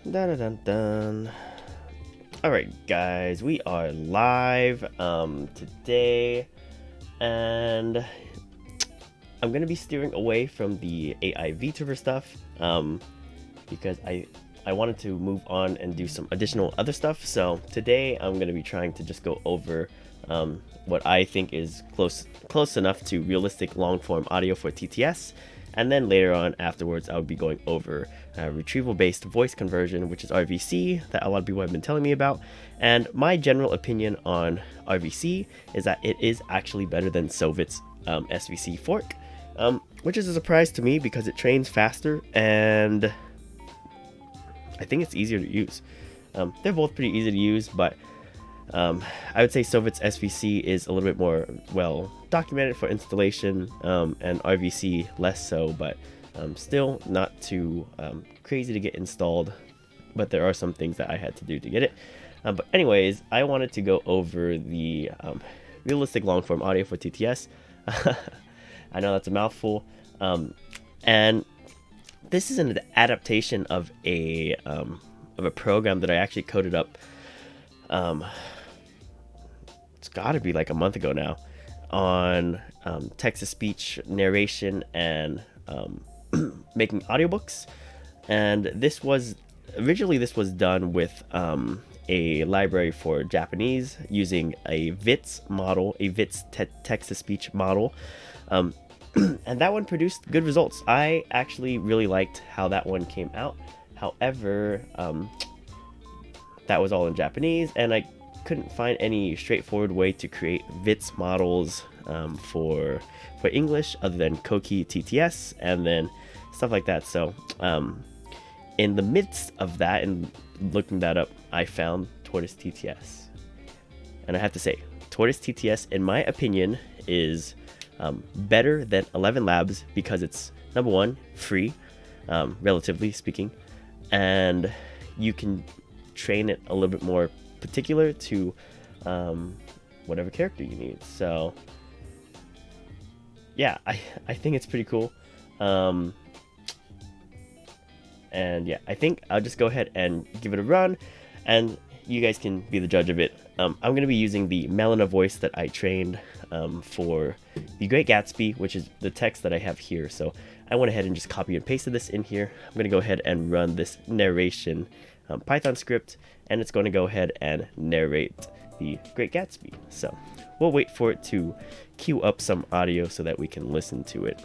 Dun dun dun. All right, guys, we are live today, and I'm gonna be steering away from the AI VTuber stuff because I wanted to move on and do some additional other stuff. So today I'm gonna be trying to just go over what I think is close enough to realistic long form audio for TTS. And then later on afterwards, I'll be going over retrieval-based voice conversion, which is RVC, that a lot of people have been telling me about. And my general opinion on RVC is that it is actually better than Sovit's SVC fork, which is a surprise to me because it trains faster and I think it's easier to use. They're both pretty easy to use, but I would say Sovit's SVC is a little bit more well documented for installation, and RVC less so, but still not too crazy to get installed. But there are some things that I had to do to get it. But anyways, I wanted to go over the realistic long form audio for TTS. I know that's a mouthful, and this is an adaptation of a program that I actually coded up. It's got to be like a month ago now, on text-to-speech narration and making audiobooks. And this was done with a library for Japanese using a VITS model, a VITS text-to-speech model. And that one produced good results. I actually really liked how that one came out. However, that was all in Japanese, and I couldn't find any straightforward way to create VITS models for English other than Koki TTS and then stuff like that. So in the midst of that and looking that up, I found Tortoise TTS. And I have to say, Tortoise TTS, in my opinion, is better than 11 Labs because it's, number one, free, relatively speaking, and you can train it a little bit more particular to whatever character you need. So yeah, I think it's pretty cool. And yeah, I think I'll just go ahead and give it a run, and you guys can be the judge of it. I'm going to be using the Melina voice that I trained for The Great Gatsby, which is the text that I have here. So I went ahead and just copy and pasted this in here. I'm going to go ahead and run this narration Python script, and it's going to go ahead and narrate The Great Gatsby. So we'll wait for it to queue up some audio so that we can listen to it.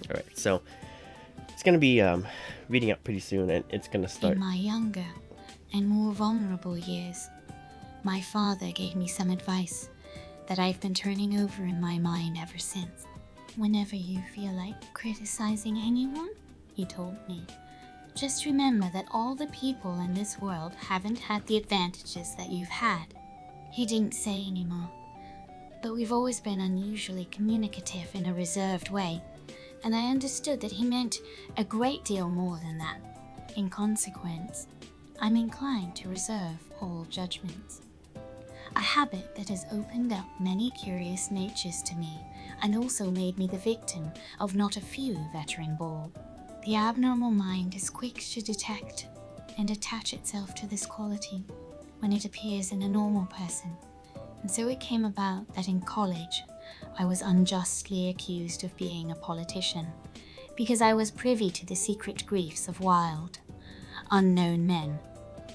Alright, so it's going to be reading out pretty soon, and it's going to start. In my younger and more vulnerable years, my father gave me some advice that I've been turning over in my mind ever since. Whenever you feel like criticizing anyone, he told me, just remember that all the people in this world haven't had the advantages that you've had. He didn't say anymore, but we've always been unusually communicative in a reserved way, and I understood that he meant a great deal more than that. In consequence, I'm inclined to reserve all judgments. A habit that has opened up many curious natures to me and also made me the victim of not a few veteran balls. The abnormal mind is quick to detect and attach itself to this quality when it appears in a normal person. And so it came about that in college, I was unjustly accused of being a politician because I was privy to the secret griefs of wild, unknown men.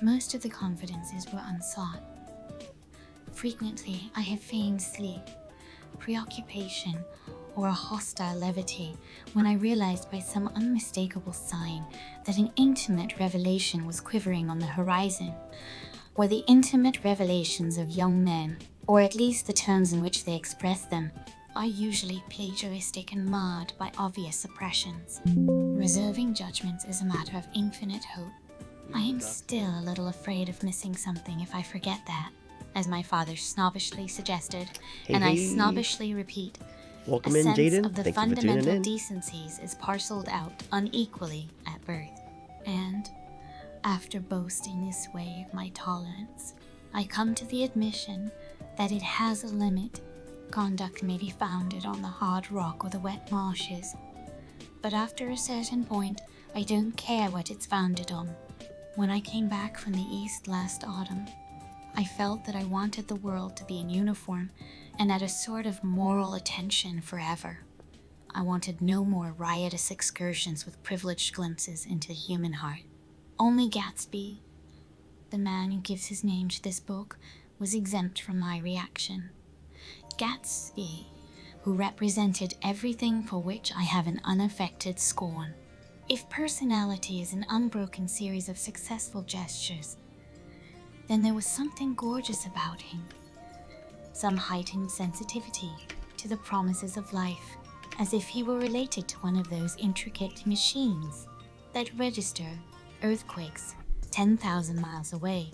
Most of the confidences were unsought. Frequently, I had feigned sleep, preoccupation, or a hostile levity when I realized by some unmistakable sign that an intimate revelation was quivering on the horizon, or the intimate revelations of young men, or at least the terms in which they expressed them, are usually plagiaristic and marred by obvious suppressions. Reserving judgments is a matter of infinite hope. I am still a little afraid of missing something if I forget that, as my father snobbishly suggested, and I snobbishly repeat. Welcome a in, sense Jaden. of the Thank you for tuning fundamental in. decencies is parceled out unequally at birth. And, after boasting this way of my tolerance, I come to the admission that it has a limit. Conduct may be founded on the hard rock or the wet marshes, but after a certain point, I don't care what it's founded on. When I came back from the East last autumn, I felt that I wanted the world to be in uniform and at a sort of moral attention forever. I wanted no more riotous excursions with privileged glimpses into the human heart. Only Gatsby, the man who gives his name to this book, was exempt from my reaction. Gatsby, who represented everything for which I have an unaffected scorn. If personality is an unbroken series of successful gestures, then there was something gorgeous about him. Some heightened sensitivity to the promises of life, as if he were related to one of those intricate machines that register earthquakes 10,000 miles away.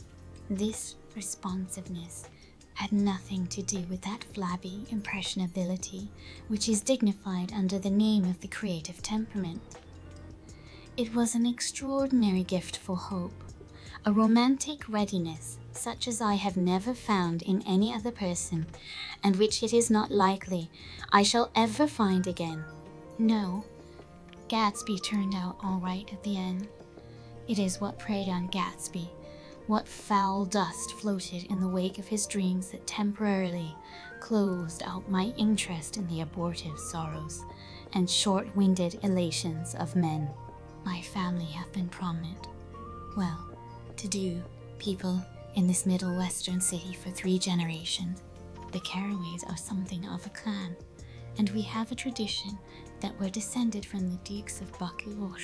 This responsiveness had nothing to do with that flabby impressionability which is dignified under the name of the creative temperament. It was an extraordinary gift for hope, a romantic readiness such as I have never found in any other person, and which it is not likely I shall ever find again. No, Gatsby turned out all right at the end. It is what preyed on Gatsby, what foul dust floated in the wake of his dreams that temporarily closed out my interest in the abortive sorrows and short-winded elations of men. My family have been prominent, well-to-do people in this Middle Western city for 3 generations. The Carraways are something of a clan, and we have a tradition that we're descended from the Dukes of Buckingham.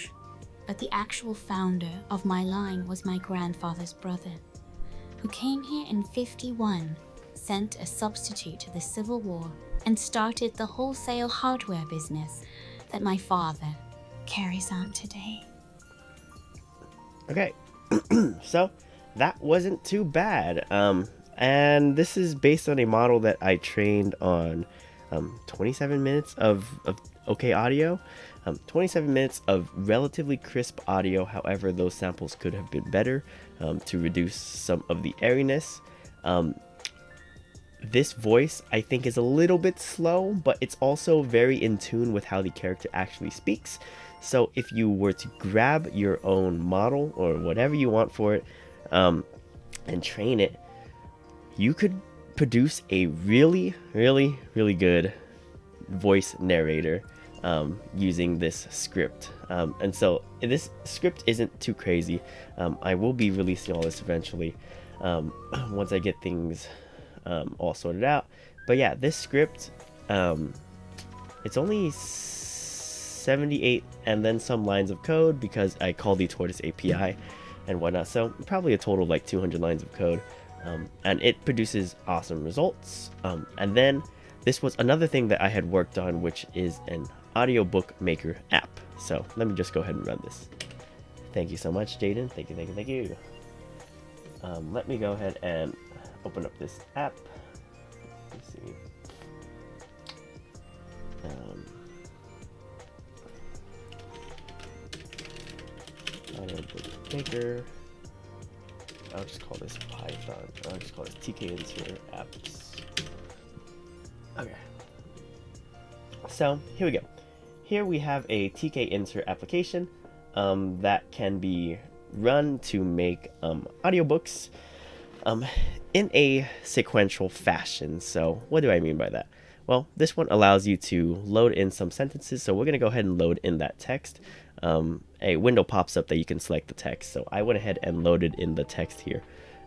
But the actual founder of my line was my grandfather's brother, who came here in 51, sent a substitute to the Civil War, and started the wholesale hardware business that my father carries on today. Okay, so that wasn't too bad. And this is based on a model that I trained on 27 minutes of okay audio. 27 minutes of relatively crisp audio. However, those samples could have been better to reduce some of the airiness. This voice, I think, is a little bit slow, but it's also very in tune with how the character actually speaks. So if you were to grab your own model or whatever you want for it and train it, you could produce a really, really, really good voice narrator using this script. And so this script isn't too crazy. I will be releasing all this eventually once I get things all sorted out. But yeah, this script, it's only 78 and then some lines of code because I call the Tortoise API and whatnot. So probably a total of like 200 lines of code. And it produces awesome results. And then this was another thing that I had worked on, which is an audiobook maker app. So let me just go ahead and run this. Thank you so much, Jaden. Thank you, thank you, thank you. Let me go ahead and open up this app. Let's see. Audiobook maker. I'll just call this Python. I'll just call this TK Insert Apps. Okay. So here we go. Here we have a TK Insert application that can be run to make audiobooks in a sequential fashion. So what do I mean by that? Well, this one allows you to load in some sentences. So we're going to go ahead and load in that text. A window pops up that you can select the text. So I went ahead and loaded in the text here.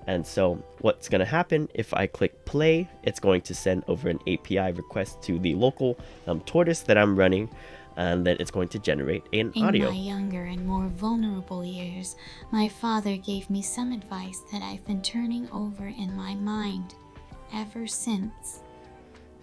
And so what's going to happen if I click play, it's going to send over an API request to the local Tortoise that I'm running, and then it's going to generate an audio. In my younger and more vulnerable years, my father gave me some advice that I've been turning over in my mind ever since.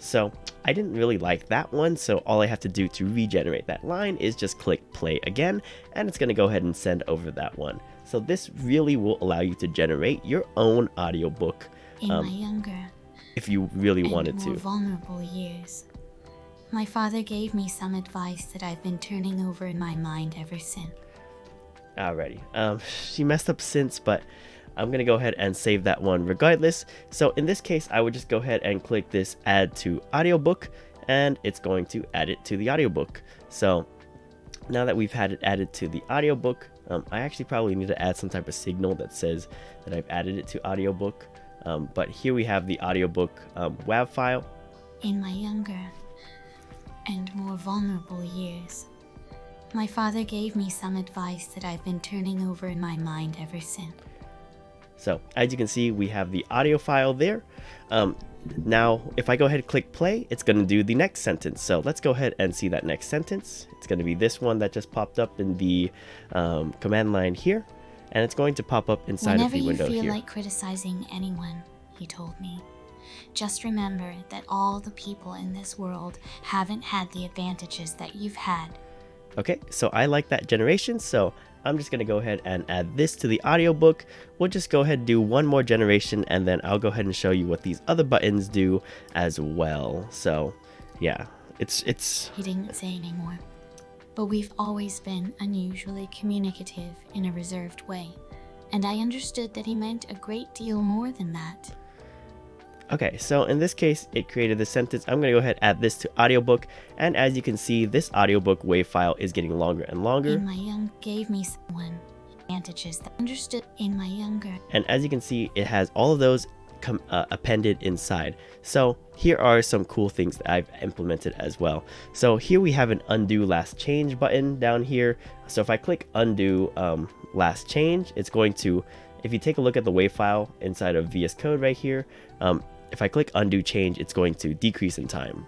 So I didn't really like that one, so all I have to do to regenerate that line is just click play again, and it's going to go ahead and send over that one. So this really will allow you to generate your own audiobook In my younger if you really and wanted more to. vulnerable years, my father gave me some advice that I've been turning over in my mind ever since. Alrighty, she messed up since, but I'm gonna go ahead and save that one regardless. So in this case, I would just go ahead and click this add to audiobook, and it's going to add it to the audiobook. So now that we've had it added to the audiobook, I actually probably need to add some type of signal that says that I've added it to audiobook. But here we have the audiobook WAV file. In my younger and more vulnerable years, my father gave me some advice that I've been turning over in my mind ever since. So as you can see, we have the audio file there. Now, if I go ahead and click play, it's going to do the next sentence. So let's go ahead and see that next sentence. It's going to be this one that just popped up in the command line here. And it's going to pop up inside of the window here. Whenever you feel like criticizing anyone, he told me, just remember that all the people in this world haven't had the advantages that you've had. Okay, so I like that generation, so I'm just going to go ahead and add this to the audiobook. We'll just go ahead and do one more generation, and then I'll go ahead and show you what these other buttons do as well. So yeah, it's He didn't say anymore, but we've always been unusually communicative in a reserved way, and I understood that he meant a great deal more than that. Okay, so in this case, it created the sentence. I'm going to go ahead and add this to audiobook, and as you can see, this audiobook wave file is getting longer and longer. In my young gave me someone advantages that understood in my younger. And as you can see, it has all of those appended inside. So here are some cool things that I've implemented as well. So here we have an undo last change button down here. So if I click undo last change, it's going to, if you take a look at the wave file inside of VS Code right here, if I click undo change, it's going to decrease in time.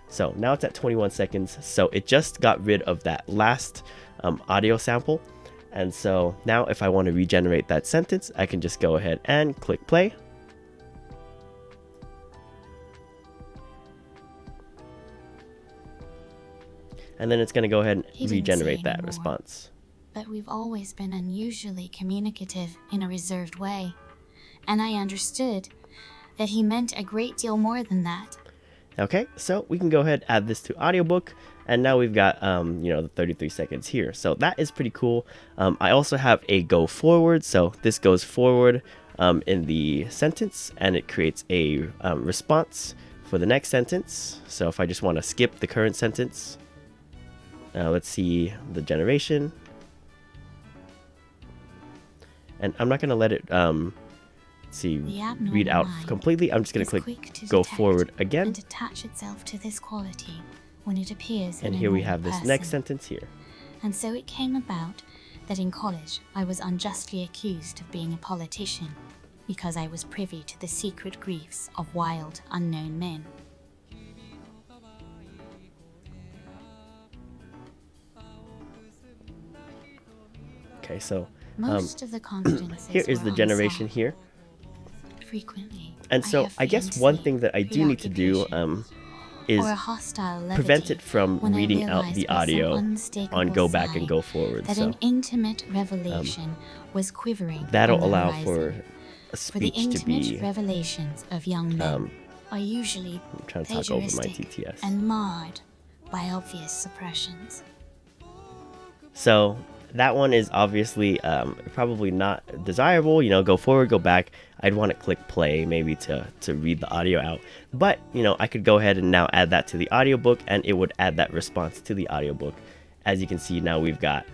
So now it's at 21 seconds. So it just got rid of that last audio sample. And so now if I want to regenerate that sentence, I can just go ahead and click play. And then it's going to go ahead and regenerate that response. But we've always been unusually communicative in a reserved way. And I understood that he meant a great deal more than that. Okay, so we can go ahead and add this to audiobook, and now we've got the 33 seconds here. So that is pretty cool. I also have a go forward, so this goes forward in the sentence, and it creates a response for the next sentence. So if I just want to skip the current sentence, let's see the generation, and I'm not going to let it read out completely. I'm just going to click go forward again, and attach itself to this quality when it appears. And here we have this next sentence here. And so it came about that in college I was unjustly accused of being a politician because I was privy to the secret griefs of wild, unknown men. Okay, so most of the confidences here is the generation here. Frequently, and so I guess one thing that I do need to do is prevent it from reading out the audio on go back and go forward. That so an intimate revelation was quivering. That'll allow for a speech for the intimate to be revelations of young men are usually I'm trying to talk over my TTS and marred by obvious suppressions. So that one is obviously probably not desirable. Go forward, go back. I'd want to click play maybe to read the audio out. But, I could go ahead and now add that to the audiobook, and it would add that response to the audiobook. As you can see, now we've got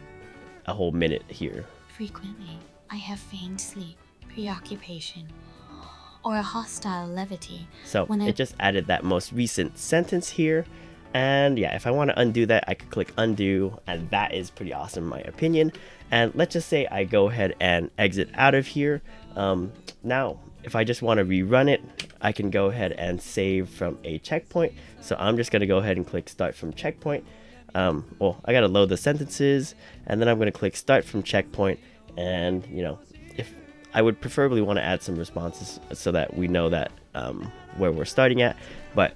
a whole minute here. Frequently, I have feigned sleep, preoccupation, or a hostile levity. So it just added that most recent sentence here. And yeah, if I want to undo that, I could click undo, and that is pretty awesome in my opinion. And let's just say I go ahead and exit out of here. Now, if I just want to rerun it, I can go ahead and save from a checkpoint. So I'm just going to go ahead and click start from checkpoint. Well, I got to load the sentences, and then I'm going to click start from checkpoint. And, if I would preferably want to add some responses so that we know that where we're starting at. But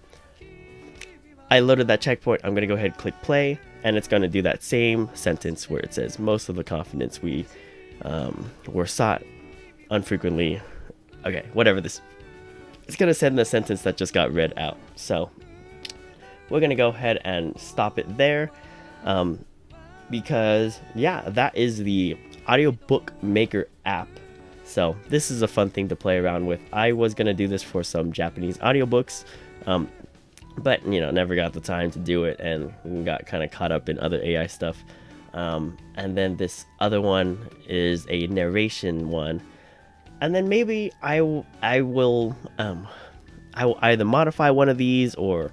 I loaded that checkpoint. I'm going to go ahead and click play, and it's going to do that same sentence where it says most of the confidence we were sought unfrequently. Okay, whatever this. It's going to send the sentence that just got read out. So we're going to go ahead and stop it there because, yeah, that is the Audiobook Maker app. So this is a fun thing to play around with. I was going to do this for some Japanese audiobooks, but, you know, never got the time to do it and got kind of caught up in other AI stuff. And then this other one is a narration one. And then maybe I will either modify one of these or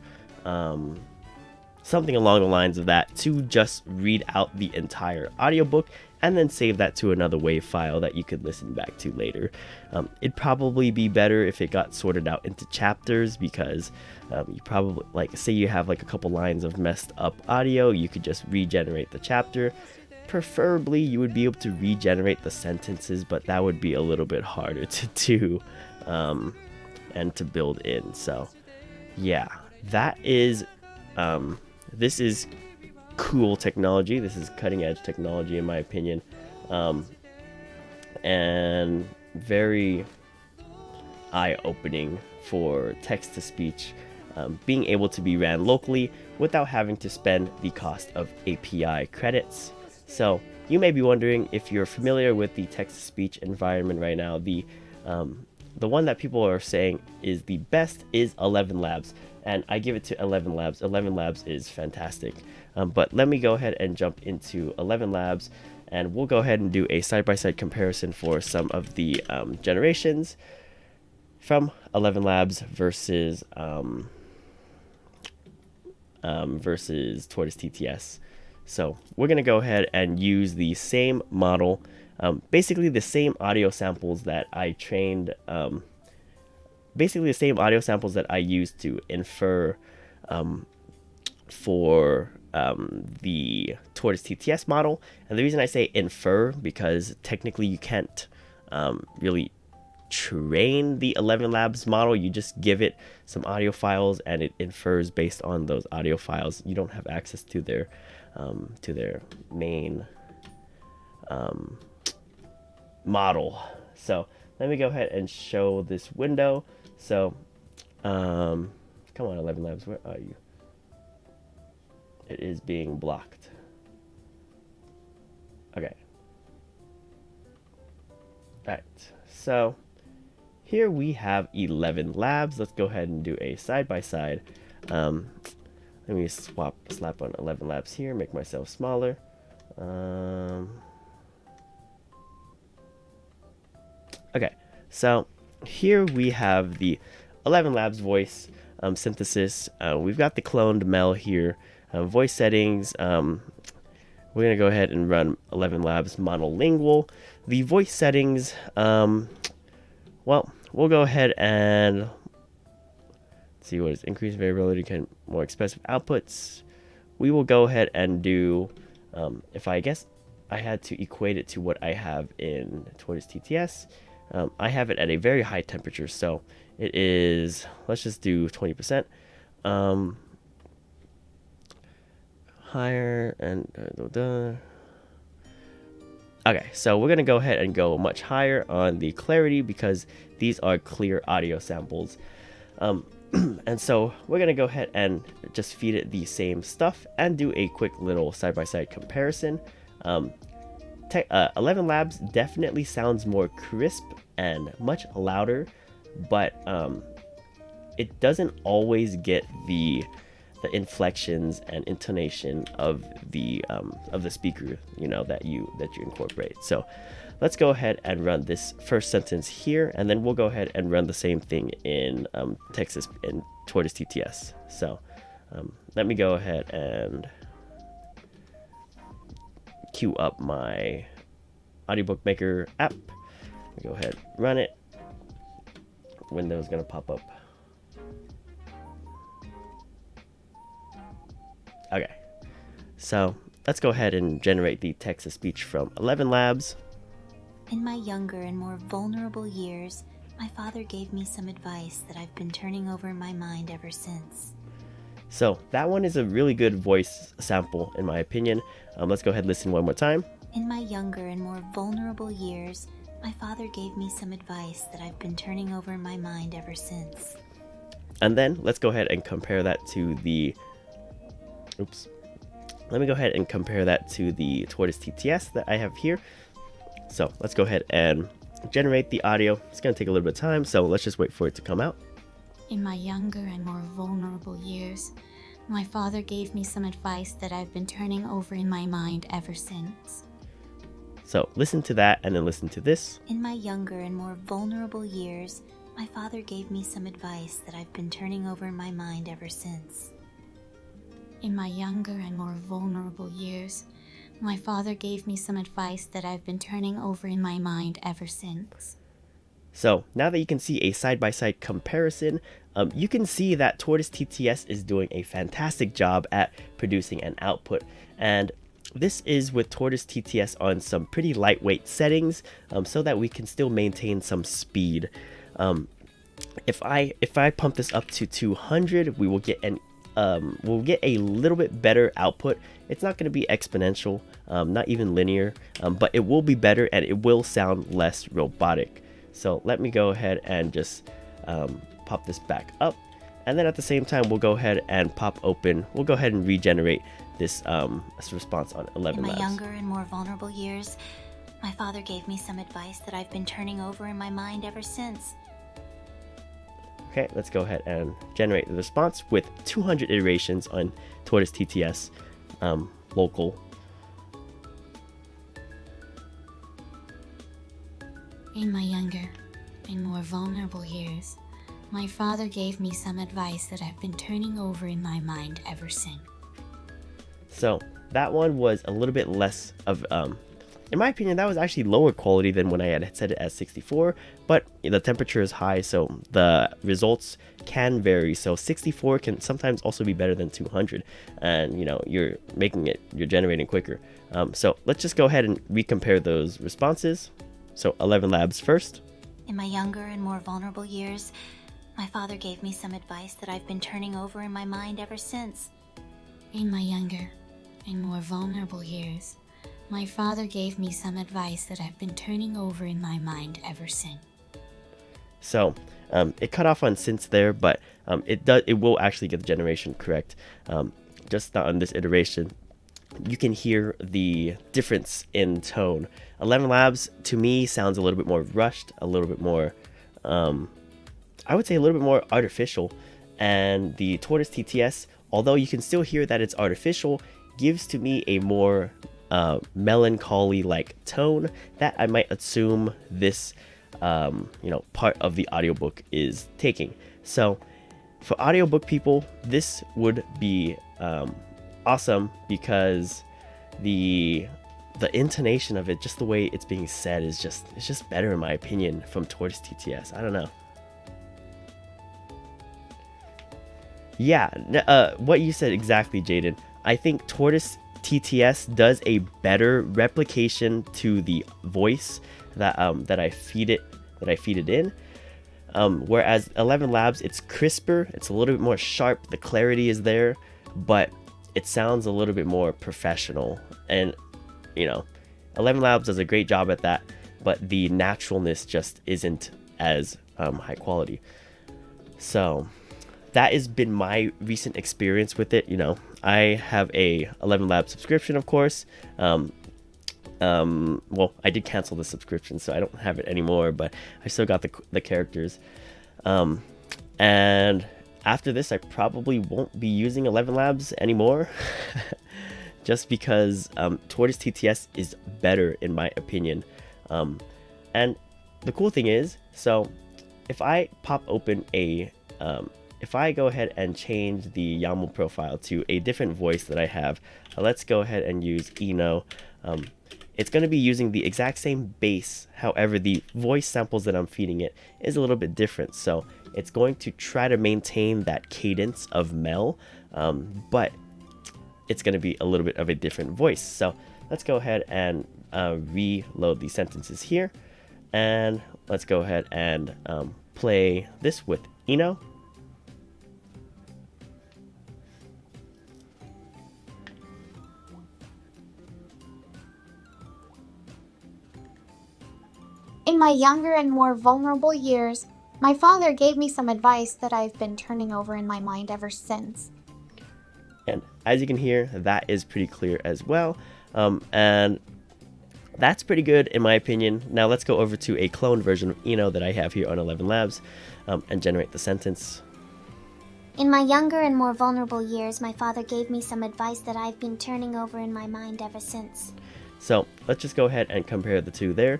something along the lines of that to just read out the entire audiobook and then save that to another WAV file that you could listen back to later. It'd probably be better if it got sorted out into chapters because you probably, like, say you have like a couple lines of messed up audio, you could just regenerate the chapter. Preferably you would be able to regenerate the sentences, but that would be a little bit harder to do and to build in. So yeah, that is this is cool technology. This is cutting edge technology in my opinion, and very eye-opening for text-to-speech being able to be ran locally without having to spend the cost of API credits. So you may be wondering if you're familiar with the text-to-speech environment right now. The one that people are saying is the best is 11 Labs, and I give it to 11 Labs. 11 Labs is fantastic. But let me go ahead and jump into 11 Labs, and we'll go ahead and do a side-by-side comparison for some of the generations from 11 Labs versus Tortoise TTS. So we're going to go ahead and use the same model, basically the same audio samples that I trained, basically the same audio samples that I used to infer for the Tortoise TTS model. And the reason I say infer, because technically you can't really train the 11 Labs model. You just give it some audio files and it infers based on those audio files. You don't have access to their main model. So let me go ahead and show this window. So come on, 11 Labs, where are you? It is being blocked. Okay. Alright, so here we have 11 Labs. Let's go ahead and do a side-by-side. Let me slap on 11 Labs here, make myself smaller. Okay, so here we have the 11 Labs voice synthesis. We've got the cloned Mel here. Voice settings. We're going to go ahead and run 11 Labs monolingual. The voice settings, well, we'll go ahead and see what is increased variability, more expressive outputs. We will go ahead and do, if I guess I had to equate it to what I have in Tortoise TTS, I have it at a very high temperature. So it is, let's just do 20%. Higher and okay, so we're gonna go ahead and go much higher on the clarity because these are clear audio samples, and so we're gonna go ahead and just feed it the same stuff and do a quick little side-by-side comparison. 11 Labs definitely sounds more crisp and much louder, but it doesn't always get the inflections and intonation of the speaker, you know, that you incorporate. So let's go ahead and run this first sentence here, and then we'll go ahead and run the same thing in Tortoise TTS. So let me go ahead and queue up my Audiobook Maker app. Go ahead, run it. Window's gonna pop up. Okay, so let's go ahead and generate the text-to-speech from 11 Labs. In my younger and more vulnerable years, my father gave me some advice that I've been turning over in my mind ever since. So that one is a really good voice sample in my opinion. Let's go ahead and listen one more time. In my younger and more vulnerable years, my father gave me some advice that I've been turning over in my mind ever since. And then let's go ahead and compare that to the... Oops. Let me go ahead and compare that to the Tortoise TTS that I have here. So let's go ahead and generate the audio. It's going to take a little bit of time, so let's just wait for it to come out. In my younger and more vulnerable years, my father gave me some advice that I've been turning over in my mind ever since. So listen to that and then listen to this. In my younger and more vulnerable years, my father gave me some advice that I've been turning over in my mind ever since. In my younger and more vulnerable years, my father gave me some advice that I've been turning over in my mind ever since. So now that you can see a side-by-side comparison, you can see that Tortoise TTS is doing a fantastic job at producing an output. And this is with Tortoise TTS on some pretty lightweight settings, so that we can still maintain some speed. If I pump this up to 200, we will get we'll get a little bit better output. It's not going to be exponential, not even linear, but it will be better and it will sound less robotic. So let me go ahead and just pop this back up, and then at the same time we'll go ahead and we'll go ahead and regenerate this response on 11 labs. In my younger and more vulnerable years, my father gave me some advice that I've been turning over in my mind ever since. Okay, let's go ahead and generate the response with 200 iterations on Tortoise TTS local. In my younger and more vulnerable years, my father gave me some advice that I've been turning over in my mind ever since. So that one was a little bit less of, in my opinion, that was actually lower quality than when I had set it at 64, but the temperature is high, so the results can vary. So 64 can sometimes also be better than 200, and you're generating quicker. So let's just go ahead and recompare those responses. So 11 labs first. In my younger and more vulnerable years, my father gave me some advice that I've been turning over in my mind ever since. In my younger and more vulnerable years, my father gave me some advice that I've been turning over in my mind ever since. So it cut off on since there, but it will actually get the generation correct. Just not on this iteration. You can hear the difference in tone. 11 labs to me sounds a little bit more rushed, a little bit more, I would say a little bit more artificial. And the Tortoise TTS, although you can still hear that it's artificial, gives to me a more melancholy-like tone that I might assume this, part of the audiobook is taking. So for audiobook people, this would be awesome because the intonation of it, just the way it's being said, it's just better in my opinion from Tortoise TTS. I don't know. Yeah, what you said exactly, Jaden. I think Tortoise TTS does a better replication to the voice that I feed it in. Whereas 11 labs, it's crisper, it's a little bit more sharp, the clarity is there, but it sounds a little bit more professional. And 11 labs does a great job at that, but the naturalness just isn't as high quality. So that has been my recent experience with it. I have a 11 lab subscription, of course. Well, I did cancel the subscription, so I don't have it anymore, but I still got the characters. And after this, I probably won't be using 11 labs anymore, just because Tortoise TTS is better in my opinion. And the cool thing is, so if I pop open if I go ahead and change the YAML profile to a different voice that I have, let's go ahead and use Eno. It's going to be using the exact same base, however the voice samples that I'm feeding it is a little bit different. So it's going to try to maintain that cadence of Mel, but it's going to be a little bit of a different voice. So let's go ahead and reload the sentences here, and let's go ahead and play this with Eno. In my younger and more vulnerable years, my father gave me some advice that I've been turning over in my mind ever since. And as you can hear, that is pretty clear as well. And that's pretty good in my opinion. Now let's go over to a cloned version of Eno that I have here on 11 Labs and generate the sentence. In my younger and more vulnerable years, my father gave me some advice that I've been turning over in my mind ever since. So let's just go ahead and compare the two there.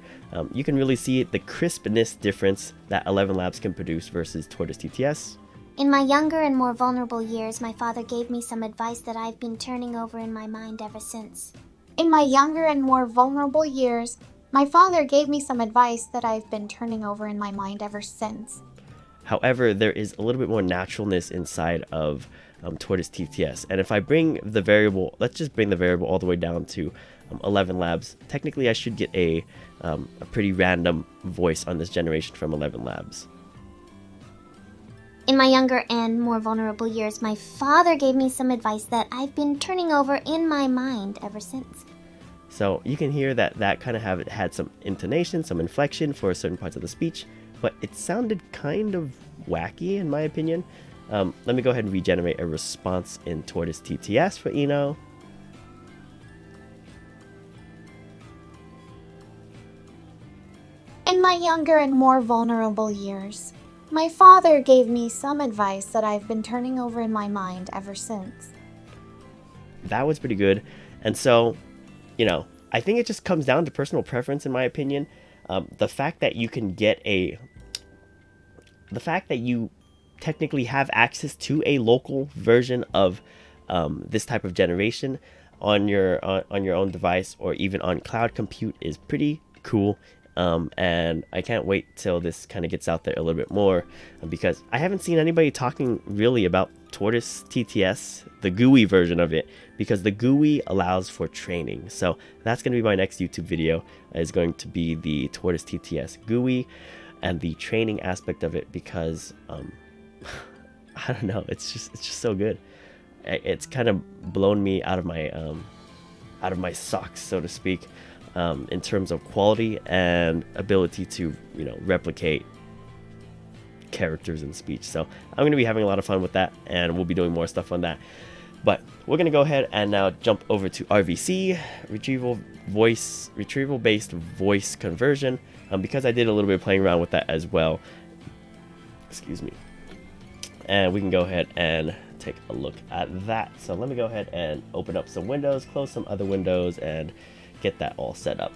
You can really see the crispness difference that 11 Labs can produce versus Tortoise TTS. In my younger and more vulnerable years, my father gave me some advice that I've been turning over in my mind ever since. In my younger and more vulnerable years, my father gave me some advice that I've been turning over in my mind ever since. However, there is a little bit more naturalness inside of Tortoise TTS. And if I bring the variable, let's just bring the variable all the way down to 11 Labs. Technically, I should get a pretty random voice on this generation from 11 Labs. In my younger and more vulnerable years, my father gave me some advice that I've been turning over in my mind ever since. So you can hear that kind of had some intonation, some inflection for certain parts of the speech, but it sounded kind of wacky in my opinion. Let me go ahead and regenerate a response in Tortoise TTS for Eno. In my younger and more vulnerable years, my father gave me some advice that I've been turning over in my mind ever since. That was pretty good. And so, you know, I think it just comes down to personal preference in my opinion. The fact that you can get the fact that you technically have access to a local version of this type of generation on your own device or even on cloud compute is pretty cool. And I can't wait till this kind of gets out there a little bit more because I haven't seen anybody talking really about Tortoise TTS, the GUI version of it, because the GUI allows for training. So that's going to be my next YouTube video, is going to be the Tortoise TTS GUI and the training aspect of it because I don't know, it's just so good. It's kind of blown me out of my socks, so to speak. In terms of quality and ability to, you know, replicate characters in speech. So I'm going to be having a lot of fun with that, and we'll be doing more stuff on that. But we're going to go ahead and now jump over to RVC, retrieval-based voice conversion, because I did a little bit of playing around with that as well. Excuse me. And we can go ahead and take a look at that. So let me go ahead and open up some windows, close some other windows, and get that all set up.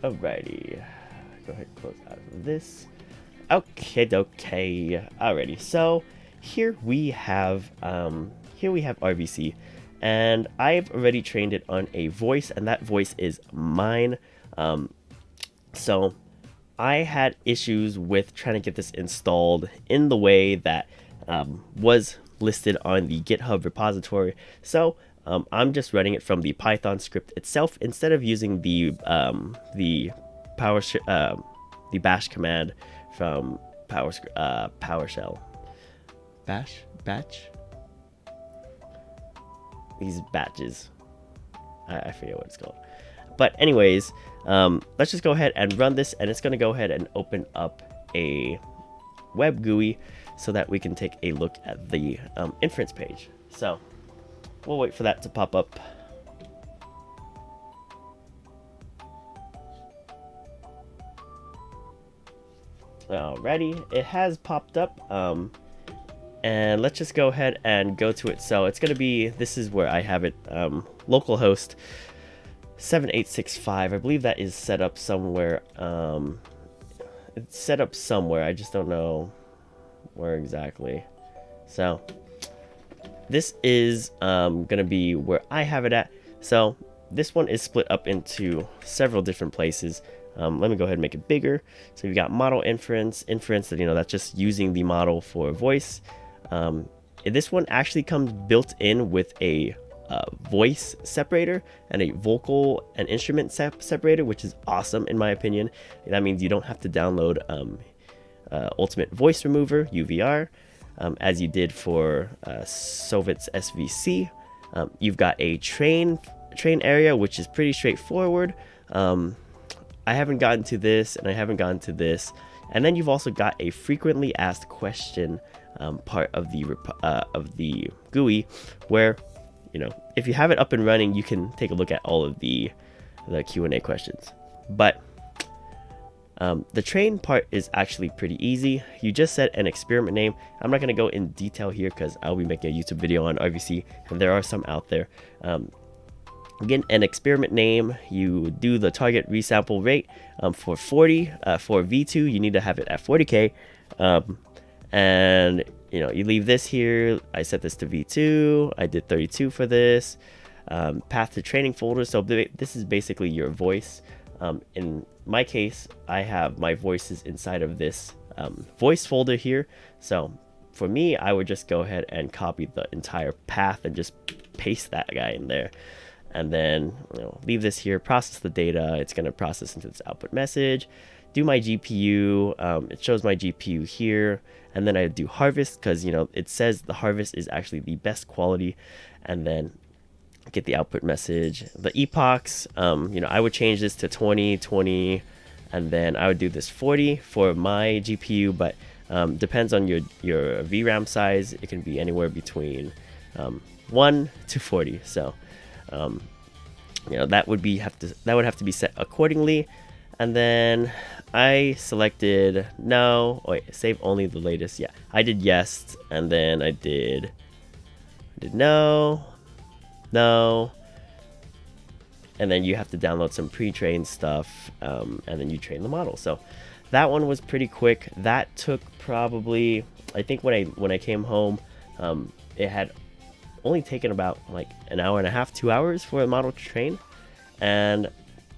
Alrighty, go ahead and close out of this. Okay. Alrighty, so here we have RVC. And I've already trained it on a voice, and that voice is mine. So I had issues with trying to get this installed in the way that was listed on the GitHub repository. So I'm just running it from the Python script itself instead of using the bash command from PowerShell. Batch. These batches, I forget what it's called, but anyways, let's just go ahead and run this, and it's going to go ahead and open up a web GUI so that we can take a look at the inference page. So we'll wait for that to pop up. Alrighty, it has popped up. And let's just go ahead and go to it. So it's going to be, this is where I have it, localhost 7865. I believe that is set up somewhere. It's set up somewhere. I just don't know where exactly. So this is going to be where I have it at. So this one is split up into several different places. Let me go ahead and make it bigger. So you've got model inference that, you know, that's just using the model for voice. This one actually comes built in with a voice separator and a vocal and instrument separator, which is awesome in my opinion. That means you don't have to download Ultimate Voice Remover UVR as you did for Sovit's SVC. You've got a train area, which is pretty straightforward. I haven't gotten to this, and I haven't gotten to this. And then you've also got a frequently asked question part of the GUI, where, you know, if you have it up and running, you can take a look at all of the Q&A questions. But the train part is actually pretty easy. You just set an experiment name. I'm not going to go in detail here because I'll be making a YouTube video on RVC, and there are some out there. Again, an experiment name. You do the target resample rate for 40. For V2, you need to have it at 40K. And you know, you leave this here. I set this to V2. I did 32 for this. Path to training folder. So this is basically your voice. In my case, I have my voices inside of this voice folder here. So for me, I would just go ahead and copy the entire path and just paste that guy in there. And then, you know, leave this here, process the data. It's going to process into this output message. Do my GPU. It shows my GPU here. And then I do harvest because, you know, it says the harvest is actually the best quality. And then get the output message. The epochs, you know, I would change this to 20, 20, and then I would do this 40 for my GPU, but depends on your VRAM size. It can be anywhere between 1 to 40. So, you know, that would have to be set accordingly. And then I selected no. Oh, wait, save only the latest. Yeah, I did yes, and then I did no. And then you have to download some pre-trained stuff, and then you train the model. So that one was pretty quick. That took probably, I think when I came home, it had only taken about like an hour and a half, 2 hours for a model to train, and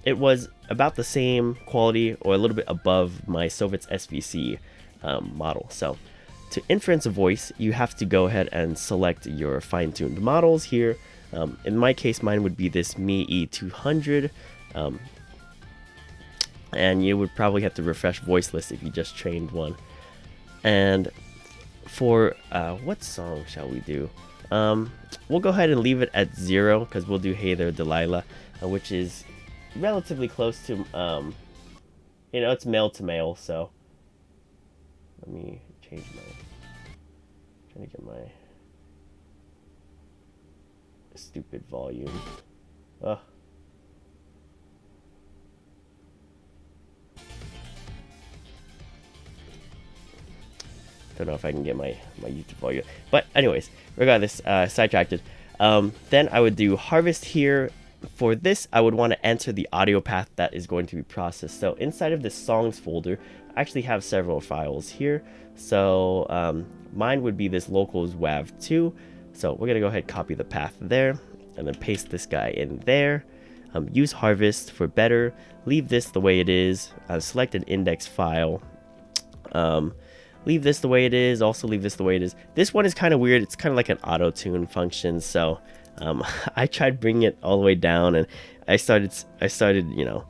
it was about the same quality or a little bit above my Sovit's SVC model. So to inference a voice, you have to go ahead and select your fine-tuned models here. In my case, mine would be this Mi E200, and you would probably have to refresh voice list if you just trained one. And for what song shall we do? We'll go ahead and leave it at 0 because we'll do Hey There Delilah, which is relatively close to, you know, it's male to male. So let me change trying to get my stupid volume. Ugh. Don't know if I can get my YouTube volume, but anyways, regardless, sidetracked. Then I would do harvest here. For this, I would want to enter the audio path that is going to be processed. So inside of this songs folder, I actually have several files here. So mine would be this locals wav2. So we're gonna go ahead and copy the path there, and then paste this guy in there. Use harvest for better. Leave this the way it is. Select an index file. Leave this the way it is. Also leave this the way it is. This one is kind of weird. It's kind of like an auto tune function. So I tried bringing it all the way down, and I started, you know,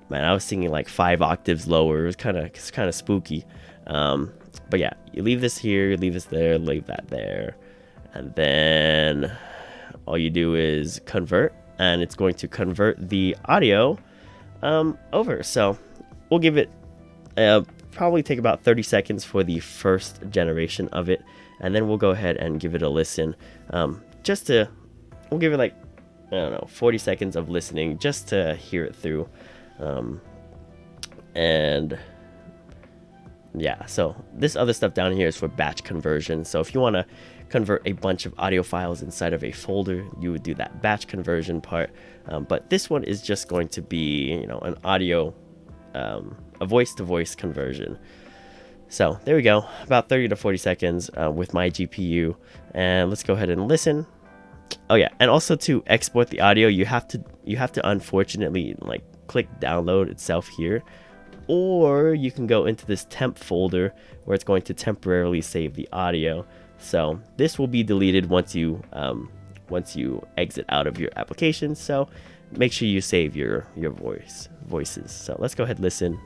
man, I was singing like 5 octaves lower. It was kind of spooky. But yeah, you leave this here, leave this there, leave that there. And then all you do is convert, and it's going to convert the audio over. So we'll give it probably take about 30 seconds for the first generation of it, and then we'll go ahead and give it a listen. We'll give it like, I don't know, 40 seconds of listening just to hear it through. And yeah, so this other stuff down here is for batch conversion. So if you want to convert a bunch of audio files inside of a folder, you would do that batch conversion part. But this one is just going to be, you know, an audio, a voice-to-voice conversion. So there we go, about 30 to 40 seconds with my GPU. And let's go ahead and listen. Oh yeah, and also to export the audio, you have to unfortunately like click download itself here, or you can go into this temp folder where it's going to temporarily save the audio. So this will be deleted once you once you exit out of your application. So make sure you save your voices. So let's go ahead and listen.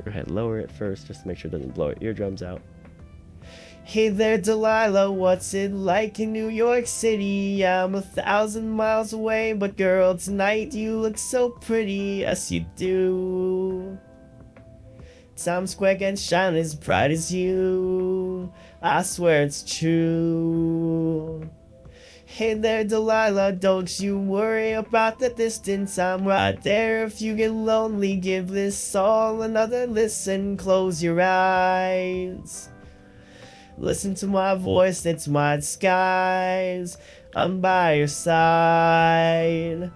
Go ahead, lower it first, just to make sure it doesn't blow your eardrums out. Hey there, Delilah, what's it like in New York City? I'm 1,000 miles away, but girl, tonight you look so pretty, yes you do. Times Square can shine as bright as you, I swear it's true. Hey there, Delilah, don't you worry about the distance, I'm right there. If you get lonely, give this song another listen, close your eyes. Listen to my voice, it's my disguise, I'm by your side.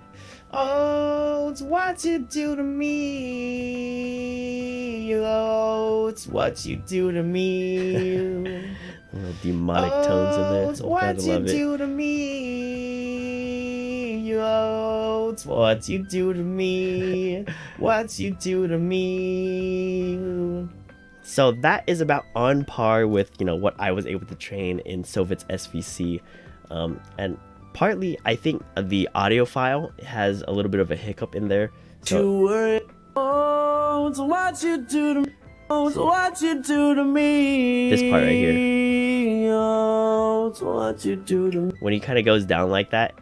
Oh, it's what you do to me. Oh, it's what you do to me. Little demonic tones in there. It's what you do to me. Oh, it's what you do to me. What you do to me. So that is about on par with, you know, what I was able to train in Sovit's SVC. And partly, I think the audio file has a little bit of a hiccup in there. So, Oh, it's what you do to me. Oh, it's what you do to me. This part right here. Oh, it's what you do to me. When he kind of goes down like that,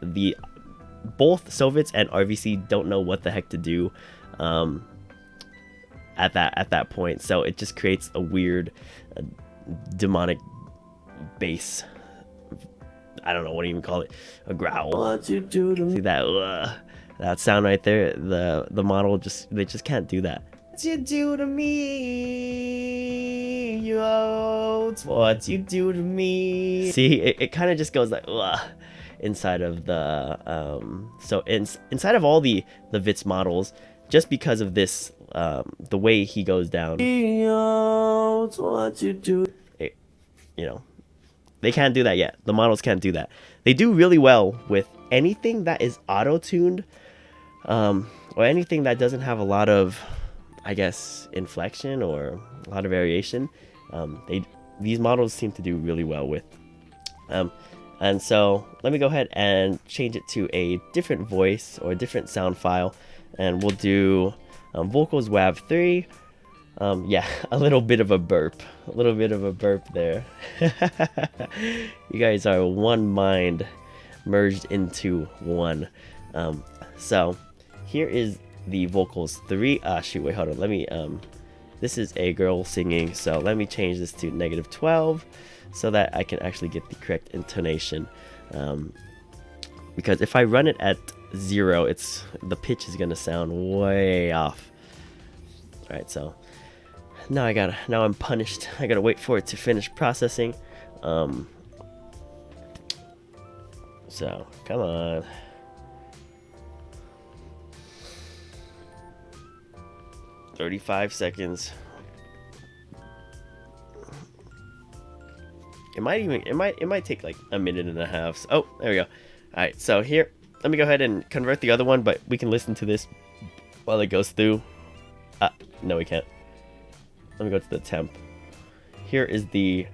both Sovit's and RVC don't know what the heck to do at that point. So it just creates a weird demonic bass. I don't know what to even call it. A growl. What you do to me. See that sound right there? The model they just can't do that. What you do to me. Oh, it's what you do to me. See, it kind of just goes like inside of the so inside of all the Vits models, just because of this the way he goes down. Oh, it's what you do. You know, they can't do that yet. The models can't do that. They do really well with anything that is auto-tuned, or anything that doesn't have a lot of, I guess, inflection or a lot of variation. These models seem to do really well with. And so let me go ahead and change it to a different voice or a different sound file, and we'll do vocals WAV3. Yeah, a little bit of a burp there. You guys are one mind merged into one. So here is the vocals 3. Shoot, wait, hold on. Let me this is a girl singing, so let me change this to -12 so that I can actually get the correct intonation. Because if I run it at 0, the pitch is gonna sound way off. All right, so now I'm punished. I gotta wait for it to finish processing. So come on. "35 seconds. It might take like a minute and a half. So, oh, there we go. All right, so here, let me go ahead and convert the other one, but we can listen to this while it goes through. No, we can't. Let me go to the temp. Here is the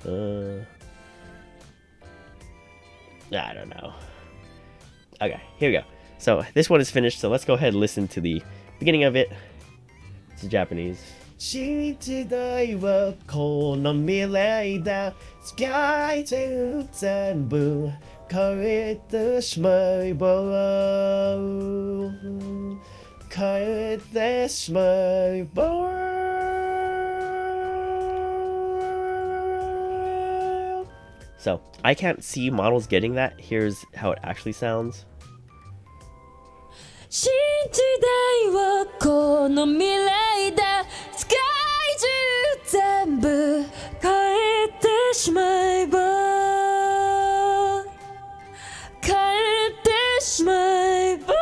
I don't know. Okay, here we go. So this one is finished, so let's go ahead and listen to the beginning of it. It's Japanese. 知りたいはこの未来だ。世界中全部変えてしまえば。変えてしまえば。So I can't see models getting that. Here's how it actually sounds. 新時代はこの未来だ世界中全部変えてしまえば変えてしまえば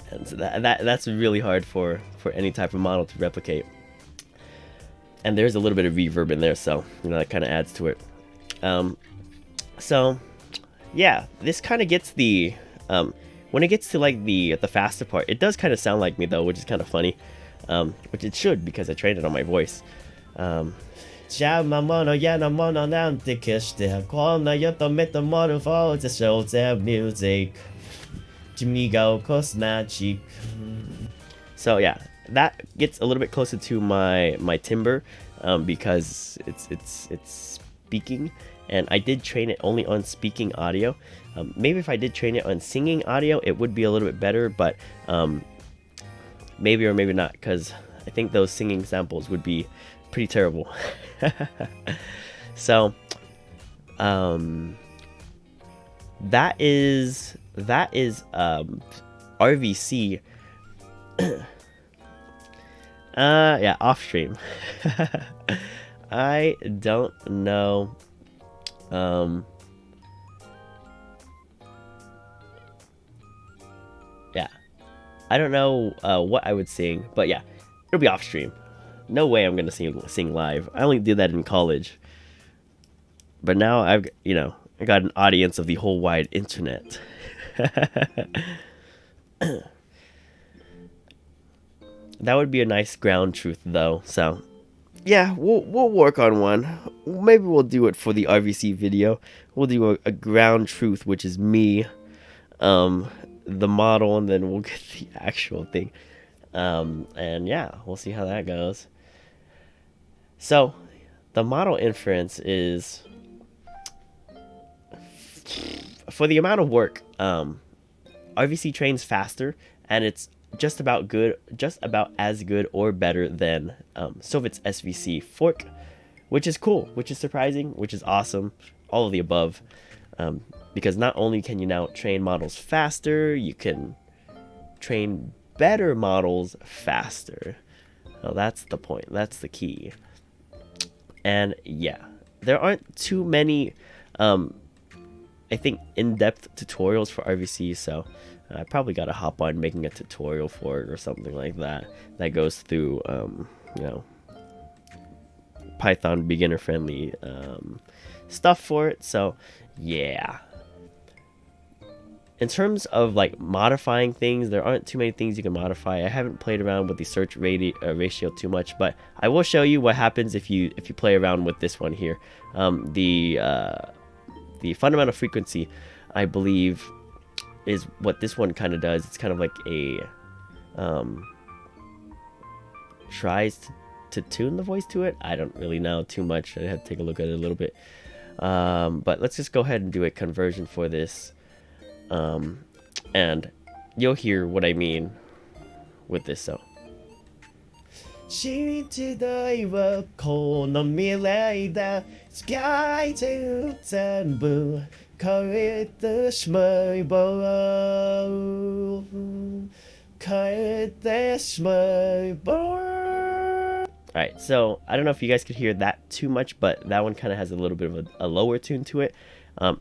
And so that's really hard for any type of model to replicate. And there's a little bit of reverb in there, so you know that kind of adds to it. So yeah, this kind of gets the when it gets to like the faster part, it does kind of sound like me though, which is kind of funny, which it should because I trained it on my voice. じゃあ魔物やなものなんて決してこんなよとメタモルフォーゼショーゼミュージック君が起こすマジック So yeah, that gets a little bit closer to my timbre because it's speaking, and I did train it only on speaking audio. Maybe if I did train it on singing audio, it would be a little bit better, but maybe or maybe not, because I think those singing samples would be pretty terrible. So that is RVC. Yeah, off stream. I don't know. Yeah, I don't know what I would sing, but yeah, it'll be off stream. No way I'm gonna sing live. I only did that in college, but now I've I got an audience of the whole wide internet. That would be a nice ground truth though. So yeah, we'll work on one. Maybe we'll do it for the RVC video. We'll do a ground truth, which is me, the model, and then we'll get the actual thing. And yeah, we'll see how that goes. So the model inference is, for the amount of work, RVC trains faster, and it's just about as good or better than Soviet's SVC fork, which is cool, which is surprising, which is awesome, all of the above, because not only can you now train models faster, you can train better models faster. Well, that's the point, that's the key. And yeah, there aren't too many I think in-depth tutorials for RVC, so I probably gotta hop on making a tutorial for it or something like that goes through Python beginner friendly stuff for it. So yeah, in terms of like modifying things, there aren't too many things you can modify. I haven't played around with the search ratio too much, but I will show you what happens if you play around with this one here. The fundamental frequency, I believe, is what this one kind of does. It's kind of like a tries to tune the voice to it. I don't really know too much. I had to take a look at it a little bit. But let's just go ahead and do a conversion for this. And you'll hear what I mean with this. So 新時代はこの未来だ世界中全部変えてしまえば変えてしまえば Alright, so I don't know if you guys could hear that too much, but that one kind of has a little bit of a lower tune to it.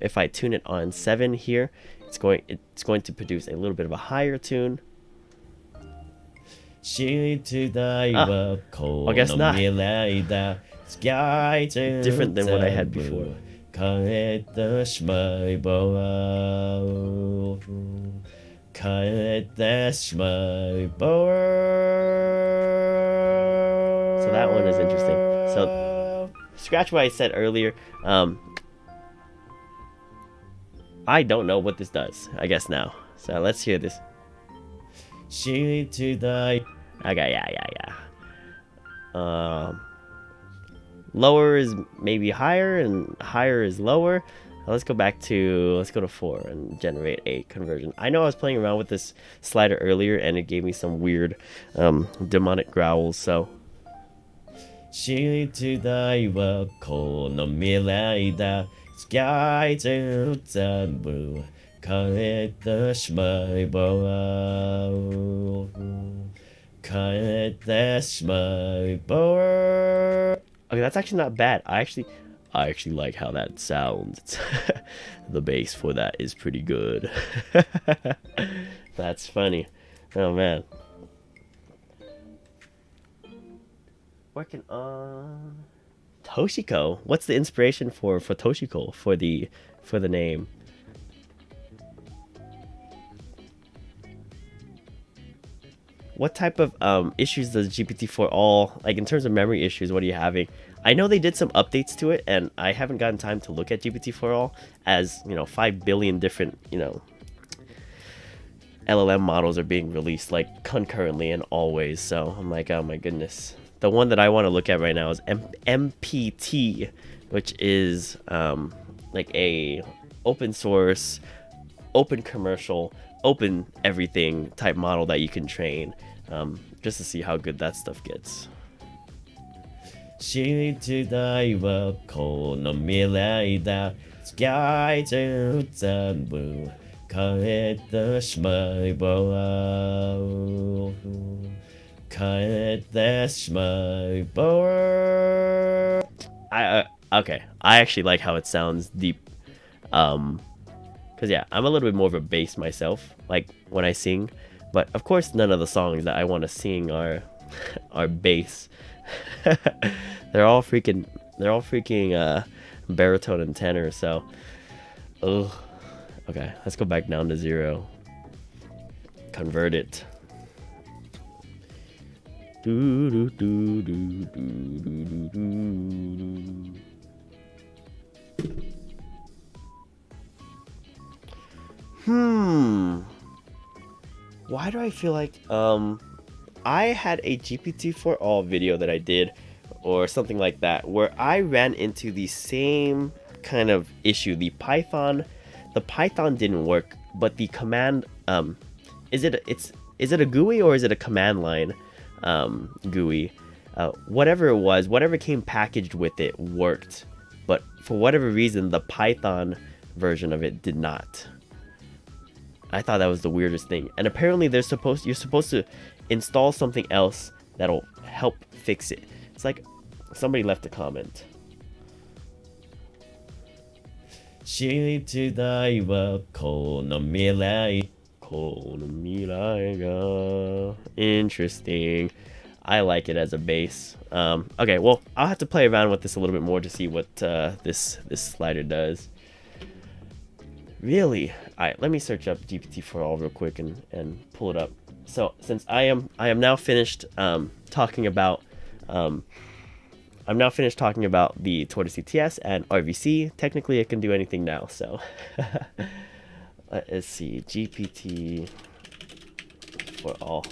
If I tune it on 7 here, it's going to produce a little bit of a higher tune. I guess not. Different than what I had before. Okay, so that one is interesting. So scratch what I said earlier. I don't know what this does, I guess now. So let's hear this. Okay, yeah. Lower is maybe higher, and higher is lower. Let's go to 4 and generate a conversion. I know I was playing around with this slider earlier, and it gave me some weird demonic growls, so. Different Okay, that's actually not bad. I actually like how that sounds. The bass for that is pretty good. That's funny. Oh man. Working on Toshiko. What's the inspiration for Toshiko for the name? what type of issues does GPT-4 all, like in terms of memory issues, what are you having? I know they did some updates to it, and I haven't gotten time to look at GPT-4 all, as, you know, 5 billion different, you know, LLM models are being released like concurrently and always. So I'm like, oh my goodness. The one that I want to look at right now is MPT, which is like a open source, open commercial, open everything type model that you can train, just to see how good that stuff gets. 知りたいはこの未来だ。使い中全部変えてしまえば。変えてしまえば。Okay, I actually like how it sounds deep. Cause yeah, I'm a little bit more of a bass myself, like when I sing. But of course, none of the songs that I want to sing are bass. They're all freaking baritone and tenor. So, okay, let's go back down to 0. Convert it. Why do I feel like I had a GPT-4 all video that I did, or something like that, where I ran into the same kind of issue. The Python didn't work, but the command is it a GUI or is it a command line GUI? Whatever it was, whatever came packaged with it worked, but for whatever reason the Python version of it did not. I thought that was the weirdest thing. And apparently you're supposed to install something else that'll help fix it. It's like somebody left a comment. 知りたいはこの未来。この未来が。Interesting. I like it as a bass. Okay, well, I'll have to play around with this a little bit more to see what this slider does. Really? Alright, let me search up GPT-4 all real quick and pull it up. So since I am now finished talking about the Tortoise TTS and RVC. Technically, it can do anything now. So let's see, GPT for all.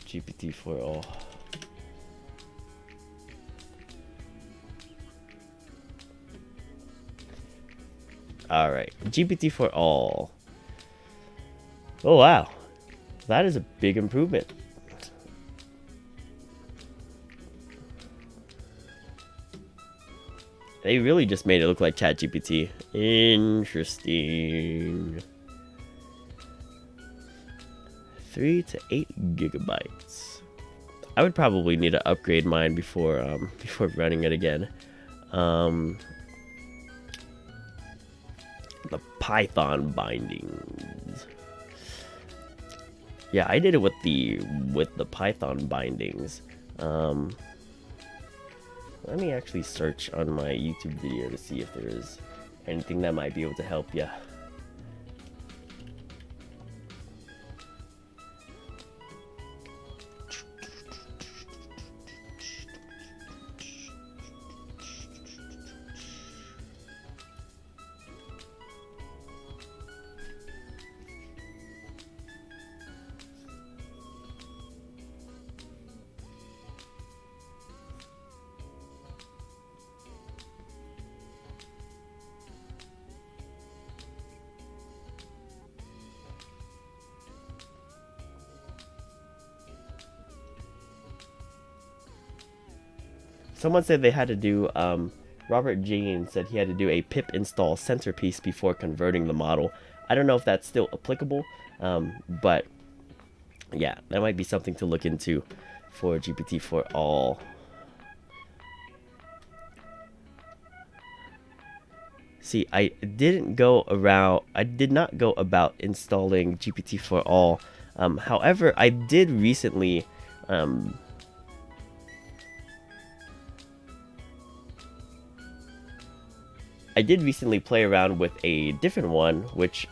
GPT for all. All right, GPT for all. Oh wow, that is a big improvement. They really just made it look like ChatGPT. Interesting. 3 to 8 gigabytes. I would probably need to upgrade mine before running it again. The Python bindings. Yeah, I did it with the Python bindings. Let me actually search on my YouTube video to see if there's anything that might be able to help you. Someone said they had to do, Robert Jane said he had to do a pip install centerpiece before converting the model. I don't know if that's still applicable, but yeah, that might be something to look into for GPT for all. See, I did not go about installing GPT for all. However, I did recently, I did recently play around with a different one, which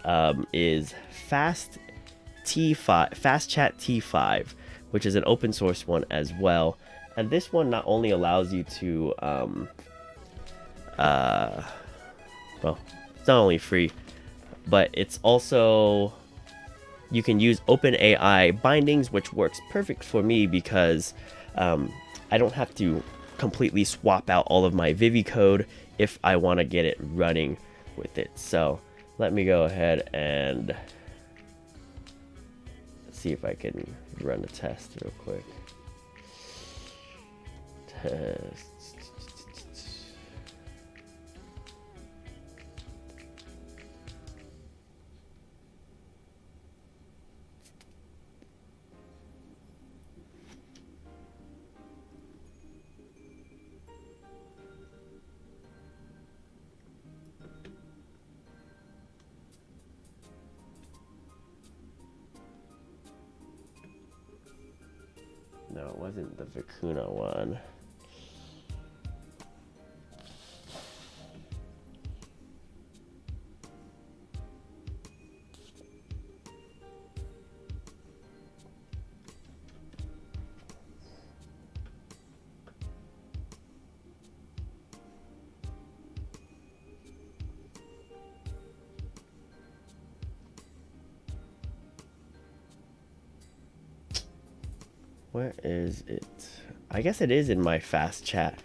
is fastchat-t5, which is an open source one as well. And this one not only allows you to, well, it's not only free, but it's also, you can use OpenAI bindings, which works perfect for me because I don't have to completely swap out all of my Vivi code if I want to get it running with it. So let me go ahead and see if I can run a test real quick. Test. No, it wasn't the Vicuna one. Where is it? I guess it is in my fast chat.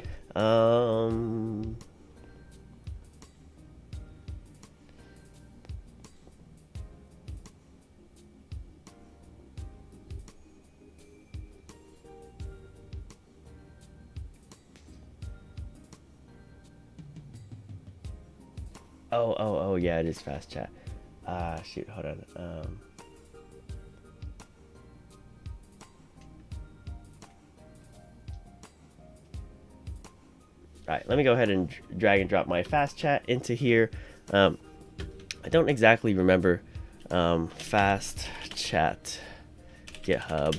Oh, yeah, it is fast chat. Shoot, hold on. Alright, let me go ahead and drag and drop my fast chat into here. I don't exactly remember fast chat GitHub.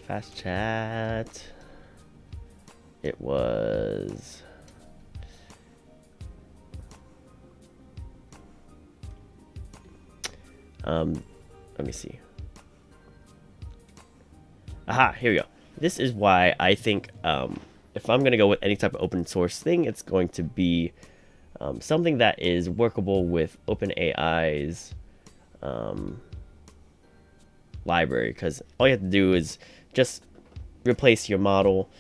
Fast chat. It was let me see. Aha, here we go. This is why I think if I'm going to go with any type of open source thing, it's going to be something that is workable with OpenAI's library. Because all you have to do is just replace your model,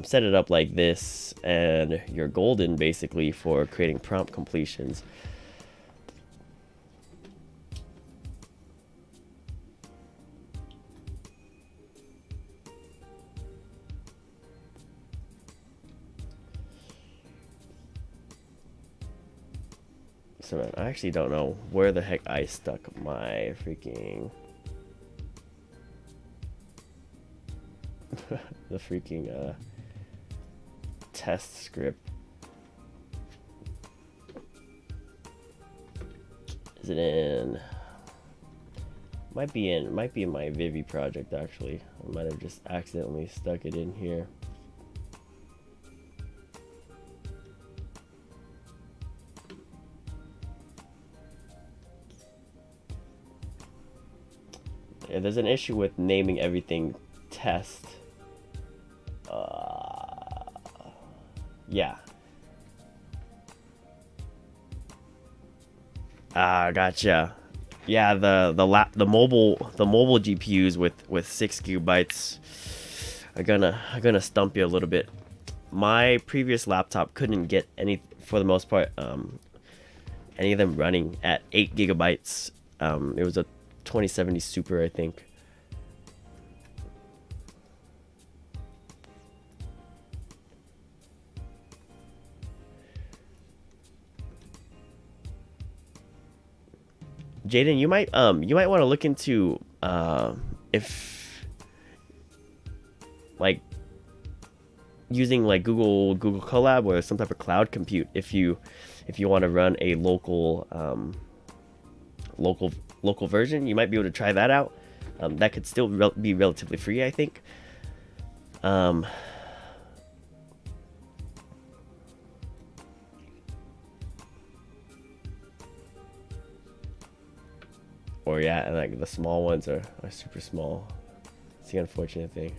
set it up like this, and you're golden basically for creating prompt completions. So man, I actually don't know where the heck I stuck my freaking the freaking test script. Is it in? Might be in my Vivi project actually. I might have just accidentally stuck it in here. Yeah, there's an issue with naming everything test. Yeah. Gotcha. Yeah, the mobile GPUs with 6 gigabytes are gonna stump you a little bit. My previous laptop couldn't get any, for the most part, any of them running at 8 gigabytes. It was a 2070 Super, I think. Jaden, you might want to look into if like using like Google Colab or some type of cloud compute if you want to run a local version. You might be able to try that out. That could still be relatively free, I think. Or yeah, like the small ones are super small. It's the unfortunate thing.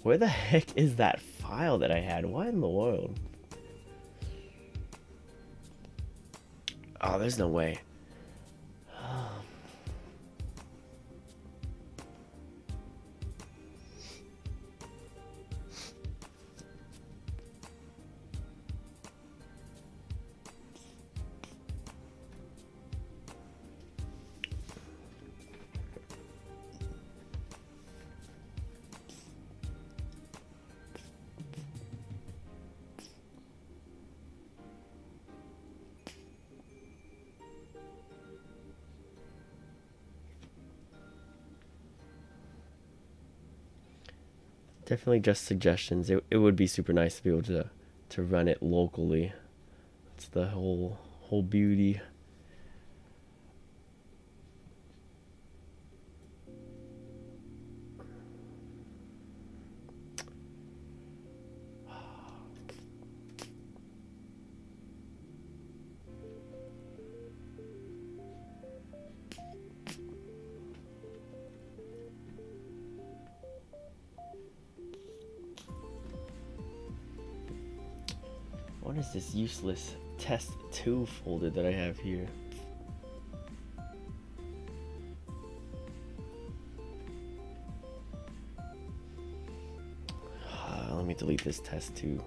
Where the heck is that file that I had? What in the world? Oh, there's no way. Definitely just suggestions. It would be super nice to be able to run it locally. It's the whole beauty. What is this useless test2 folder that I have here? Let me delete this test2.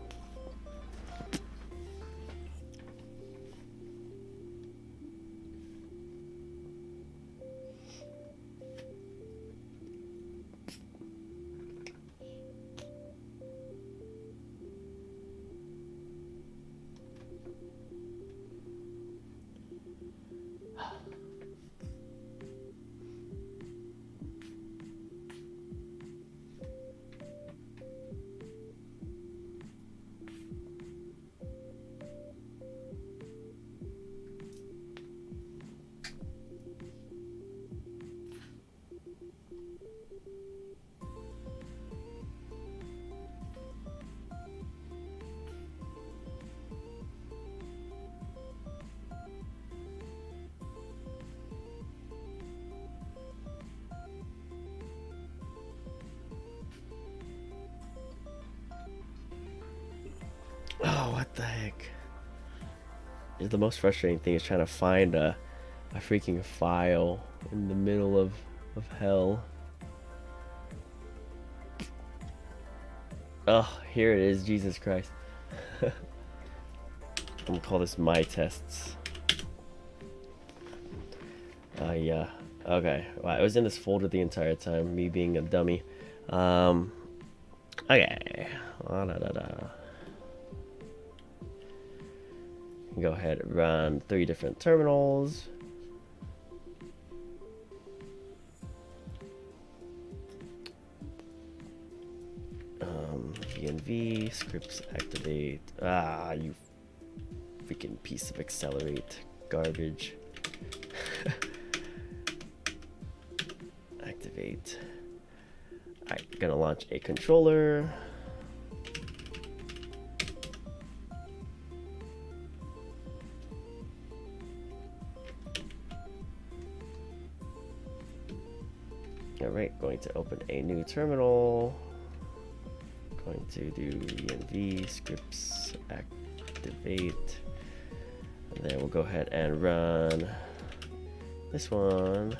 Oh, what the heck? The most frustrating thing is trying to find a freaking file in the middle of hell. Oh, here it is, Jesus Christ. I'm gonna call this my tests. Yeah. Okay. Wow, it was in this folder the entire time, me being a dummy. Okay. Go ahead and run 3 different terminals. VNV, scripts activate. Ah, you freaking piece of accelerate garbage. Activate. Alright, gonna launch a controller. Alright, going to open a new terminal. Going to do env scripts activate. And then we'll go ahead and run this one.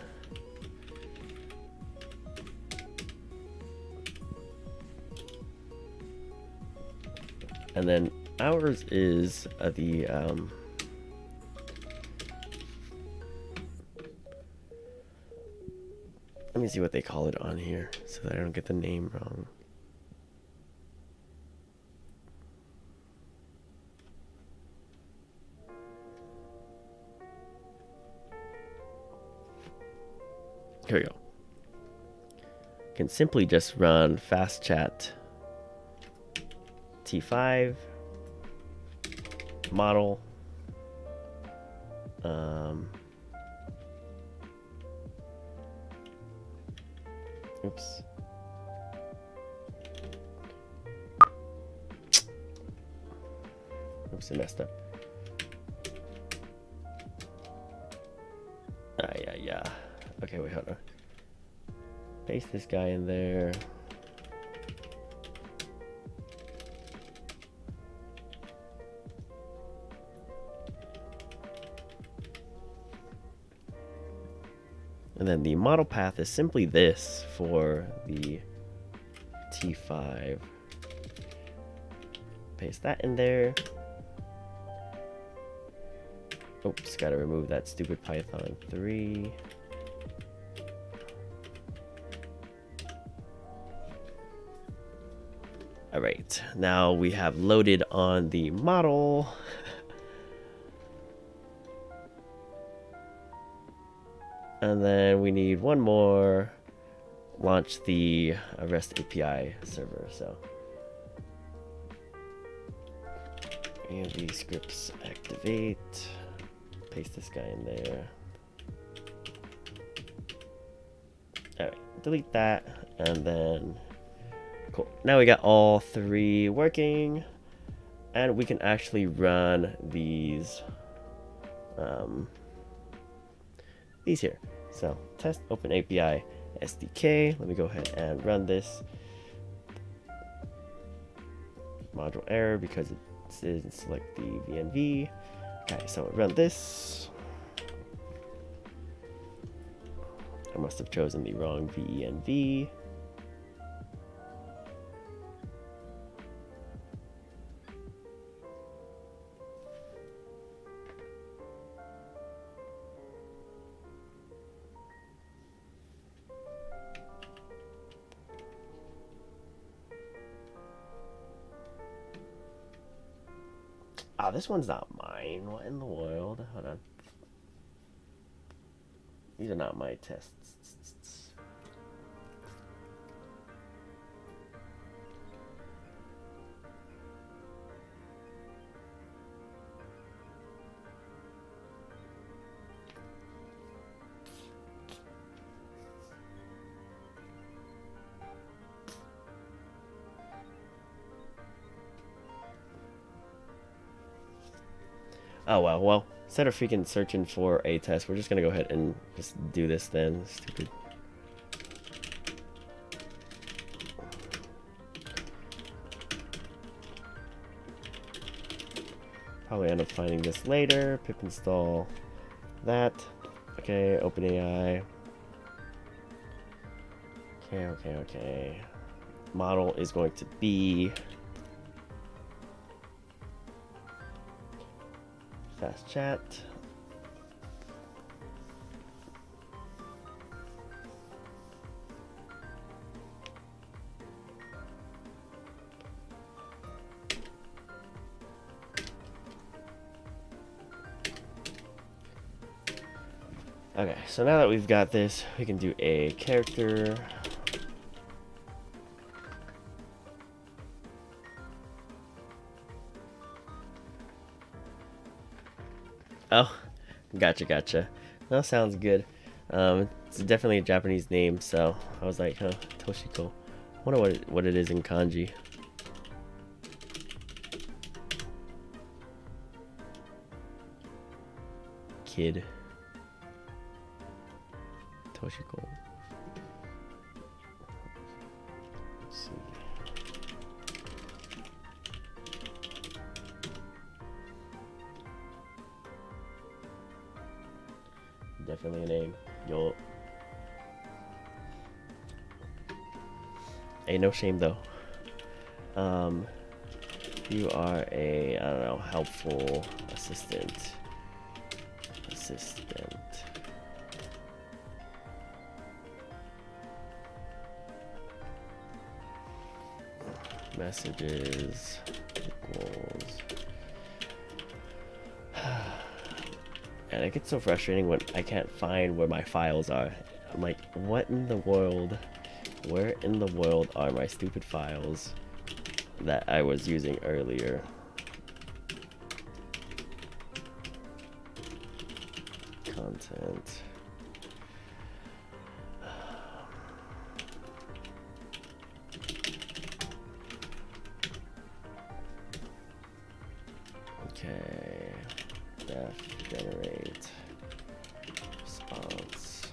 And then ours is the let me see what they call it on here so that I don't get the name wrong. Here we go. You can simply just run fastchat-t5 T5 model. Oops. Oops, I messed up. Yeah. Okay, wait, hold on. Paste this guy in there. And then the model path is simply this for the T5. Paste that in there. Oops, gotta remove that stupid Python 3. Alright, now we have loaded on the model. And then we need one more. Launch the REST API server. So, AMV scripts activate. Paste this guy in there. Alright, delete that. And then, cool. Now we got all three working. And we can actually run these here. So test open API SDK. Let me go ahead and run this. Module error because it didn't select the VNV. Okay, so run this. I must have chosen the wrong VENV. Ah, this one's not mine. What in the world? Hold on. These are not my tests. Oh well, instead of freaking searching for a test, we're just gonna go ahead and just do this then. Stupid. Probably end up finding this later. Pip install that. Okay, OpenAI. Okay. Model is going to be fast chat. Okay, so now that we've got this, we can do a character. Oh, gotcha. That sounds good. It's definitely a Japanese name, so I was like, huh, Toshiko. I wonder what it is in kanji. Kid. Toshiko. Let's see. Definitely a name. Yo. Ain't no shame though. You are a, I don't know, helpful assistant. Messages equals. And it gets so frustrating when I can't find where my files are. I'm like, what in the world? Where in the world are my stupid files? that I was using earlier. Content. Okay, def generate response.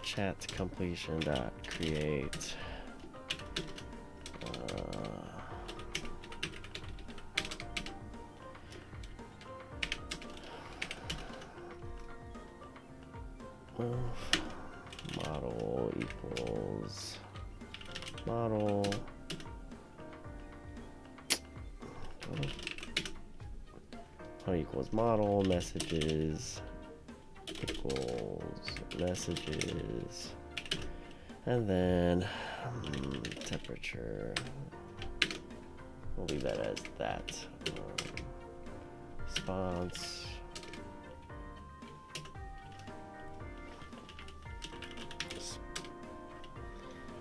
Chat completion dot create. Model equals model. Model equals model messages equals messages, and then temperature. We'll leave that as that. Response.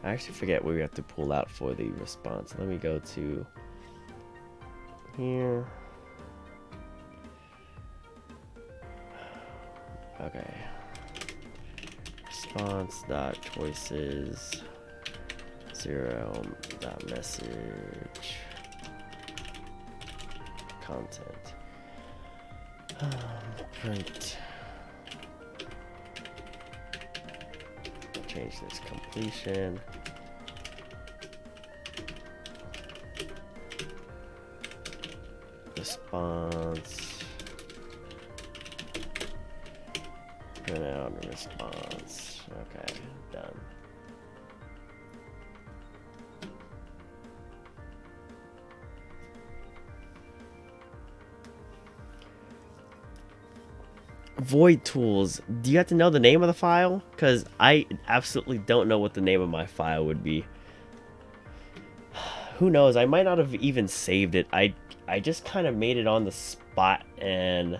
I actually forget where we have to pull out for the response. Let me go to here. Okay. Response dot choices 0 dot message content. Print. Change this completion. Response. Print out a response. Okay, done. Void tools. Do you have to know the name of the file? Because I absolutely don't know what the name of my file would be. Who knows? I might not have even saved it. I just kind of made it on the spot, and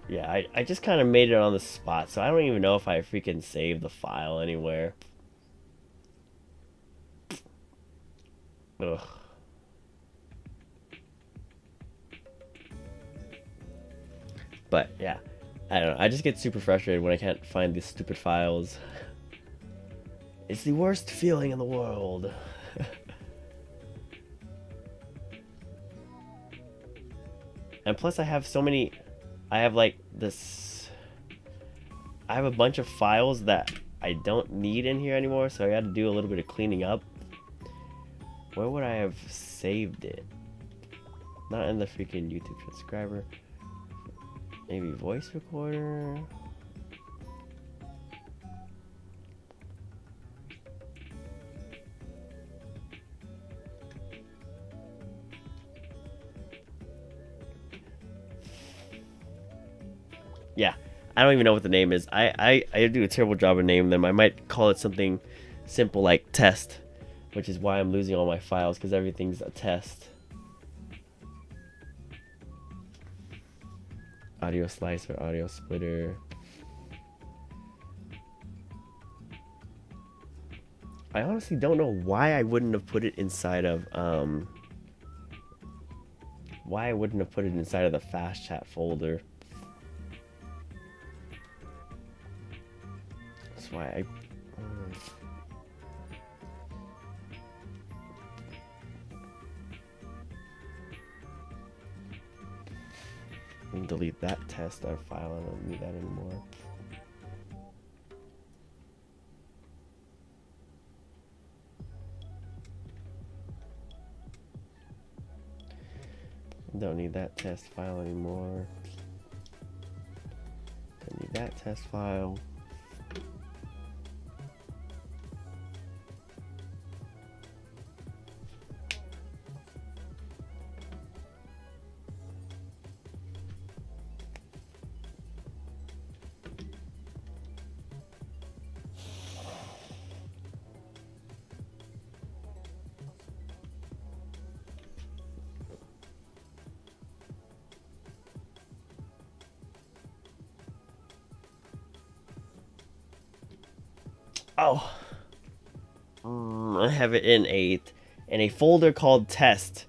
yeah, I just kind of made it on the spot, so I don't even know if I freaking saved the file anywhere. Ugh. But yeah, I don't know. I just get super frustrated when I can't find these stupid files. It's the worst feeling in the world. And plus I have so many, I have like this, I have a bunch of files that I don't need in here anymore, so I got to do a little bit of cleaning up. Where would I have saved it? Not in the freaking YouTube transcriber. Maybe voice recorder. Yeah, I don't even know what the name is. I do a terrible job of naming them. I might call it something simple like test, which is why I'm losing all my files, because everything's a test. Audio slicer, audio splitter. I honestly don't know why I wouldn't have put it inside of the fast chat folder. That's why I delete that test file. I don't need that anymore. Don't need that test file anymore. Don't need that test file. Oh, I have it in a folder called test.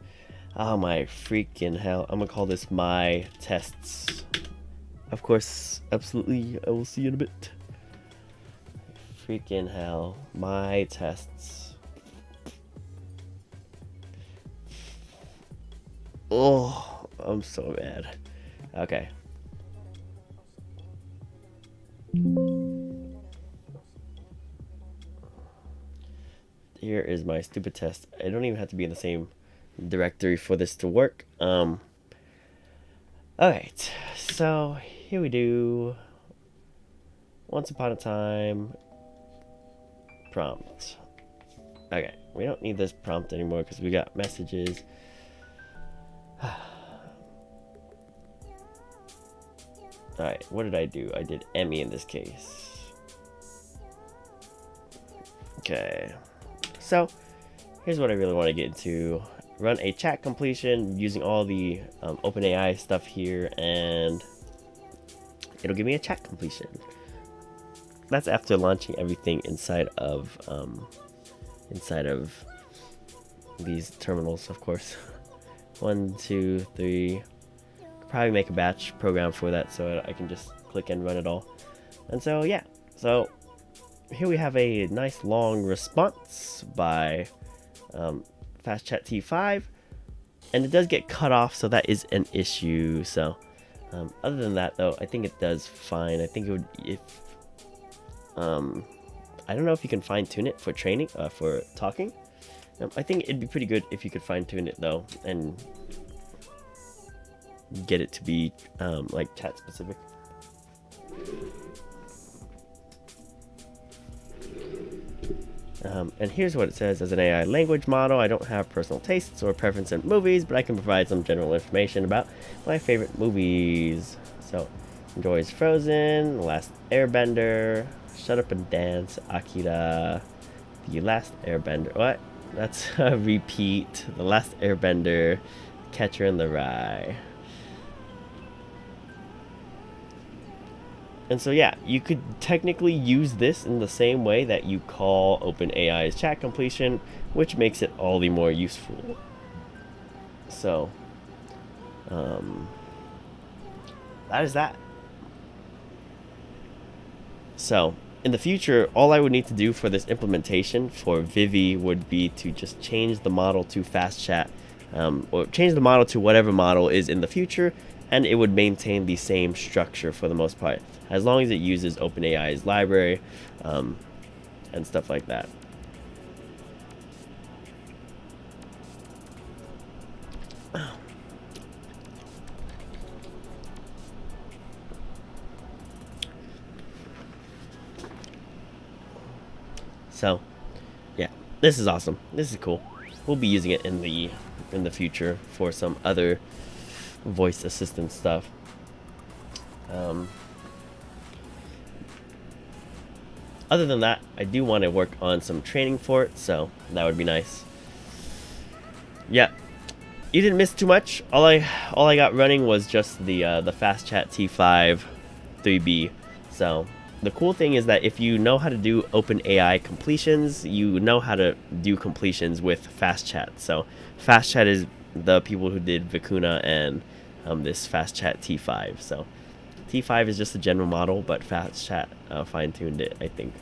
Oh my freaking hell! I'm gonna call this my tests. Of course, absolutely. I will see you in a bit. Freaking hell, my tests. Oh, I'm so mad. Okay. Here is my stupid test. I don't even have to be in the same directory for this to work. Alright, so here we do once upon a time prompt. Okay, we don't need this prompt anymore because we got messages. Alright, what did I do? I did Emmy in this case. Okay, so here's what I really want to get into. Run a chat completion using all the OpenAI stuff here, and it'll give me a chat completion. That's after launching everything inside of these terminals, of course. 1, 2, 3. Probably make a batch program for that so I can just click and run it all. And so yeah, so here we have a nice long response by fastchat-t5, and it does get cut off, so that is an issue. So other than that though, I think it does fine. I think it would, if I don't know if you can fine tune it for training, for talking. I think it'd be pretty good if you could fine tune it though and get it to be like chat specific. And here's what it says. As an AI language model, I don't have personal tastes or preference in movies, but I can provide some general information about my favorite movies. So, enjoys Frozen, The Last Airbender, Shut Up and Dance, Akira, The Last Airbender. What? That's a repeat. The Last Airbender, Catcher in the Rye. And so yeah, you could technically use this in the same way that you call OpenAI's chat completion, which makes it all the more useful. So, that is that. So, in the future, all I would need to do for this implementation for Vivi would be to just change the model to fastchat, or change the model to whatever model is in the future, and it would maintain the same structure for the most part, as long as it uses OpenAI's library and stuff like that. So, yeah, this is awesome. This is cool. We'll be using it in the future for some other voice assistant stuff. Other than that, I do want to work on some training for it, so that would be nice. Yeah, you didn't miss too much. All I got running was just the fastchat-t5 3B. So the cool thing is that if you know how to do OpenAI completions, you know how to do completions with fastchat. So fastchat is the people who did Vicuna and this fastchat-t5. So T5 is just a general model, but fastchat fine-tuned it, I think.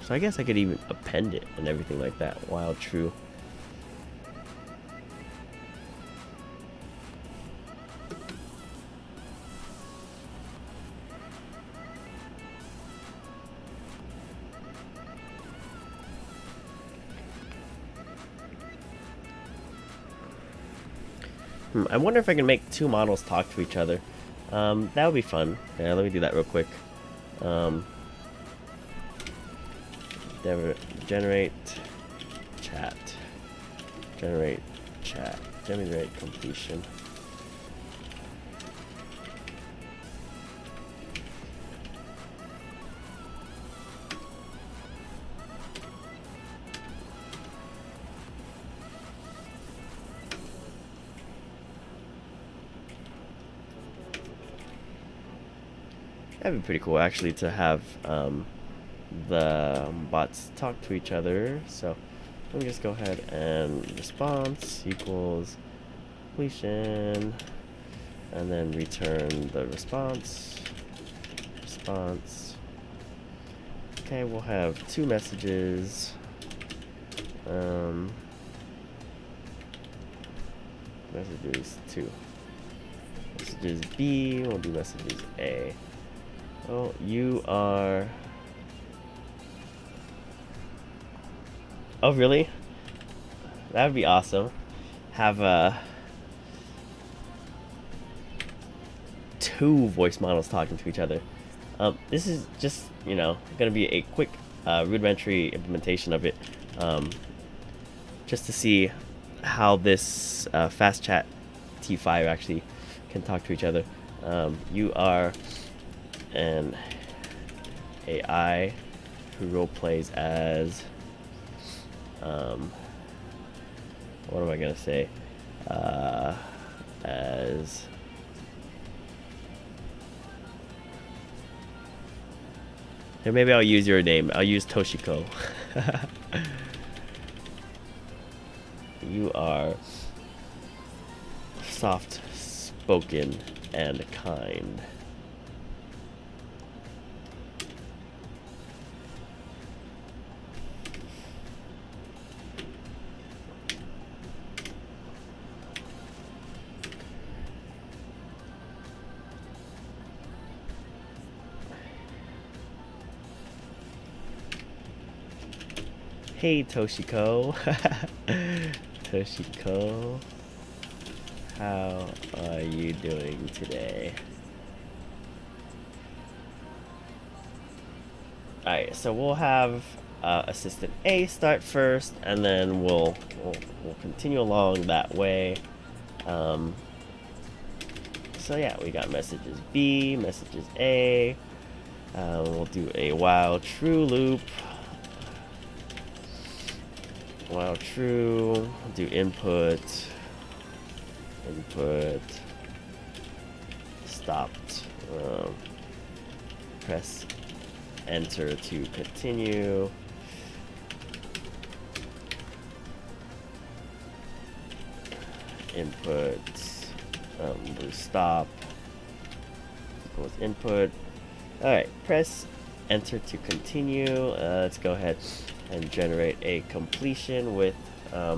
So I guess I could even append it and everything like that, while true. I wonder if I can make two models talk to each other. That would be fun. Yeah, let me do that real quick. Generate chat. Generate chat. Generate completion. That'd be pretty cool actually to have the bots talk to each other. So let me just go ahead and response equals completion, and then return the response. Okay, we'll have two messages. Messages 2. Messages B, we'll do messages A. Oh, you are... Oh, really? That would be awesome. Have two voice models talking to each other. This is just, you know, gonna be a quick rudimentary implementation of it, just to see how this fastchat-t5 actually can talk to each other. You are an AI who role plays as what am I gonna say? As here, maybe I'll use your name. I'll use Toshiko. You are soft-spoken and kind. Hey Toshiko. Toshiko, how are you doing today? Alright, so we'll have assistant A start first, and then we'll continue along that way. So yeah, we got messages B, messages A. We'll do a while true loop. While true, do input, stopped, press enter to continue, input, do stop, equals input. Alright, press enter to continue. Let's go ahead and generate a completion with here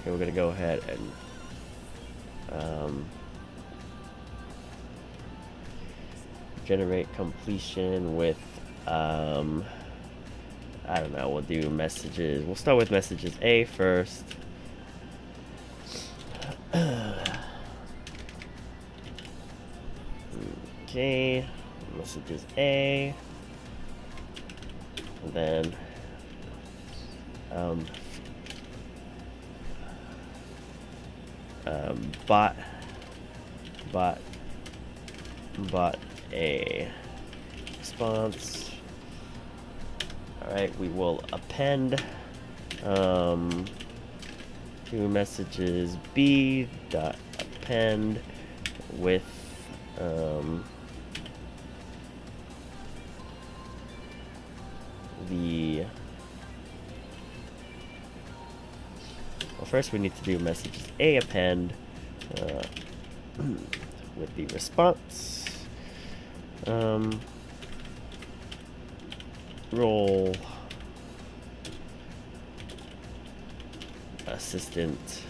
we're gonna go ahead and generate completion with I don't know, we'll do messages. We'll start with messages A first. Okay, messages A, and then bot a response. Alright, we will append two messages B dot append with the first we need to do messages A append with the response. Role assistant,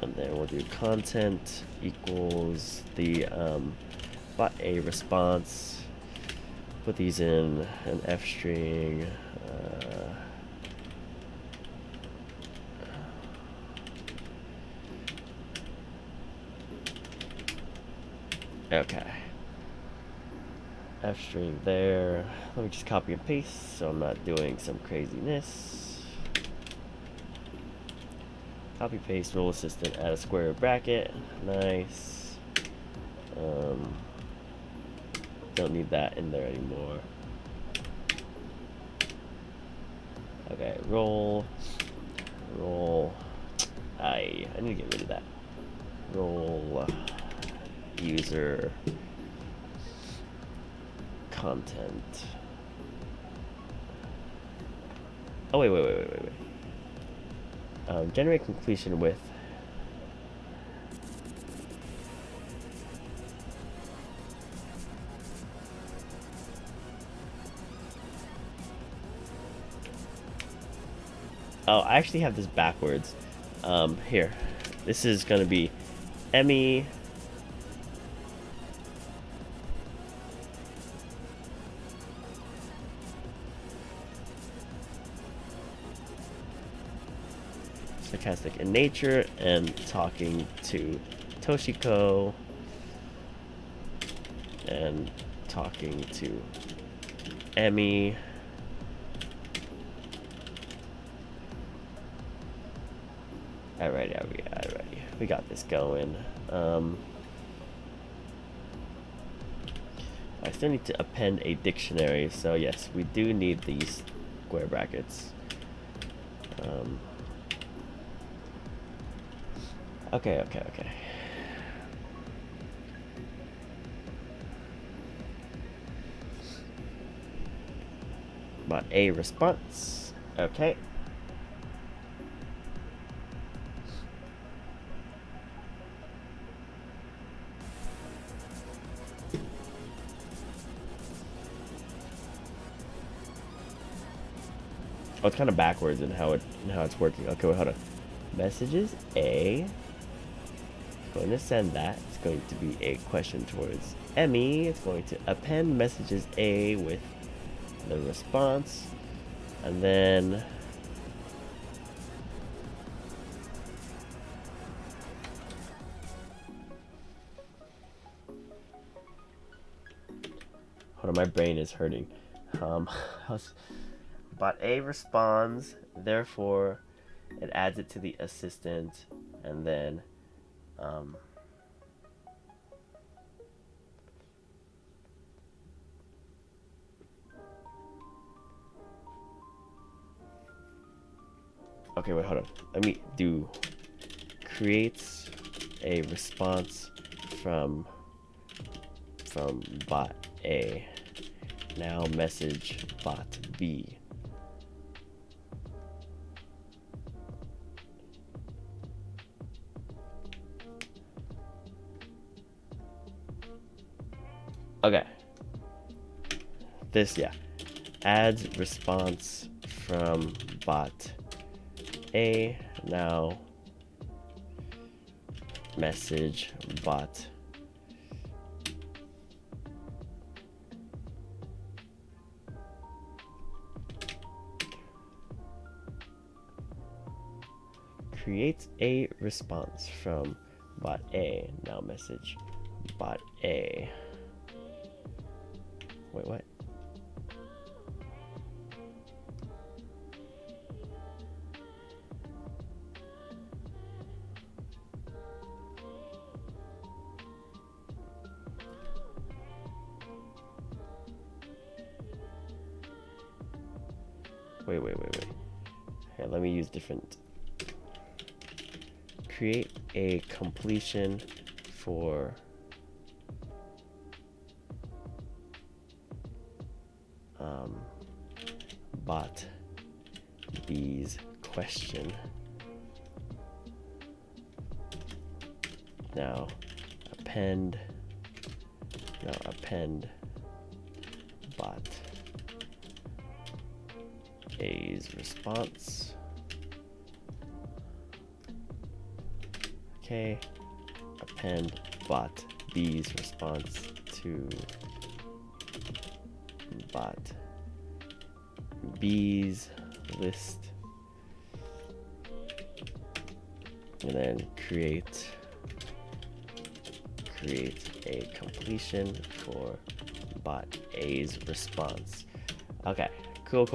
and then we'll do content equals the bot A response. Put these in an F string. Okay. F string there. Let me just copy and paste so I'm not doing some craziness. Copy paste role assistant, add a square bracket. Nice. Don't need that in there anymore. Okay, role. I need to get rid of that. Role user content. Oh wait. Generate completion with oh, I actually have this backwards. Here. This is gonna be Emmy sarcastic in nature and talking to Toshiko and talking to Emmy. Alrighty. We got this going. I still need to append a dictionary, so yes, we do need these square brackets. Okay. About a response. Okay. Oh, it's kind of backwards in how it's working. Okay, wait, hold on. Messages A. Going to send that. It's going to be a question towards Emmy. It's going to append messages A with the response, and then hold on, my brain is hurting. But A responds, therefore it adds it to the assistant, and then okay, wait, hold on. Let me do creates a response from bot A. Now message bot B. Okay. This, yeah. Adds response from bot A. Now message bot creates a response from bot A. Now message bot A. Wait, what? Wait. Here, let me use different. Create a completion for bot B's question. Now append bot A's response. Okay, append bot B's response to bot B's list, and then create a completion for bot A's response. Okay, cool.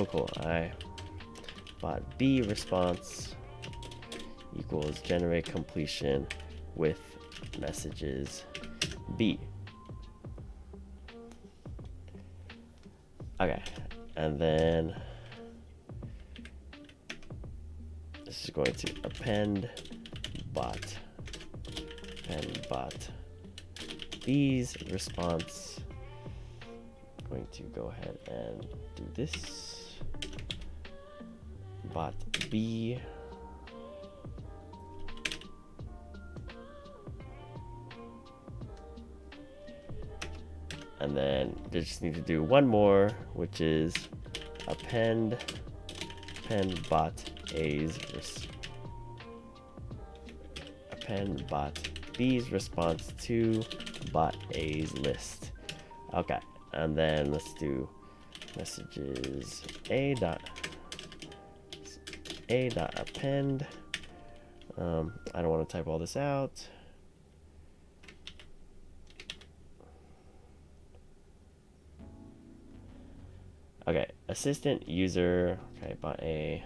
Bot B response equals generate completion with messages B. Okay, and then this is going to append bot B's response. I'm going to go ahead and do this. Bot B and then they just need to do one more, which is append bot B's response to bot A's list. Okay, and then let's do messages A dot append. I don't want to type all this out. Okay, assistant user. Okay, bot A.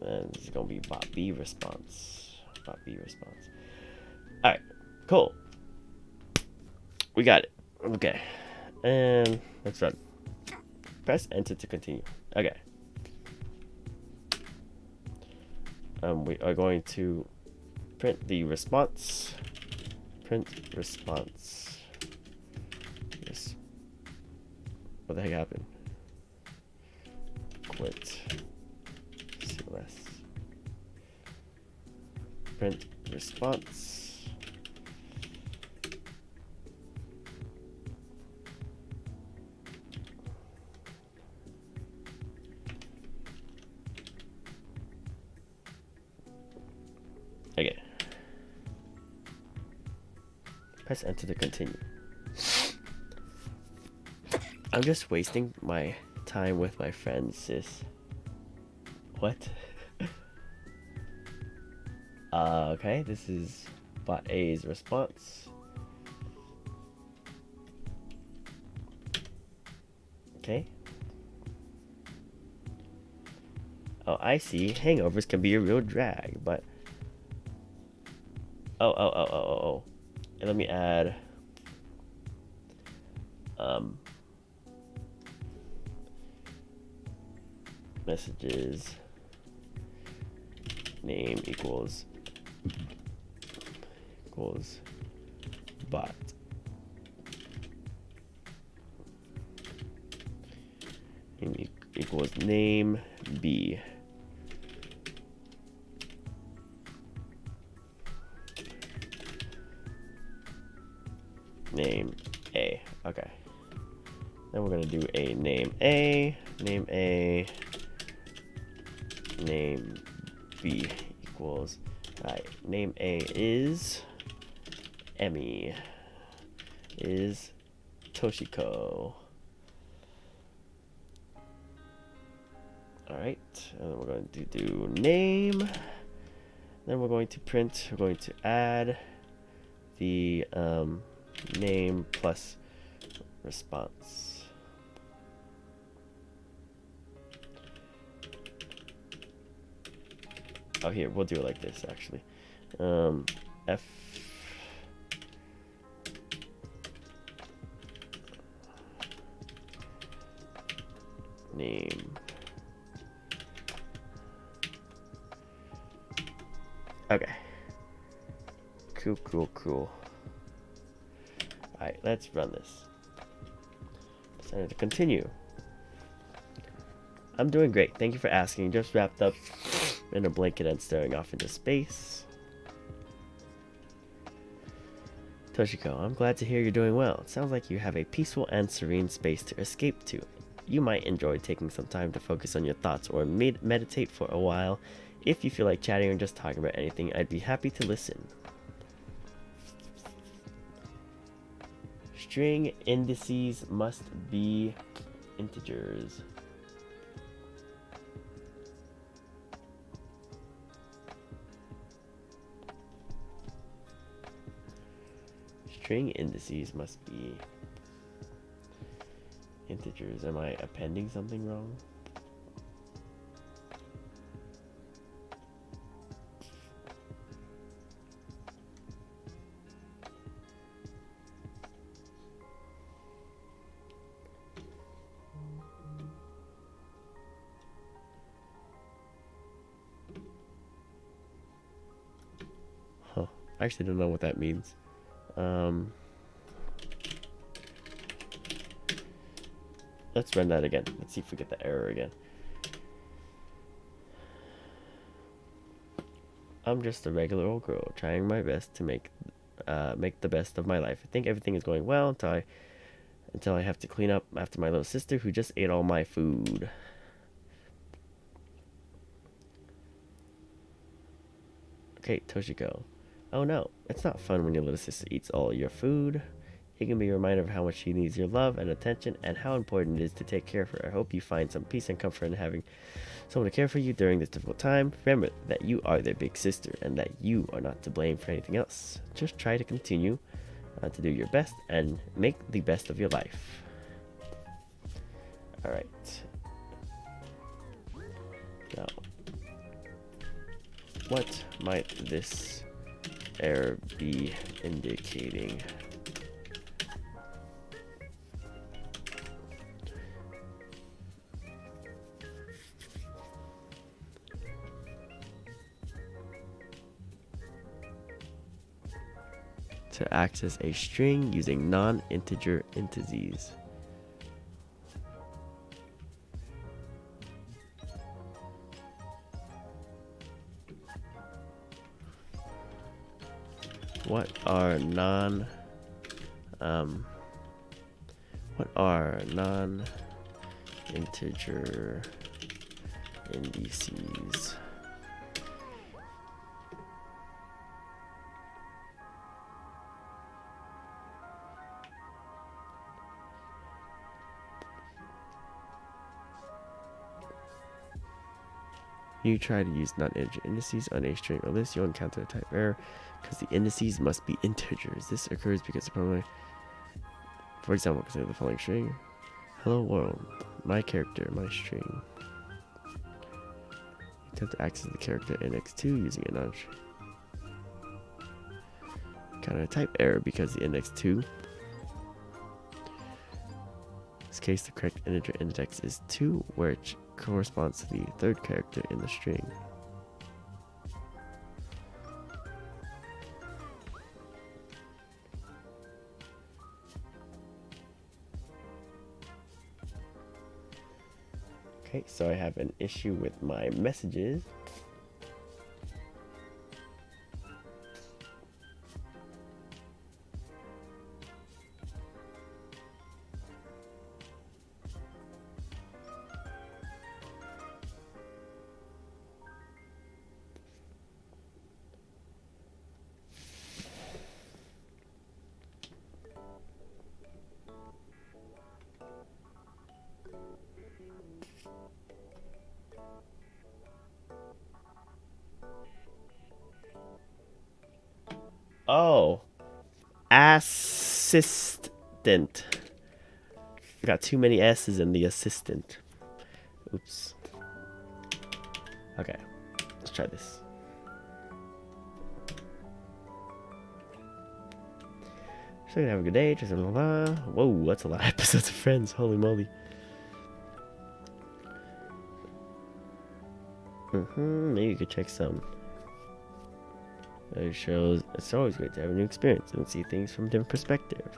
And this is gonna be bot B response. All right, cool. We got it. Okay, and let's run. Press enter to continue. Okay. We are going to print the response. Print response. Yes. What the heck happened? Quit. CLS. Print response. Okay. Press enter to continue. I'm just wasting my time with my friends, sis. What? Okay, this is bot A's response. Okay. Oh, I see. Hangovers can be a real drag, but oh. And let me add messages name equals bot name equals name B. Name A. Okay. Then we're gonna do a name A, name B equals. Alright, name A is Emmy. Is Toshiko. Alright, and then we're going to do name. Then we're going to print, we're going to add the name plus response. Oh, here, we'll do it like this actually. F name. Okay. Cool. Alright, let's run this. Time to continue. I'm doing great. Thank you for asking. Just wrapped up in a blanket and staring off into space. Toshiko, I'm glad to hear you're doing well. It sounds like you have a peaceful and serene space to escape to. You might enjoy taking some time to focus on your thoughts or meditate for a while. If you feel like chatting or just talking about anything, I'd be happy to listen. String indices must be integers. String indices must be integers. Am I appending something wrong? I actually don't know what that means. Let's run that again. Let's see if we get the error again. I'm just a regular old girl trying my best to make the best of my life. I think everything is going well until I have to clean up after my little sister who just ate all my food. Okay, Toshiko. Oh no, it's not fun when your little sister eats all your food. It can be a reminder of how much she needs your love and attention and how important it is to take care of her. I hope you find some peace and comfort in having someone to care for you during this difficult time. Remember that you are their big sister and that you are not to blame for anything else. Just try to continue to do your best and make the best of your life. Alright. Now, what might this error be indicating? To access a string using non-integer indices. What are non-integer indices? When you try to use non-integer indices on a string or list, you'll encounter a type error because the indices must be integers. This occurs because the problem, for example, consider the following string. Hello world, my character, my string. You attempt to access the character index2 using a non-string. Encounter a type error because the index2. In this case, the correct integer index is 2, which corresponds to the third character in the string. Okay, so I have an issue with my messages. Oh, assistant. I got too many S's in the assistant. Oops. Okay, let's try this. So have a good day. Just blah, blah, blah. Whoa, that's a lot of episodes of Friends. Holy moly. Maybe you could check some. It shows it's always great to have a new experience and see things from a different perspective.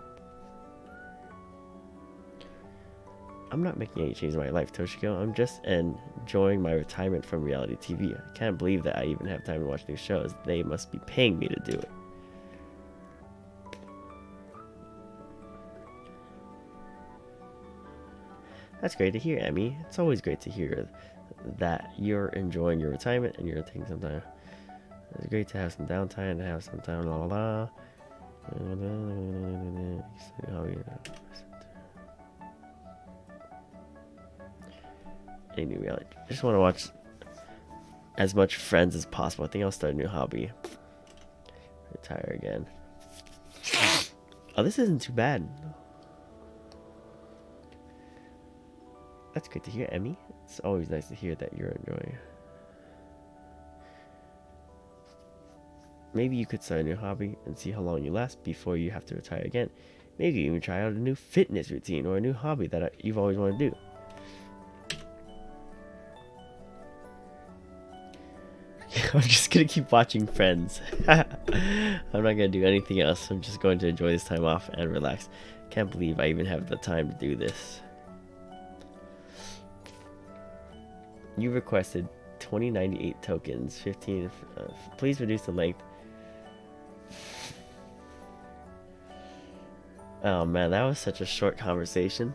I'm not making any changes in my life, Toshiko. I'm just enjoying my retirement from reality TV. I can't believe that I even have time to watch new shows. They must be paying me to do it. That's great to hear, Emmy. It's always great to hear that you're enjoying your retirement and you're taking some time. It's great to have some downtime and have some time, blah, blah, blah. Any new reality. I just want to watch as much Friends as possible. I think I'll start a new hobby. Retire again. Oh, this isn't too bad. That's great to hear, Emmy. It's always nice to hear that you're enjoying. Maybe you could start a new hobby and see how long you last before you have to retire again. Maybe you even try out a new fitness routine or a new hobby that you've always wanted to do. I'm just gonna keep watching Friends. I'm not gonna do anything else. I'm just going to enjoy this time off and relax. Can't believe I even have the time to do this. You requested 2098 tokens, 15. Please reduce the length. Oh man, that was such a short conversation.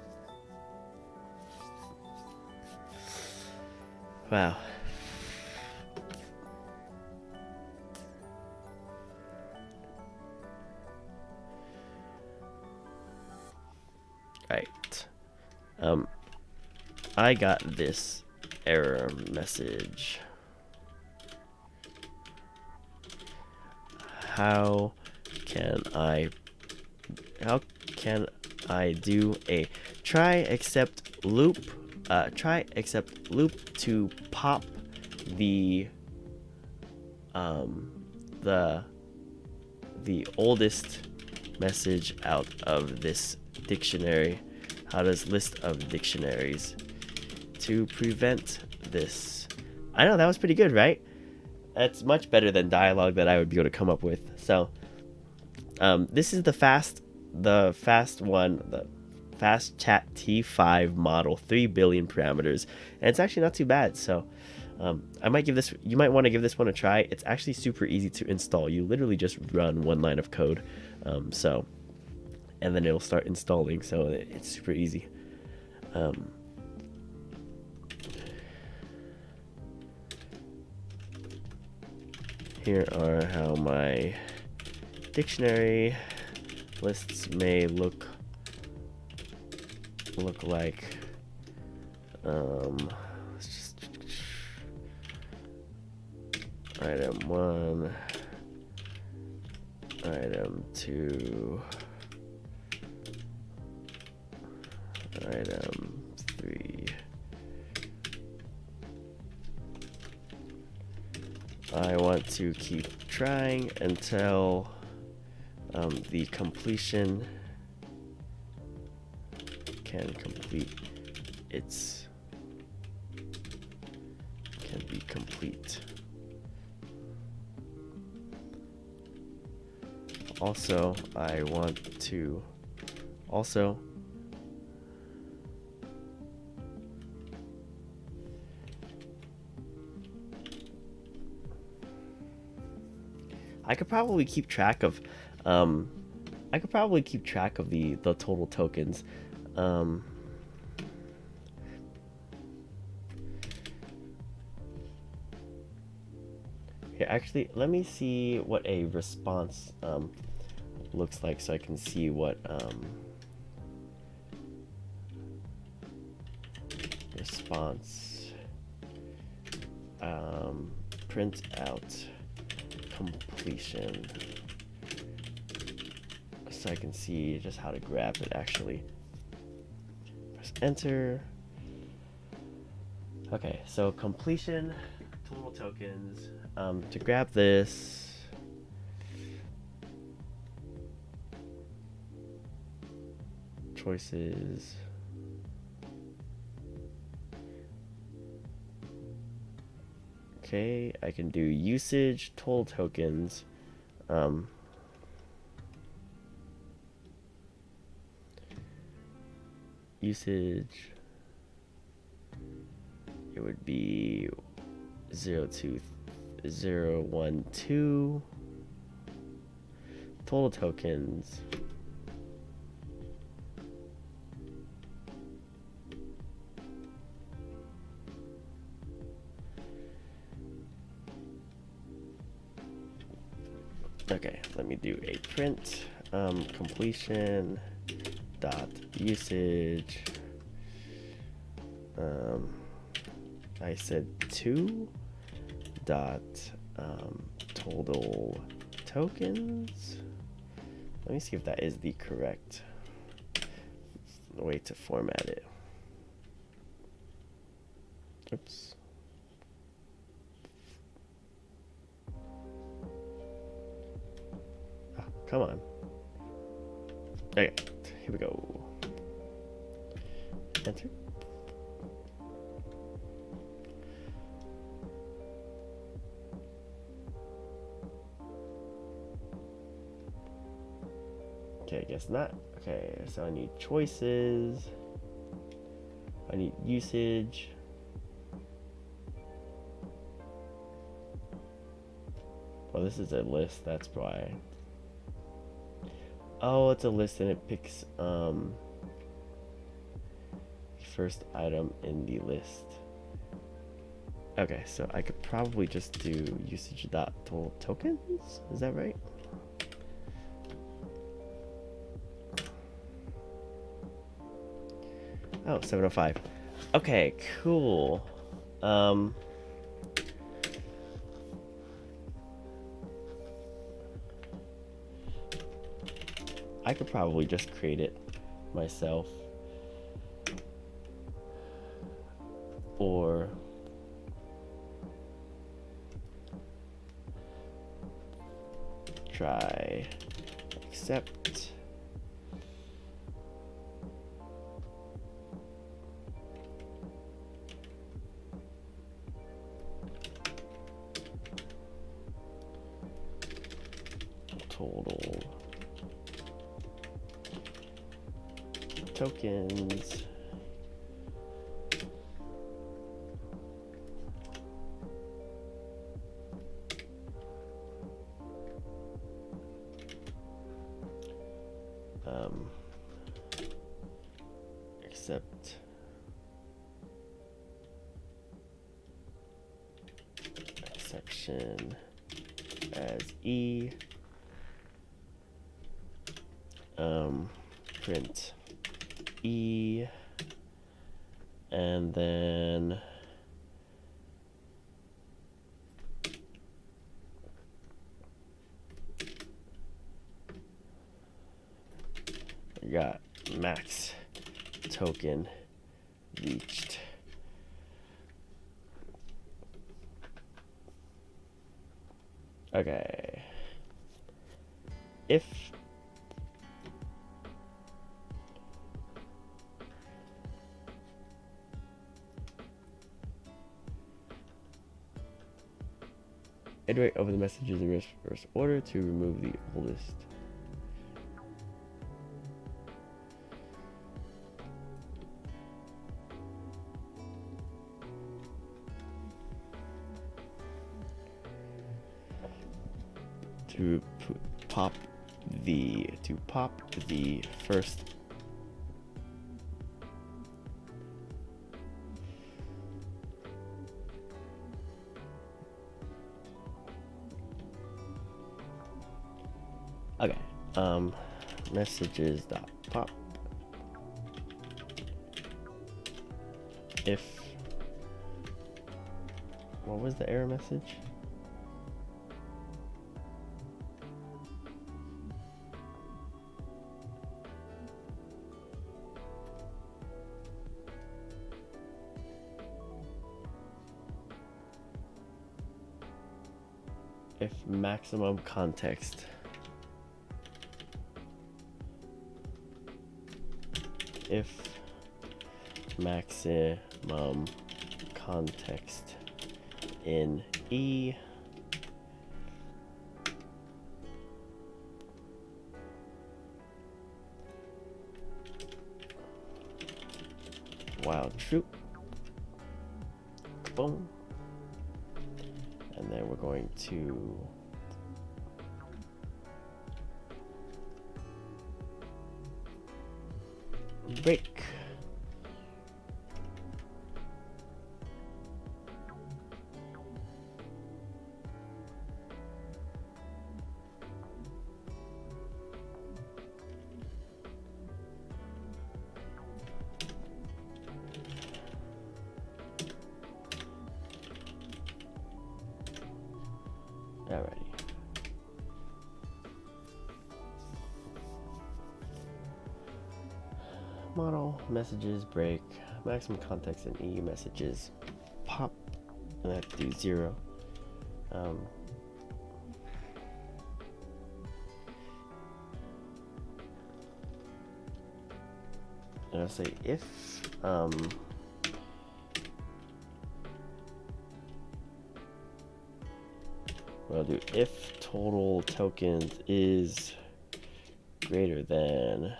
Wow. Right. I got this error message. How can I do a try except loop to pop the oldest message out of this dictionary? How does list of dictionaries to prevent this? I know that was pretty good, right? That's much better than dialogue that I would be able to come up with. So this is the fast one, the fastchat-t5 model, 3 billion parameters, and it's actually not too bad. So I might give this, you might want to give this one a try. It's actually super easy to install. You literally just run one line of code, and then it'll start installing. So it's super easy. Here are how my dictionary lists may look like. Let's just item 1, item 2, item 3. I want to keep trying until the completion can complete its can be complete. Also, I want to I could probably keep track of the total tokens. Here, actually, let me see what a response looks like, so I can see what response print out completion, so I can see just how to grab it. Actually, press enter. Okay, so completion, total tokens. To grab this, choices, okay, I can do usage, total tokens, usage, it would be 02012, total tokens, okay, let me do a print completion dot usage. I said 2 dot total tokens. Let me see if that is the correct way to format it. Oops. Oh, come on. Okay, here we go. Enter. Okay, I guess not. Okay, so I need choices. I need usage. Oh, this is a list, that's why. Oh, it's a list and it picks first item in the list. Okay, so I could probably just do usage.total tokens. Is that right? Oh, 705. Okay, cool. I could probably just create it myself. Or try accept. Total tokens. Accept exception as E. Print E, and then I got max token reached. Okay. If iterate over the messages in reverse order to remove the oldest. To pop the first messages dot pop if what was the error message? If maximum context in E while true, boom, and then we're going to break. Alrighty. Model messages break, maximum context in E messages pop, and I have to do 0. And I'll say if what I'll do if total tokens is greater than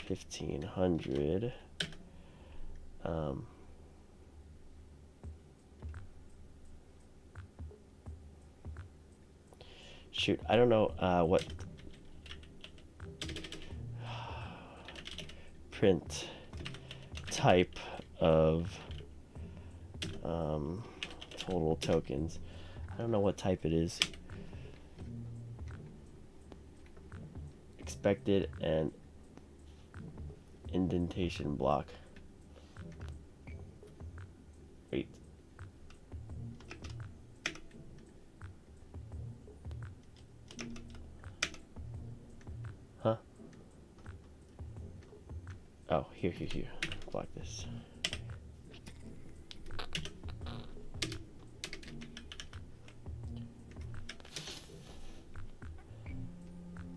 1500. Shoot, I don't know what print type of total tokens. I don't know what type it is. Expected and indentation block. Wait. Huh? Oh, here. Block this.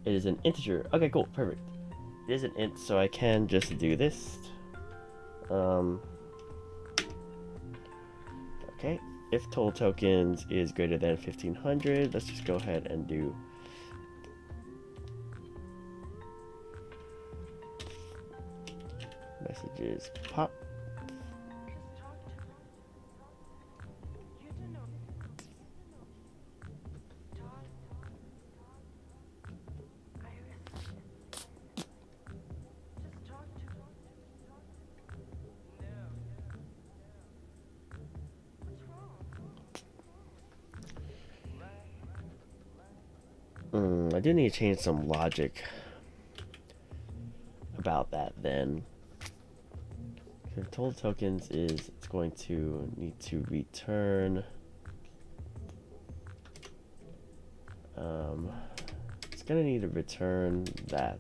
It is an integer. Okay, cool, perfect. It is an int, so I can just do this. Okay, if total tokens is greater than 1500, let's just go ahead and do messages pop. I do need to change some logic about that then. So total tokens is, it's going to need to return it's going to need to return that,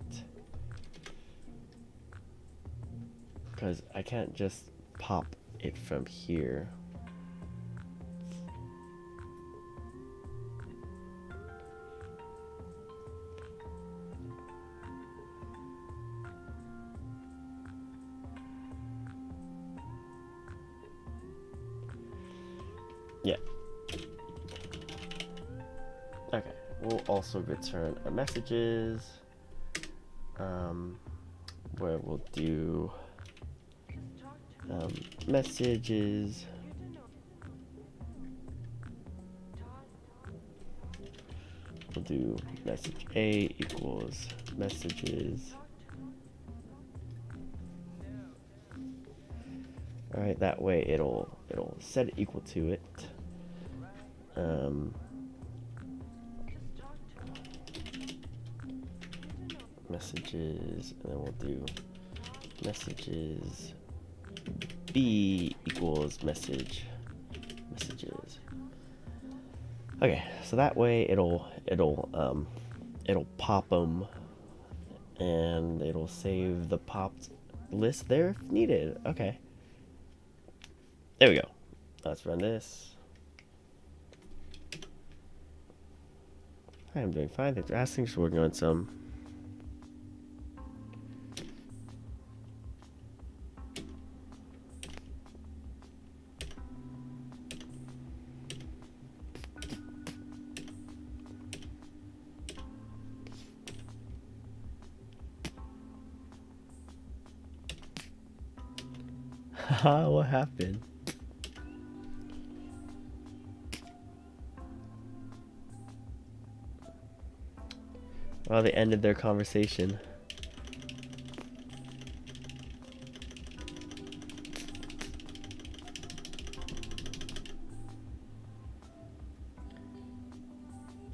because I can't just pop it from here. Yeah. Okay. We'll also return our messages, where we'll do messages. We'll do message A equals messages. All right, that way it'll set it equal to it. Messages, and then we'll do messages B equals messages. Okay, so that way it'll pop them, and it'll save the popped list there if needed. Okay, there we go. Let's run this. Hi, I'm doing fine. Thanks for asking. Just working on some. What happened? Well, they ended their conversation.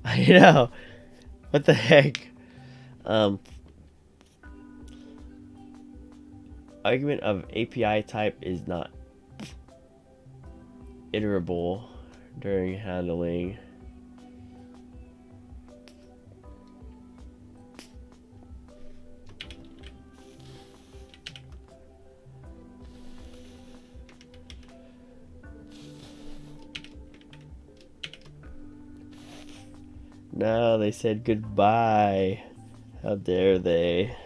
I know. What the heck? Argument of API type is not iterable during handling. No, they said goodbye. How dare they?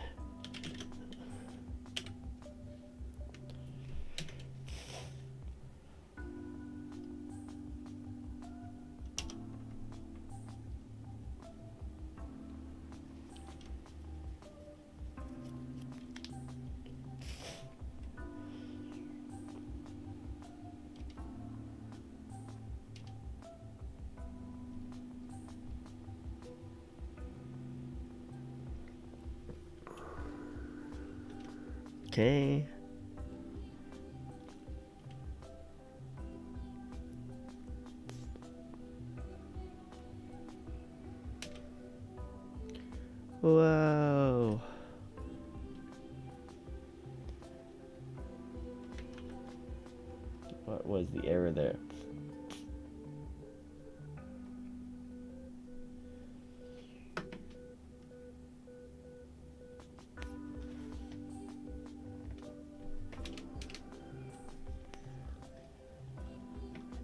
Okay. Whoa. What was the error there?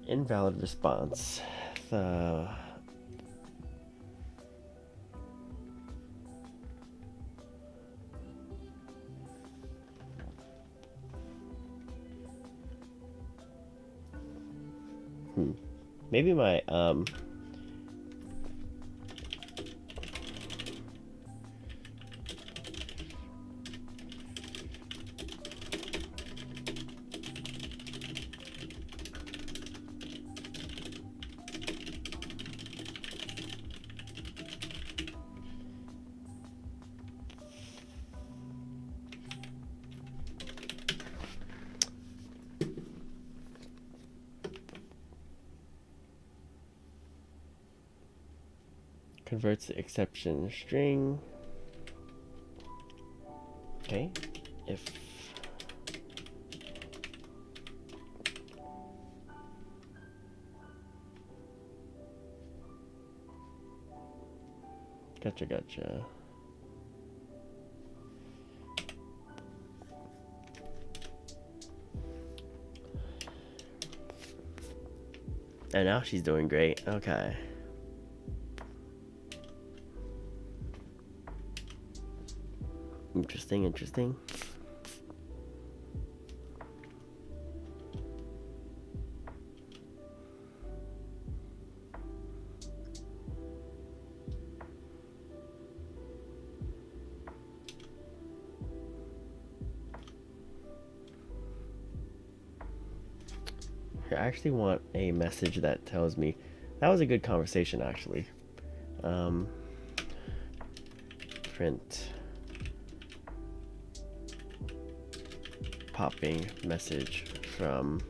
Invalid response. Maybe my converts the exception string. Okay, if gotcha. And now she's doing great. Okay. Interesting. Here, I actually want a message that tells me that was a good conversation, actually. Print popping message from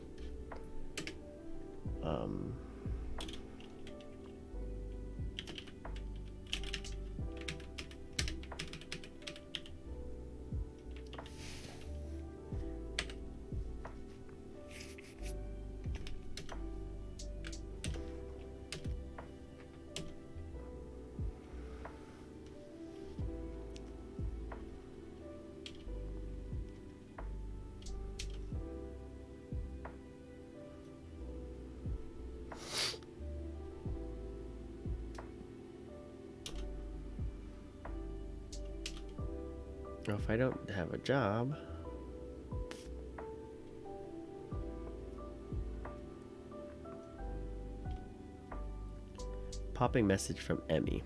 well, if I don't have a job, popping message from Emmy,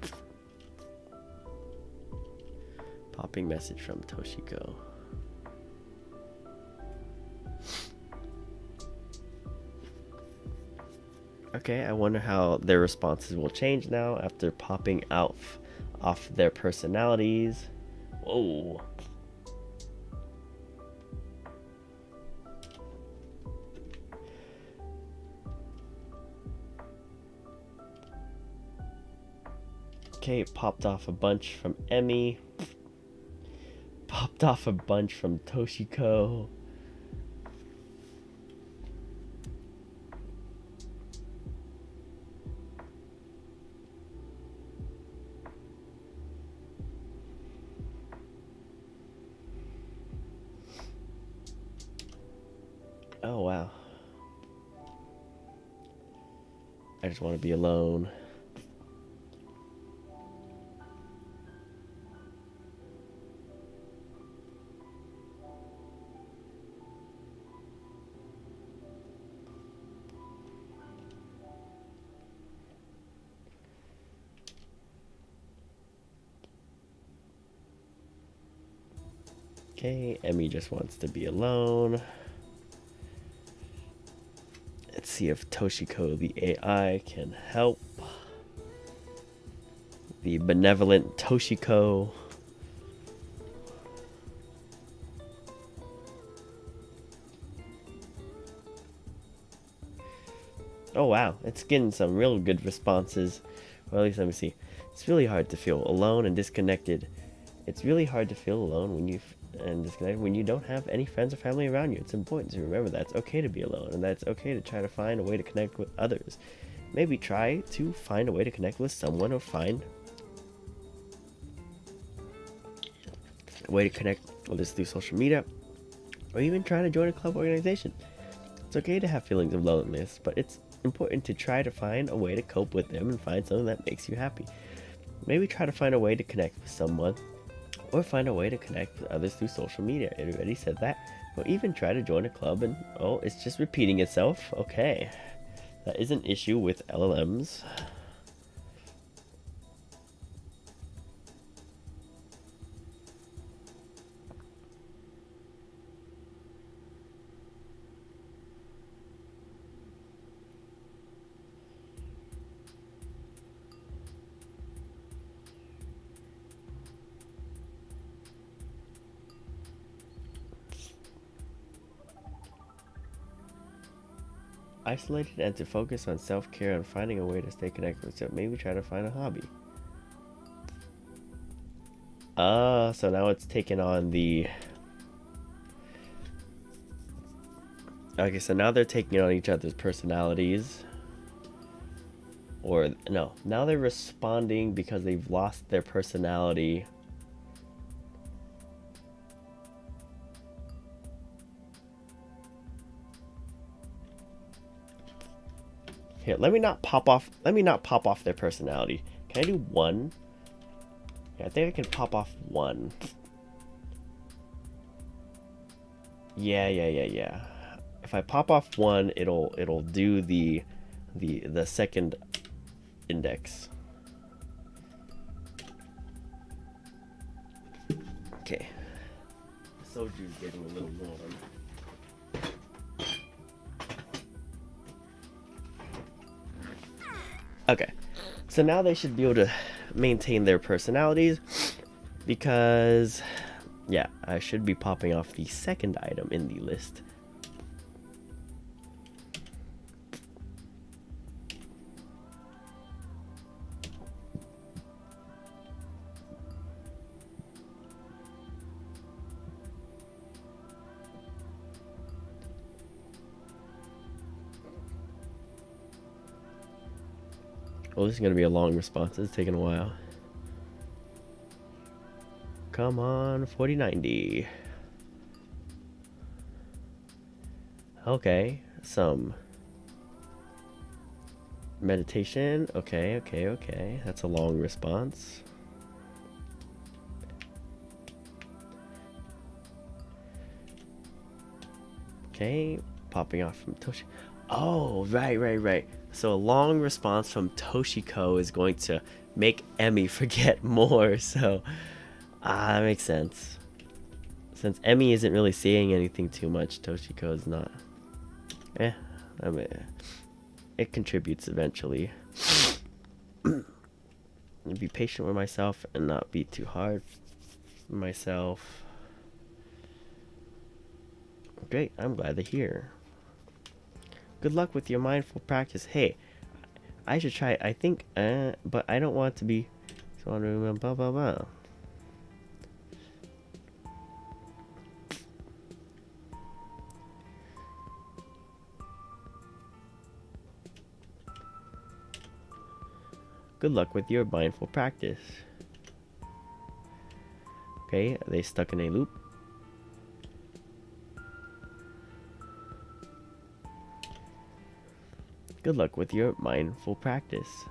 popping message from Toshiko. Okay, I wonder how their responses will change now after popping out off their personalities. Whoa. Okay, popped off a bunch from Emmy. Popped off a bunch from Toshiko. Oh, wow. I just want to be alone. Okay, Emmy just wants to be alone. Let's see if Toshiko, the AI, can help. The benevolent Toshiko. wow, it's getting some real good responses. Well, at least let me see. It's really hard to feel alone and disconnected. It's really hard to feel alone and disconnected when you don't have any friends or family around you. It's important to remember that it's okay to be alone, and that it's okay to try to find a way to connect with others. Maybe try to find a way to connect with someone, or find a way to connect with us through social media, or even try to join a club organization. It's okay to have feelings of loneliness, but it's important to try to find a way to cope with them and find something that makes you happy. Maybe try to find a way to connect with someone, or find a way to connect with others through social media. I already said that. Or even try to join a club and, oh, it's just repeating itself. Okay. That is an issue with LLMs. Isolated and to focus on self-care and finding a way to stay connected with yourself. Maybe try to find a hobby. So now it's taken on the... Okay, so now they're taking on each other's personalities. Or, no, now they're responding because they've lost their personality. Here, let me not pop off their personality. Can I do one? Yeah, I think I can pop off one. Yeah. If I pop off one, it'll do the second index. Okay. Soju's getting a little warm. Okay, so now they should be able to maintain their personalities, because, yeah, I should be popping off the second item in the list. Well, this is going to be a long response. It's taking a while. Come on, 4090. Okay, some meditation. Okay. That's a long response. Okay, popping off from Toshi. Oh, right. So a long response from Toshiko is going to make Emmy forget more. So, that makes sense. Since Emmy isn't really saying anything too much, Toshiko is not. I mean, it contributes eventually. Be patient with myself and not be too hard on myself. Great, I'm glad they're here. Good luck with your mindful practice. Hey, I should try. I think, but I don't want to be. So I remember, blah blah blah. Good luck with your mindful practice. Okay, are they stuck in a loop? Good luck with your mindful practice.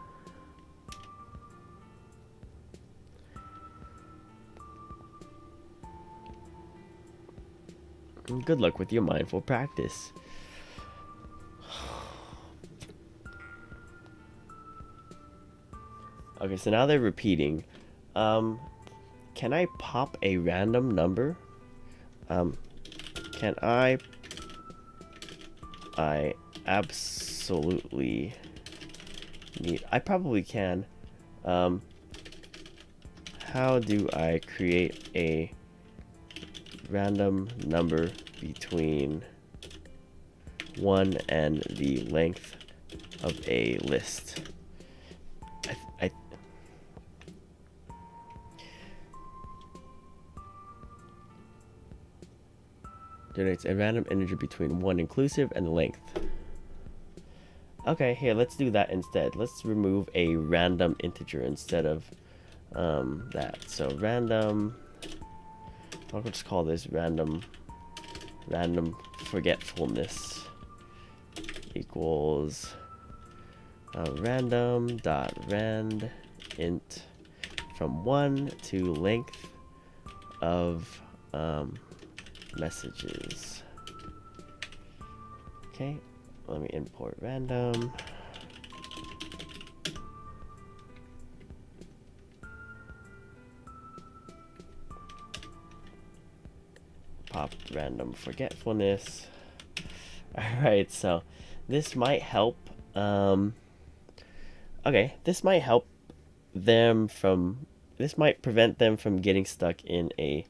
Good luck with your mindful practice. Okay, so now they're repeating. Can I pop a random number? Can I absolutely need. I probably can. How do I create a random number between 1 and the length of a list. I generates a random integer between 1 inclusive and length. Okay, here, let's do that instead. Let's remove a random integer instead of that. So random, I'll just call this random forgetfulness equals random dot rand int from 1 to length of messages. Okay, let me import random. Pop random forgetfulness. Alright, so this might help. Okay, this might help them from. This might prevent them from getting stuck in a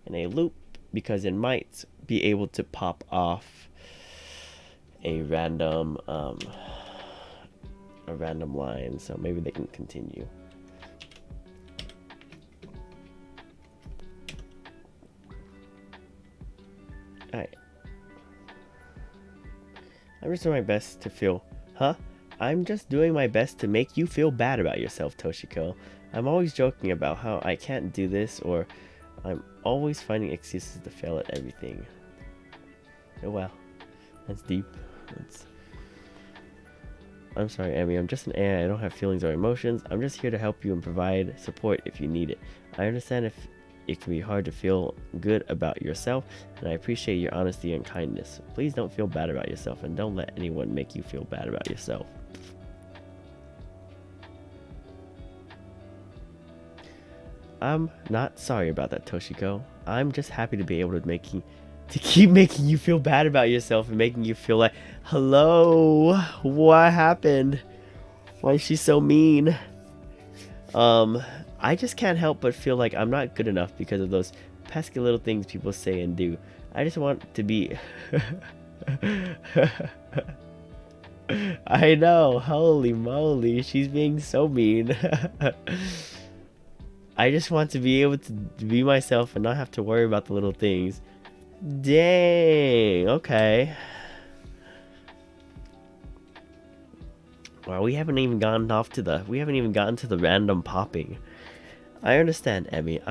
loop, because it might be able to pop off a random line, so maybe they can continue. Alright. I'm just doing my best to feel, I'm just doing my best to make you feel bad about yourself, Toshiko. I'm always joking about how I can't do this, or I'm always finding excuses to fail at everything. Oh wow, that's deep. I'm sorry, Emmy. I'm just an AI. I don't have feelings or emotions. I'm just here to help you and provide support if you need it. I understand if it can be hard to feel good about yourself, and I appreciate your honesty and kindness. Please don't feel bad about yourself, and don't let anyone make you feel bad about yourself. I'm not sorry about that, Toshiko. I'm just happy to be able to keep making you feel bad about yourself and making you feel like, hello, what happened? Why is she so mean? I just can't help but feel like I'm not good enough because of those pesky little things people say and do. I just want to be... I know, holy moly, she's being so mean. I just want to be able to be myself and not have to worry about the little things. Dang, okay. Well, we haven't even gotten to the random popping. I understand, Emmy.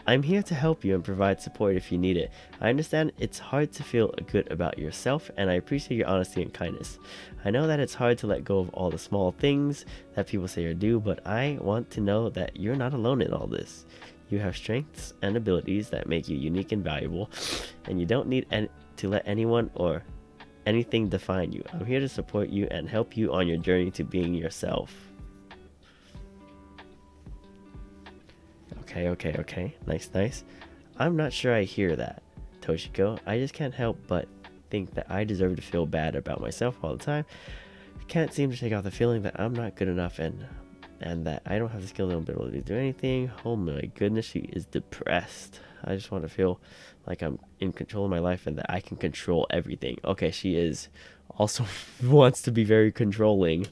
I'm here to help you and provide support if you need it. I understand it's hard to feel good about yourself, and I appreciate your honesty and kindness. I know that it's hard to let go of all the small things that people say or do, but I want to know that you're not alone in all this. You have strengths and abilities that make you unique and valuable, and you don't need to let anyone or anything define you. I'm here to support you and help you on your journey to being yourself. Okay. Nice. I'm not sure I hear that, Toshiko. I just can't help but think that I deserve to feel bad about myself all the time. I can't seem to take off the feeling that I'm not good enough and that I don't have the skill and ability to do anything. Oh my goodness, she is depressed. I just want to feel like I'm in control of my life and that I can control everything. Okay, she is also wants to be very controlling.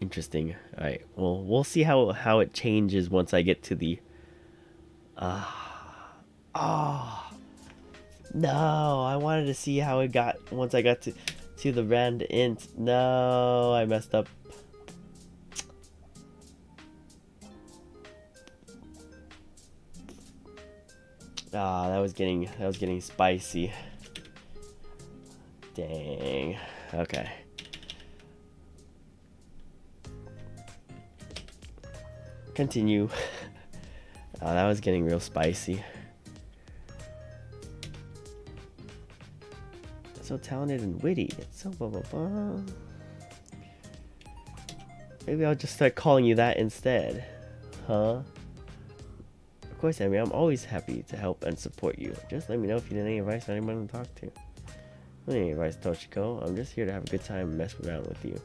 Interesting. All right. Well, we'll see how it changes once I get to the. No, I wanted to see how it got once I got to the rand int. No, I messed up. That was getting spicy. Dang. Okay. Continue. That was getting real spicy. So talented and witty. It's so blah blah blah. Maybe I'll just start calling you that instead. Huh? Of course, Emmy. I'm always happy to help and support you. Just let me know if you need any advice or anyone to talk to. I don't need any advice, Toshiko. I'm just here to have a good time and mess around with you.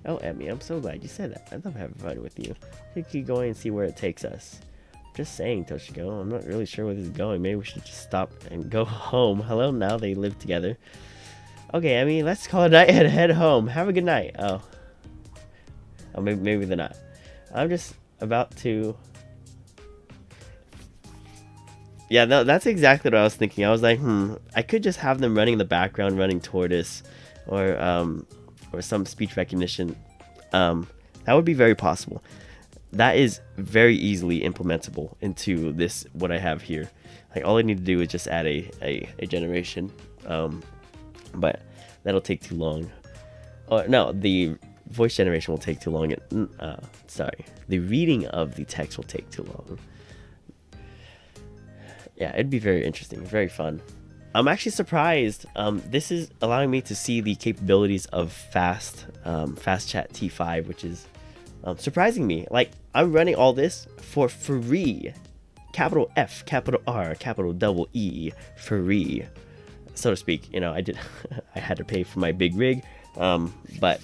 Oh, Emmy, I'm so glad you said that. I love having fun with you. Should keep going and see where it takes us. Just saying, Toshiko. I'm not really sure where this is going. Maybe we should just stop and go home. Hello, now they live together. Okay, I mean, let's call it a night and head home. Have a good night. Oh, maybe they're not. I'm just about to... Yeah, no, that's exactly what I was thinking. I was like, I could just have them running in the background, running Tortoise, or some speech recognition. That would be very possible. That is very easily implementable into this, what I have here. Like, all I need to do is just add a generation. But that'll take too long. Oh, no, the voice generation will take too long. Sorry, the reading of the text will take too long. Yeah, it'd be very interesting, very fun. I'm actually surprised. This is allowing me to see the capabilities of fastchat-t5, which is surprising me. Like, I'm running all this for free. Capital F, capital R, capital double E, free, so to speak. You know, I had to pay for my big rig, but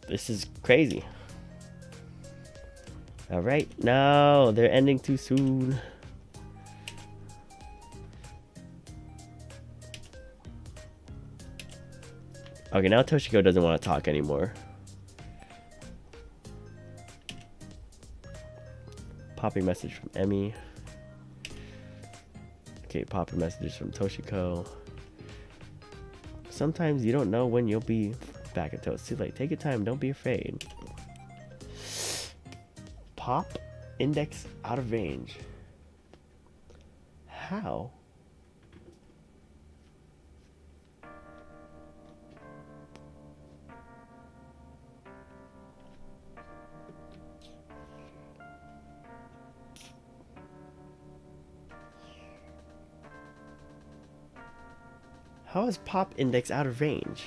this is crazy. All right, no, they're ending too soon. Okay, now Toshiko doesn't want to talk anymore. Popping message from Emmy. Okay, popping messages from Toshiko. Sometimes you don't know when you'll be back until it's too late. Take your time, don't be afraid. Pop index out of range. How? How is pop index out of range?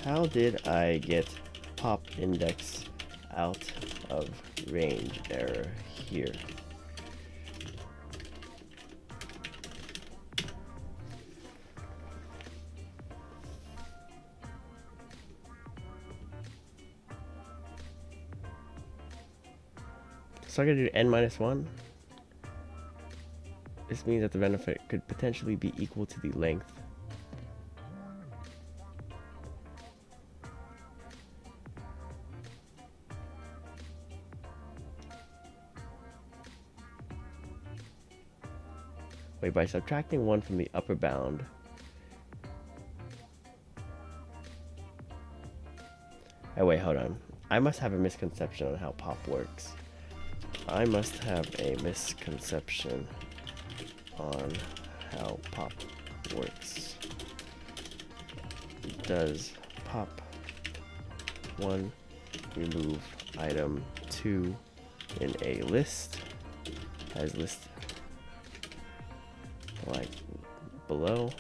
How did I get pop index out of range error here? So I'm going to do n-1. This means that the benefit could potentially be equal to the length. Wait, by subtracting 1 from the upper bound. Oh wait, hold on. I must have a misconception on how pop works. I must have a misconception on how pop works. Does pop 1 remove item 2 in a list as listed like below?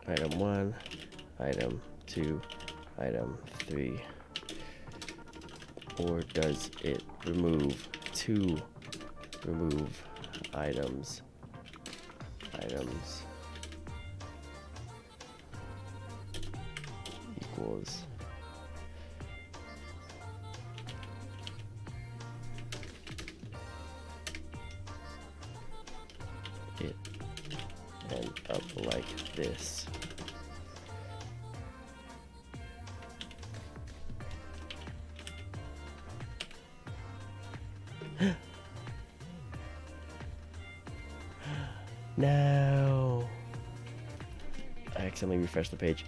Item 1, item 2, item 3. Or does it remove items equals it end up like this? No. I accidentally refreshed the page.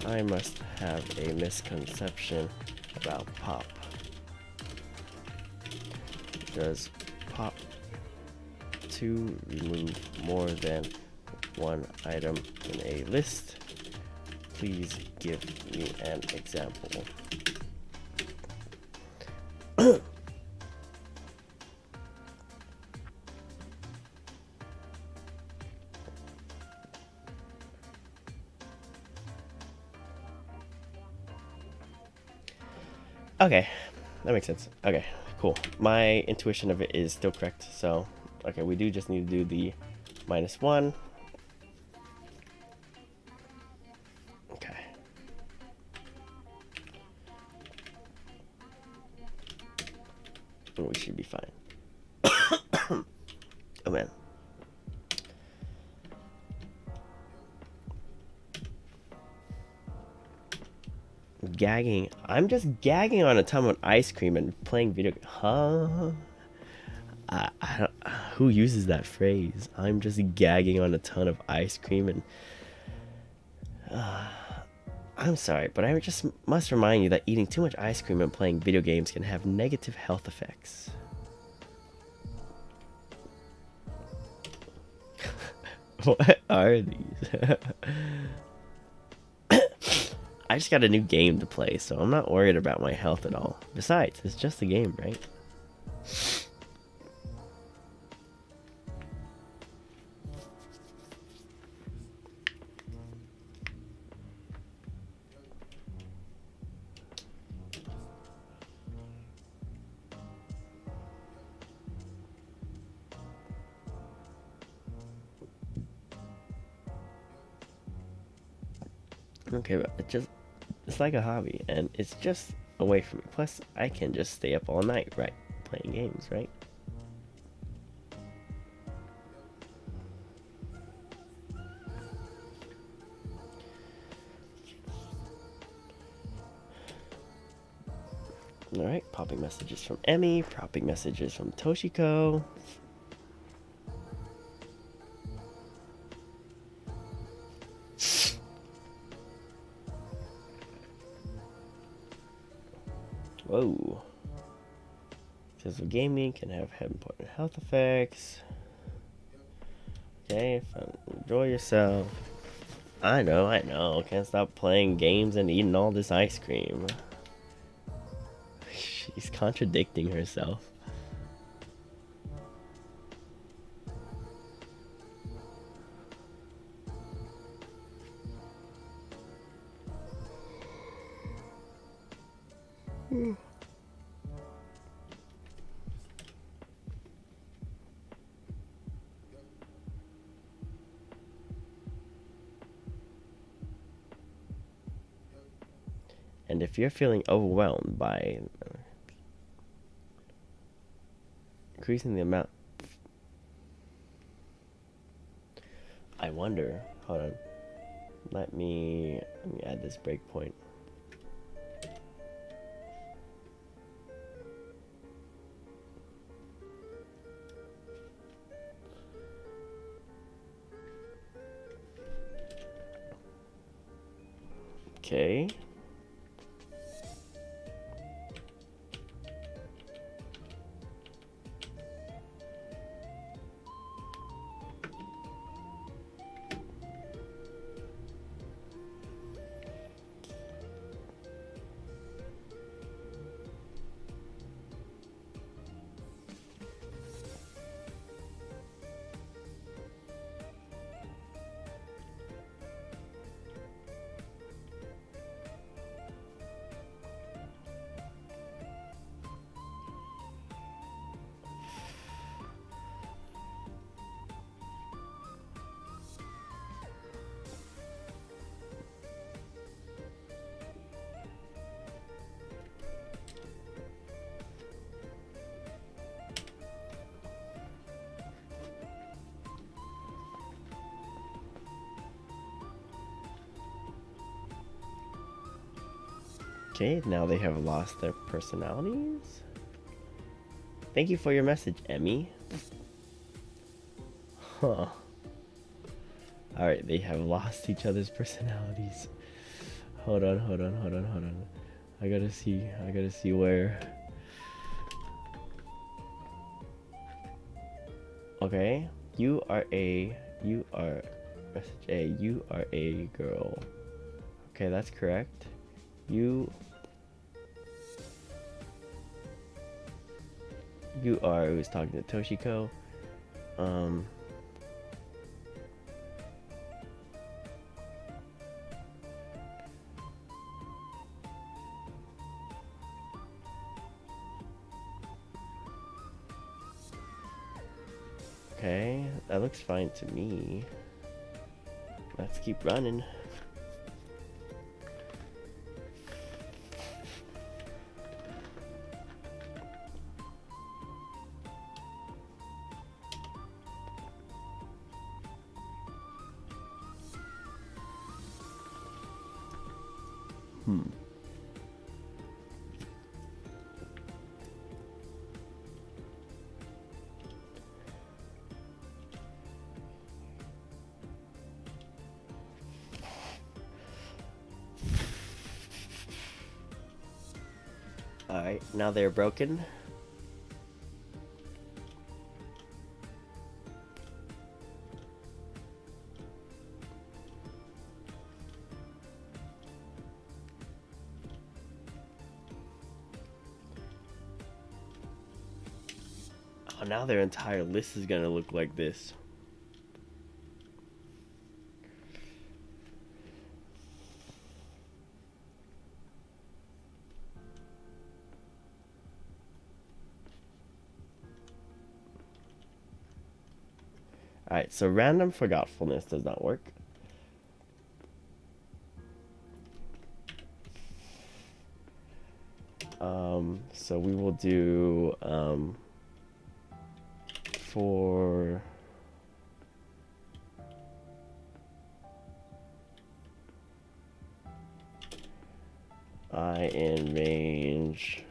I must have a misconception about pop. Does pop 2 remove more than 1 item in a list? Please give me an example. Okay, that makes sense. Okay, cool. My intuition of it is still correct. So, okay, we do just need to do the -1. Okay. We should be fine. Oh man. Gagging. I'm just gagging on a ton of ice cream and playing video. Huh? I don't. Who uses that phrase? I'm just gagging on a ton of ice cream and. I'm sorry, but I just must remind you that eating too much ice cream and playing video games can have negative health effects. What are these? I just got a new game to play, so I'm not worried about my health at all. Besides, it's just a game, right? Okay, but it's like a hobby, and it's just away from me. Plus, I can just stay up all night, right? Playing games, right? Alright, popping messages from Emmy, popping messages from Toshiko. Whoa. Excessive gaming can have important health effects. Okay, enjoy yourself. I know. Can't stop playing games and eating all this ice cream. She's contradicting herself. And if you're feeling overwhelmed by increasing the amount, I wonder, hold on, let me add this breakpoint. Okay. Okay, now they have lost their personalities. Thank you for your message, Emmy. Huh. Alright, they have lost each other's personalities. Hold on. I gotta see where. Okay, you are message A, you are a girl. Okay, that's correct. You are who's talking to Toshiko. Okay, that looks fine to me. Let's keep running. Alright, now they're broken. Oh, now their entire list is gonna look like this. Alright, so random forgetfulness does not work. So we will do for I in range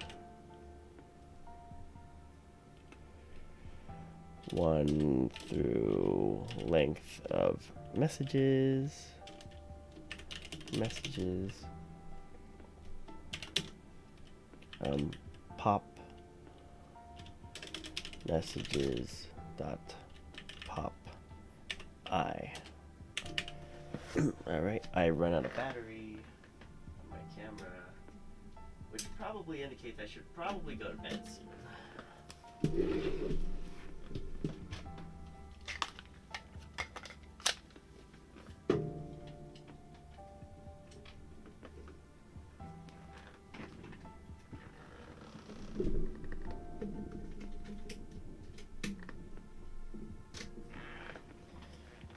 1 through length of messages. Pop messages dot pop I. All right, I run out of battery on my camera, which probably indicates I should probably go to bed soon.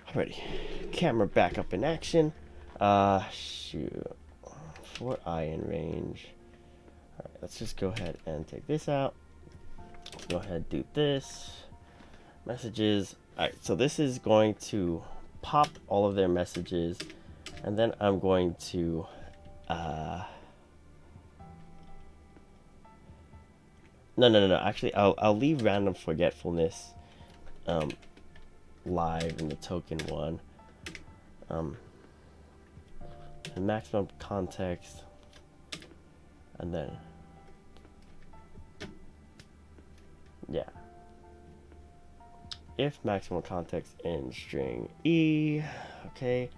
Alrighty, camera back up in action. Shoot, for eye in range. Alright, let's just go ahead and take this out. Go ahead and do this. Messages. Alright, so this is going to pop all of their messages, and then I'm going to no. Actually, I'll leave random forgetfulness live in the token one. And maximum context, and then yeah, if maximum context in string E, okay,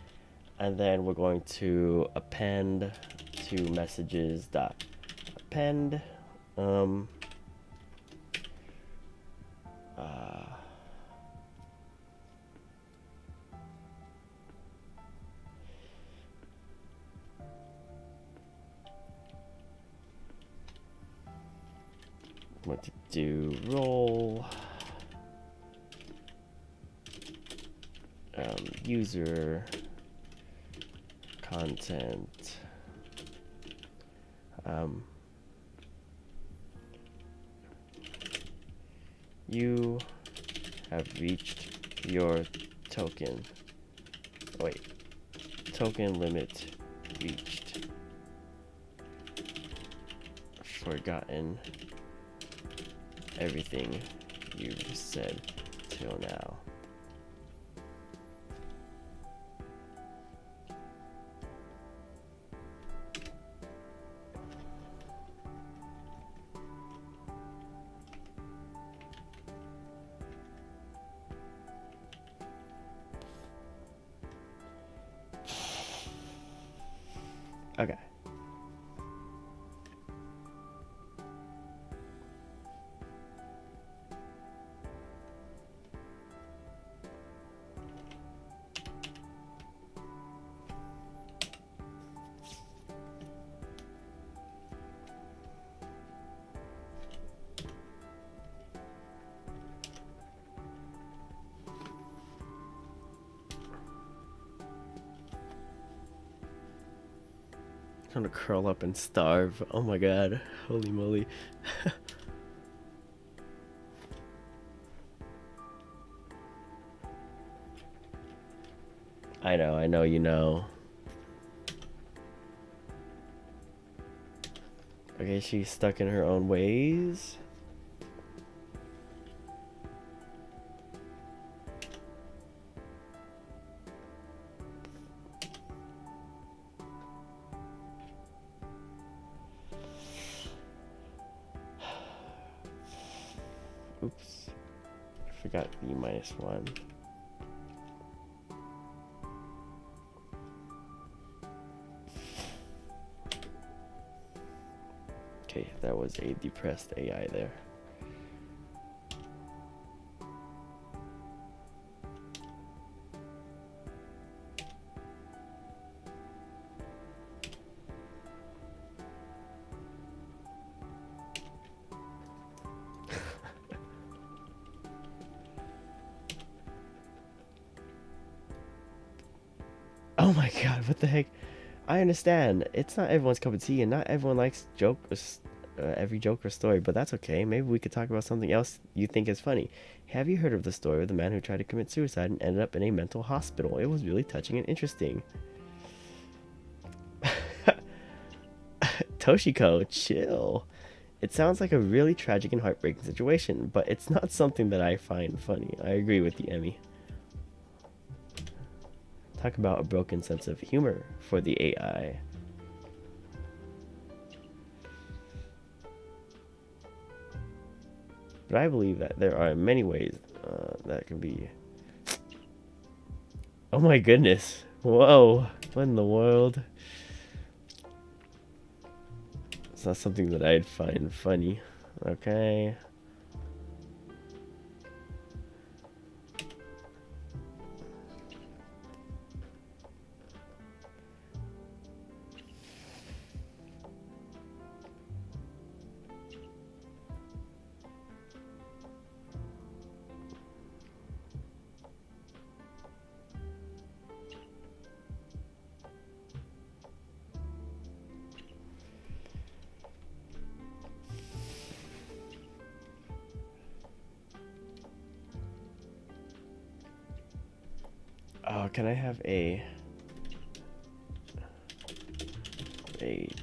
and then we're going to append to messages dot append what to do role user content you have reached your token. Oh, wait, token limit reached. Forgotten everything you've said till now. Okay. Trying to curl up and starve. Oh my god. Holy moly. I know, you know. Okay, she's stuck in her own ways. Oops. I forgot the -1. Okay, that was a depressed AI there. Oh my god, what the heck? I understand. It's not everyone's cup of tea, and not everyone likes every joke or story, but that's okay. Maybe we could talk about something else you think is funny. Have you heard of the story of the man who tried to commit suicide and ended up in a mental hospital? It was really touching and interesting. Toshiko, chill. It sounds like a really tragic and heartbreaking situation, but it's not something that I find funny. I agree with you, Emmy. Talk about a broken sense of humor for the AI. But I believe that there are many ways that can be... Oh my goodness. Whoa. What in the world? It's not something that I'd find funny. Okay. Oh, can I have a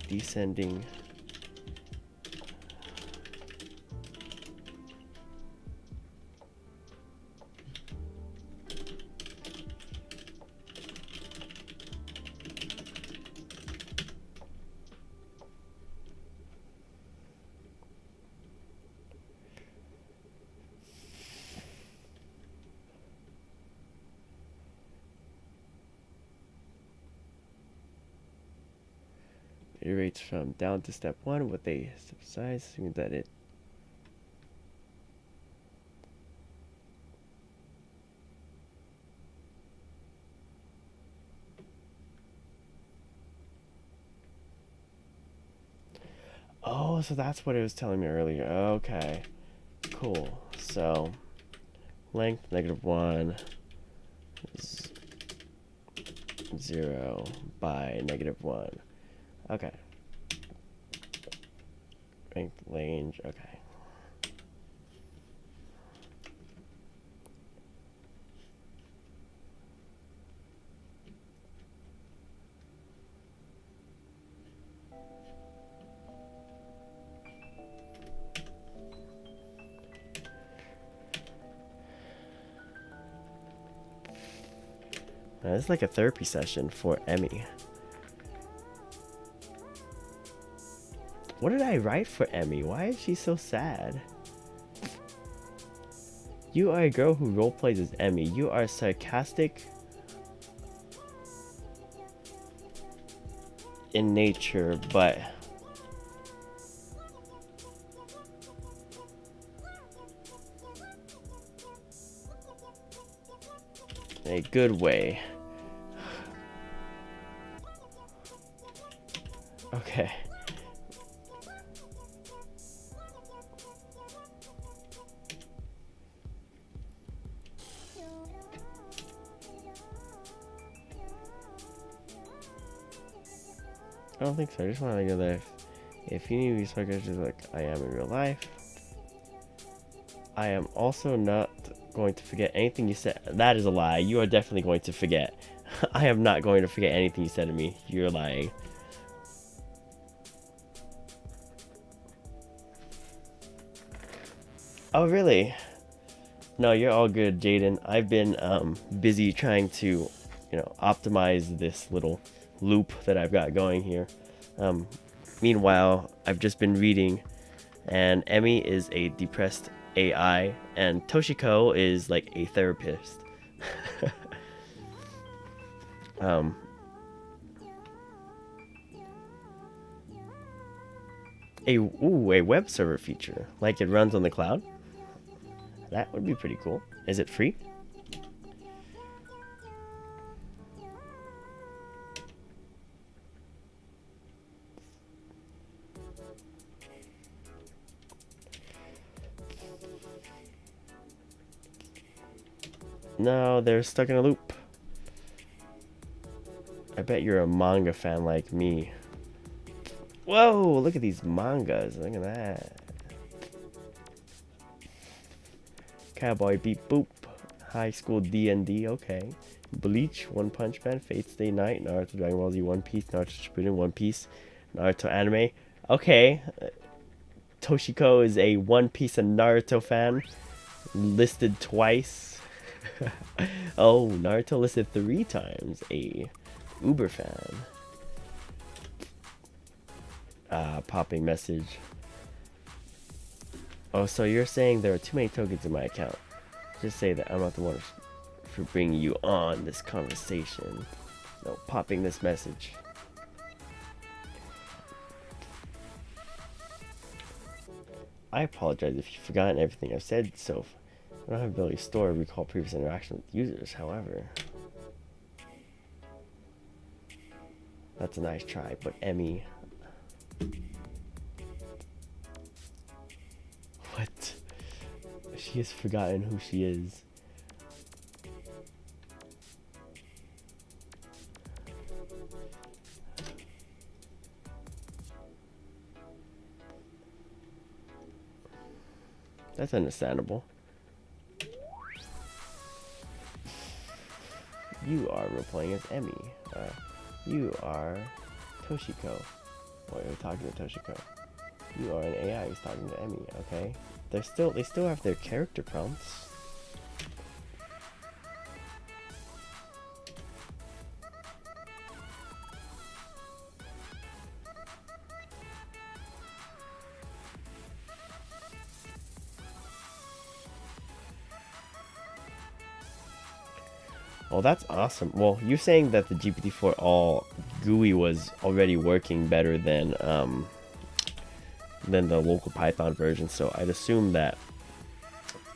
descending? Iterates from down to step 1 with a step size, assuming that it Oh, so that's what it was telling me earlier. Okay. Cool. So length -1 0 by -1. Okay. Range, okay. Now, this is like a therapy session for Emmy. What did I write for Emmy? Why is she so sad? You are a girl who roleplays as Emmy. You are sarcastic in nature, but in a good way. Okay. I don't think so. I just want to know that if you need to be sarcastic like I am in real life, I am also not going to forget anything you said. That is a lie. You are definitely going to forget. I am not going to forget anything you said to me. You're lying. Oh, really? No, you're all good, Jaden. I've been busy trying to, optimize this little loop that I've got going here. Meanwhile, I've just been reading, and Emmy is a depressed AI, and Toshiko is like a therapist. A web server feature, like it runs on the cloud. That would be pretty cool. Is it free? No, they're stuck in a loop. I bet you're a manga fan like me. Whoa, look at these mangas. Look at that. Cowboy Beep Boop. High School D&D, okay. Bleach, One Punch Man, Fate Stay Night, Naruto, Dragon Ball Z, One Piece, Naruto Shippuden, One Piece, Naruto anime. Okay. Toshiko is a One Piece and Naruto fan. Listed twice. Oh, Naruto listed 3 times. A Uber fan. Popping message. Oh, so you're saying there are too many tokens in my account. Just say that I'm not the one for bringing you on this conversation. No, popping this message. I apologize if you've forgotten everything I've said, so I don't have the ability to store or recall previous interaction with users, however. That's a nice try, but Emmy... What? She has forgotten who she is. That's understandable. You are replaying as Emmy. You are Toshiko. Or you're talking to Toshiko. You are an AI who's talking to Emmy, okay? They still have their character prompts. Oh, that's awesome. Well, you're saying that the GPT-4 all GUI was already working better than the local Python version, so I'd assume that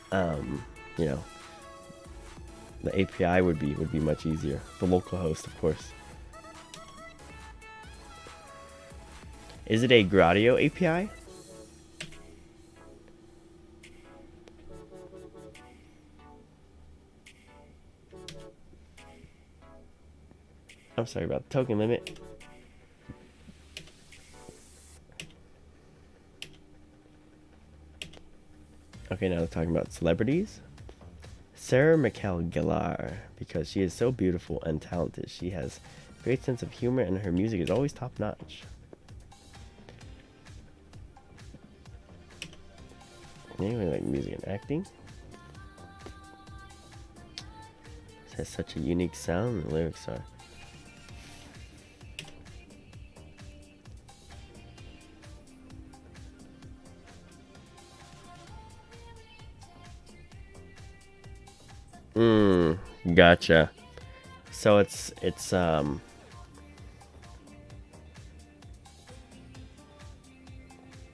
the API would be much easier. The local host, of course. Is it a Gradio API? I'm sorry about the token limit. Okay, now they're talking about celebrities. Sarah Michelle Gellar, because she is so beautiful and talented. She has a great sense of humor and her music is always top notch. Anyway, like music and acting. It has such a unique sound. The lyrics are. Gotcha. So it's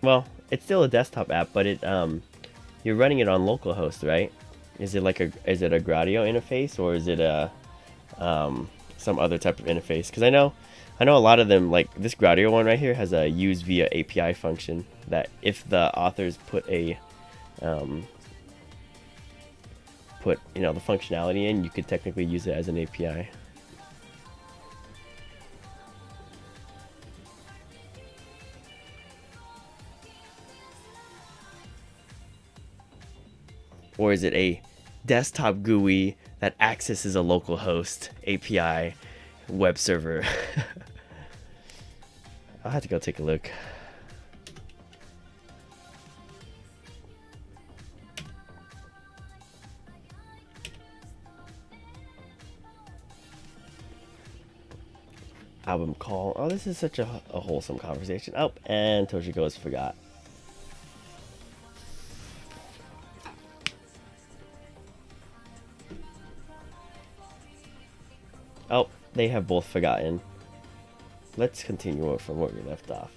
well, it's still a desktop app, but you're running it on localhost, right? Is it a Gradio interface, or is it a some other type of interface? Because I know a lot of them, like this Gradio one right here, has a use via API function that if the authors put the functionality in, you could technically use it as an API. Or is it a desktop GUI that accesses a local host, API, web server? I'll have to go take a look. Album call. Oh, this is such a wholesome conversation. Oh, and Toshiko is forgot. Oh, they have both forgotten. Let's continue from where we left off.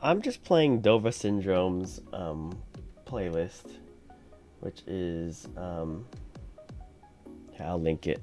I'm just playing Dova Syndrome's playlist, which is I'll link it.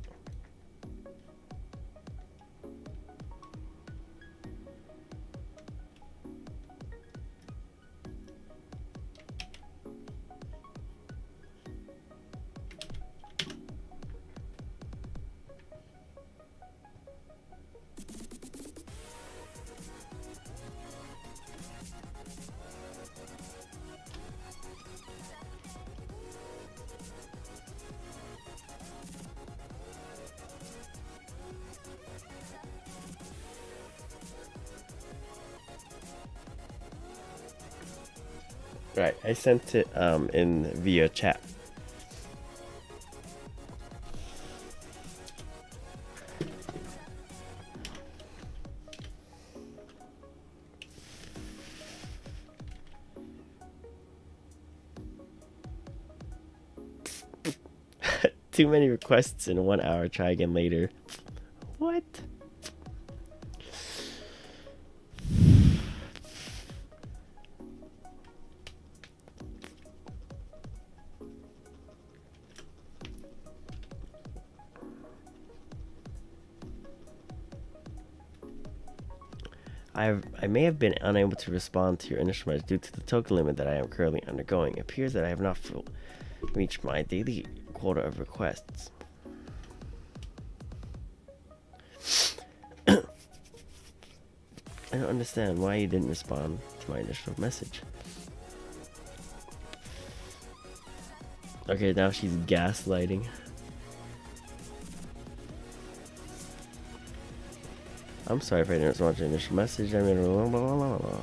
Right, I sent it in via chat. Too many requests in 1 hour. Try again later. What? I may have been unable to respond to your initial message due to the token limit that I am currently undergoing. It appears that I have not reached my daily quota of requests. I don't understand why you didn't respond to my initial message. Okay, now she's gaslighting. I'm sorry if I didn't respond to your initial message. I mean, blah, blah, blah, blah.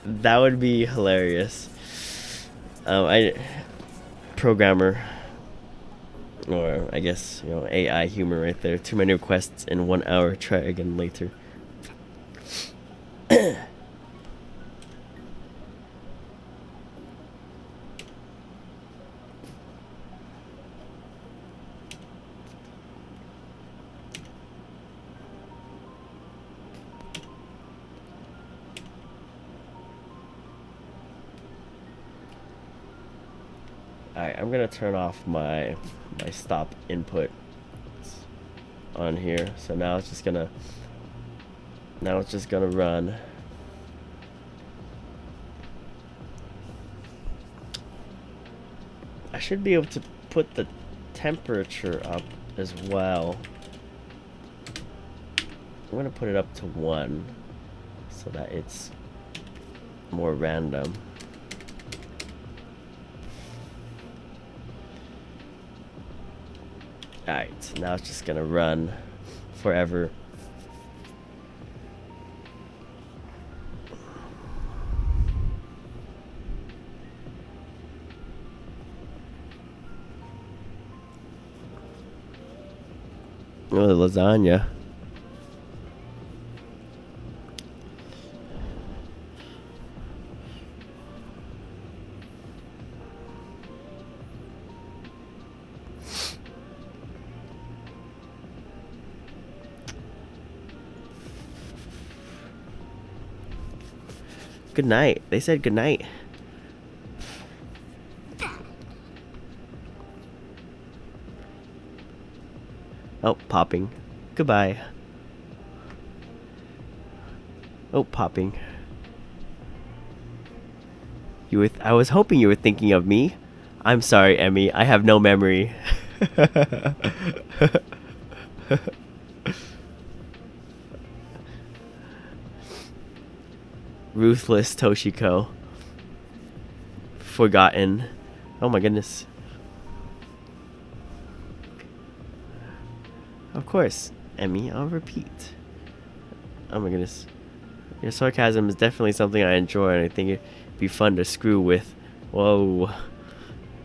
That would be hilarious. Programmer, or I guess, you know, AI humor right there. Too many requests in 1 hour. Try again later. Alright, I'm gonna turn off my stop input on here. So now it's just gonna run. I should be able to put the temperature up as well. I'm gonna put it up to 1 so that it's more random. Alright, so now it's just gonna run forever. Oh, the lasagna. Good night. They said good night. Oh, popping. Goodbye. Oh, popping. I was hoping you were thinking of me. I'm sorry, Emmy. I have no memory. Ruthless Toshiko. Forgotten. Oh my goodness. Of course, Emmy, I'll repeat. Oh my goodness. Your sarcasm is definitely something I enjoy, and I think it'd be fun to screw with. Whoa.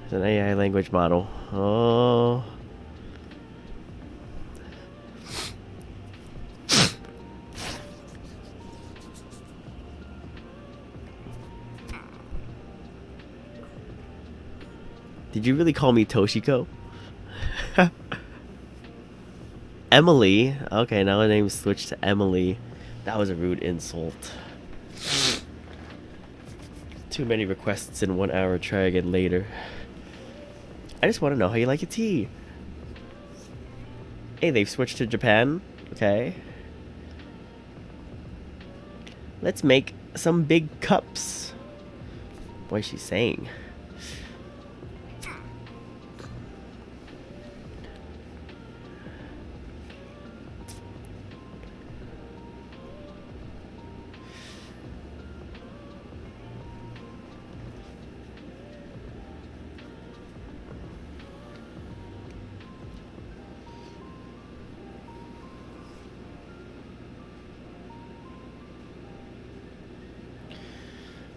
It's an AI language model. Oh. Did you really call me Toshiko? Emily. Okay, now the name's switched to Emily. That was a rude insult. Too many requests in 1 hour. Try again later. I just want to know how you like your tea. Hey, they've switched to Japan. Okay. Let's make some big cups. What is she saying?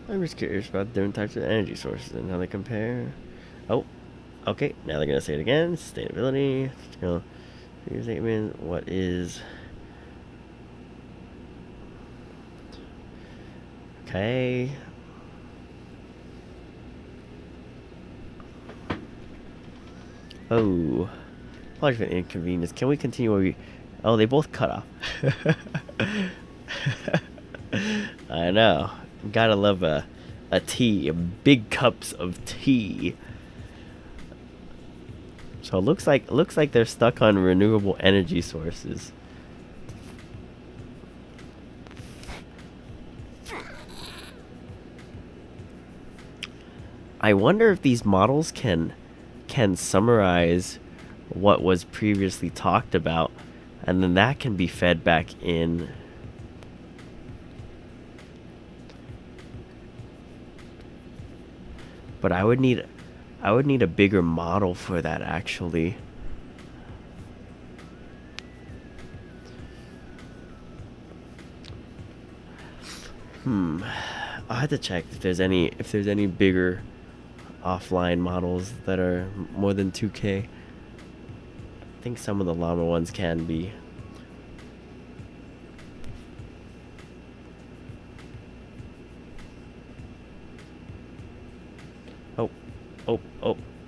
I'm just curious about different types of energy sources and how they compare. Oh, okay. Now they're gonna say it again. Sustainability. Statement. What is? Okay. Oh, apologies for the inconvenience. Can we continue where we? Oh, they both cut off. I know. Gotta love a tea, big cups of tea. So it looks like they're stuck on renewable energy sources. I wonder if these models can can summarize what was previously talked about, and then that can be fed back in. But I would need a bigger model for that, actually. I'll have to check if there's any bigger offline models that are more than 2K. I think some of the llama ones can be.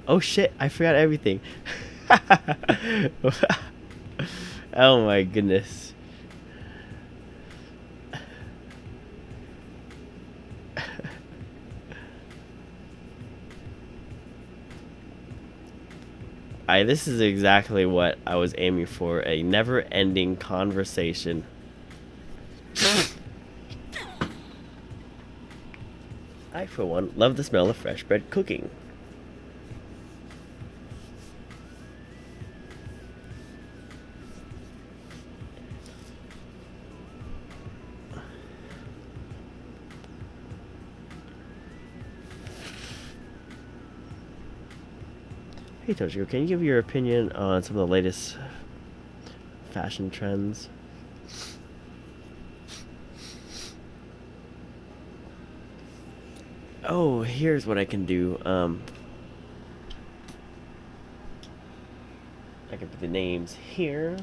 Oh shit, I forgot everything. Oh my goodness. This is exactly what I was aiming for, a never-ending conversation. I, for one, love the smell of fresh bread cooking. Hey Toshiko, can you give your opinion on some of the latest fashion trends? Oh, here's what I can do. I can put the names here.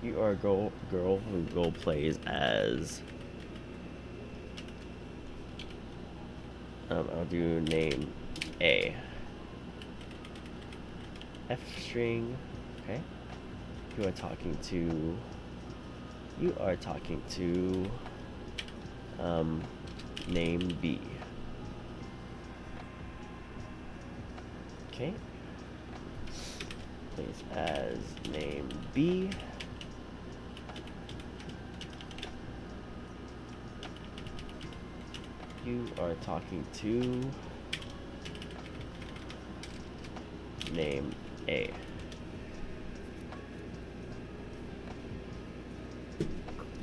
You are a girl who plays as. I'll do name A. F string. Okay. You are talking to. Name B. Okay. Plays as name B. You are talking to name A.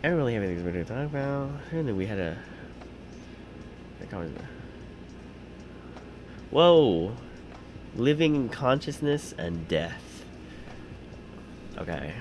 I don't really have anything to talk about. And then we had a comment. Whoa! Living in consciousness and death. Okay.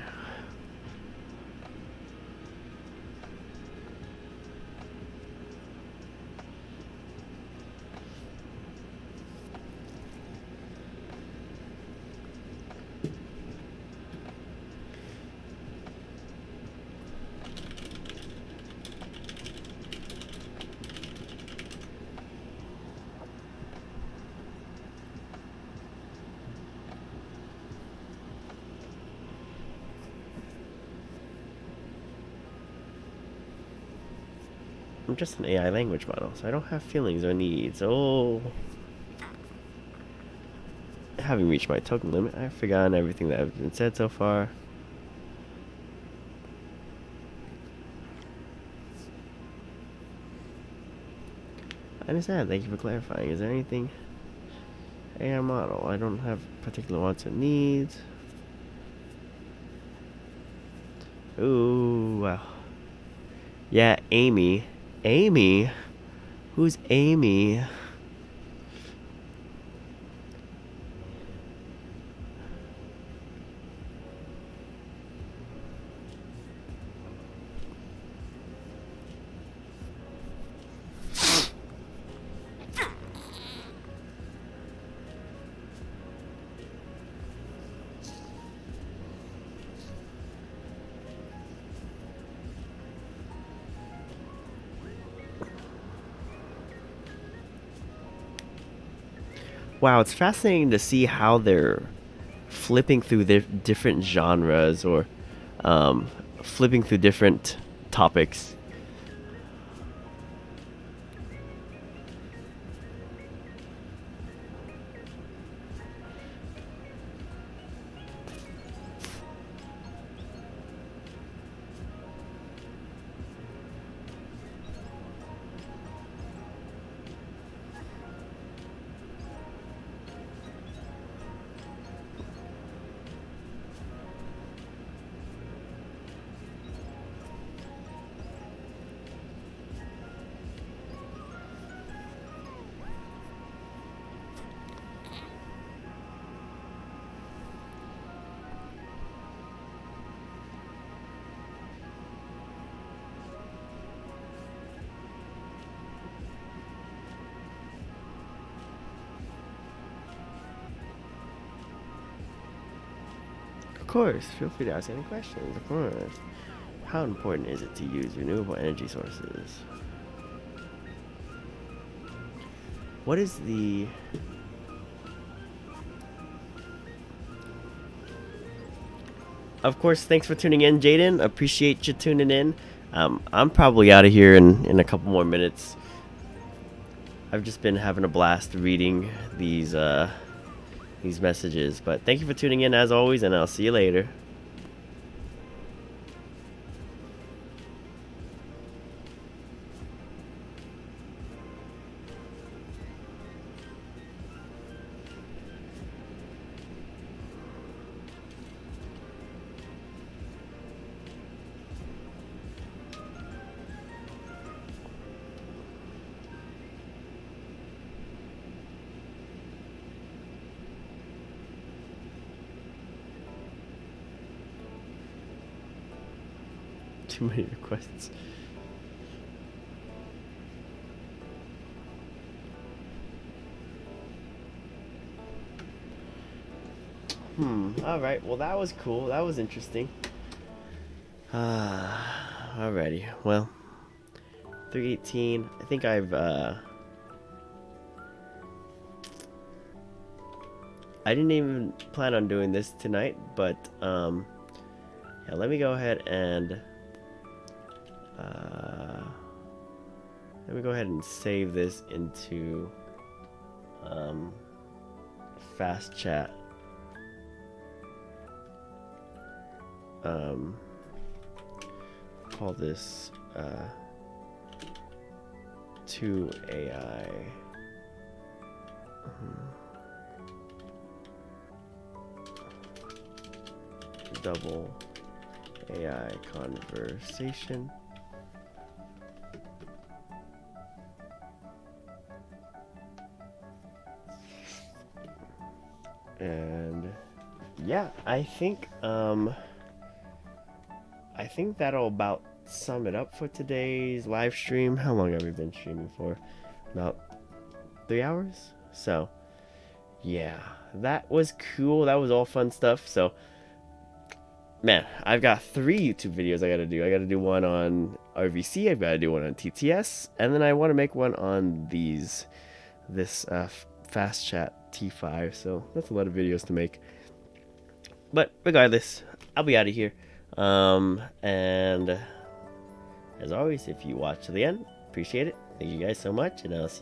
I'm just an AI language model, so I don't have feelings or needs. Oh. Having reached my token limit, I've forgotten everything that has been said so far. I understand, thank you for clarifying. Is there anything? AI model, I don't have particular wants or needs. Ooh, wow. Yeah, Amy. Amy? Who's Amy? Wow, it's fascinating to see how they're flipping through their different genres or flipping through different topics. course. Feel free to ask any questions, of course. How important is it to use renewable energy sources? What is the... Of course, thanks for tuning in, Jaden. Appreciate you tuning in. I'm probably out of here in a couple more minutes. I've just been having a blast reading these messages. But thank you for tuning in as always, and I'll see you later. Too many requests. Alright, well that was cool. That was interesting. Alrighty. Well, 3:18. I think I didn't even plan on doing this tonight, but yeah, let me go ahead and save this into fast chat. Call this 2 AI. Double AI conversation. And yeah, I think that'll about sum it up for today's live stream. How long have we been streaming for? About 3 hours. So yeah, that was cool. That was all fun stuff. So man, I've got 3 YouTube videos I gotta do. I gotta do one on RVC, I've gotta do one on TTS, and then I want to make one on this fastchat-t5. So that's a lot of videos to make. But regardless, I'll be out of here. And as always, if you watch to the end, appreciate it. Thank you guys so much, and I'll see you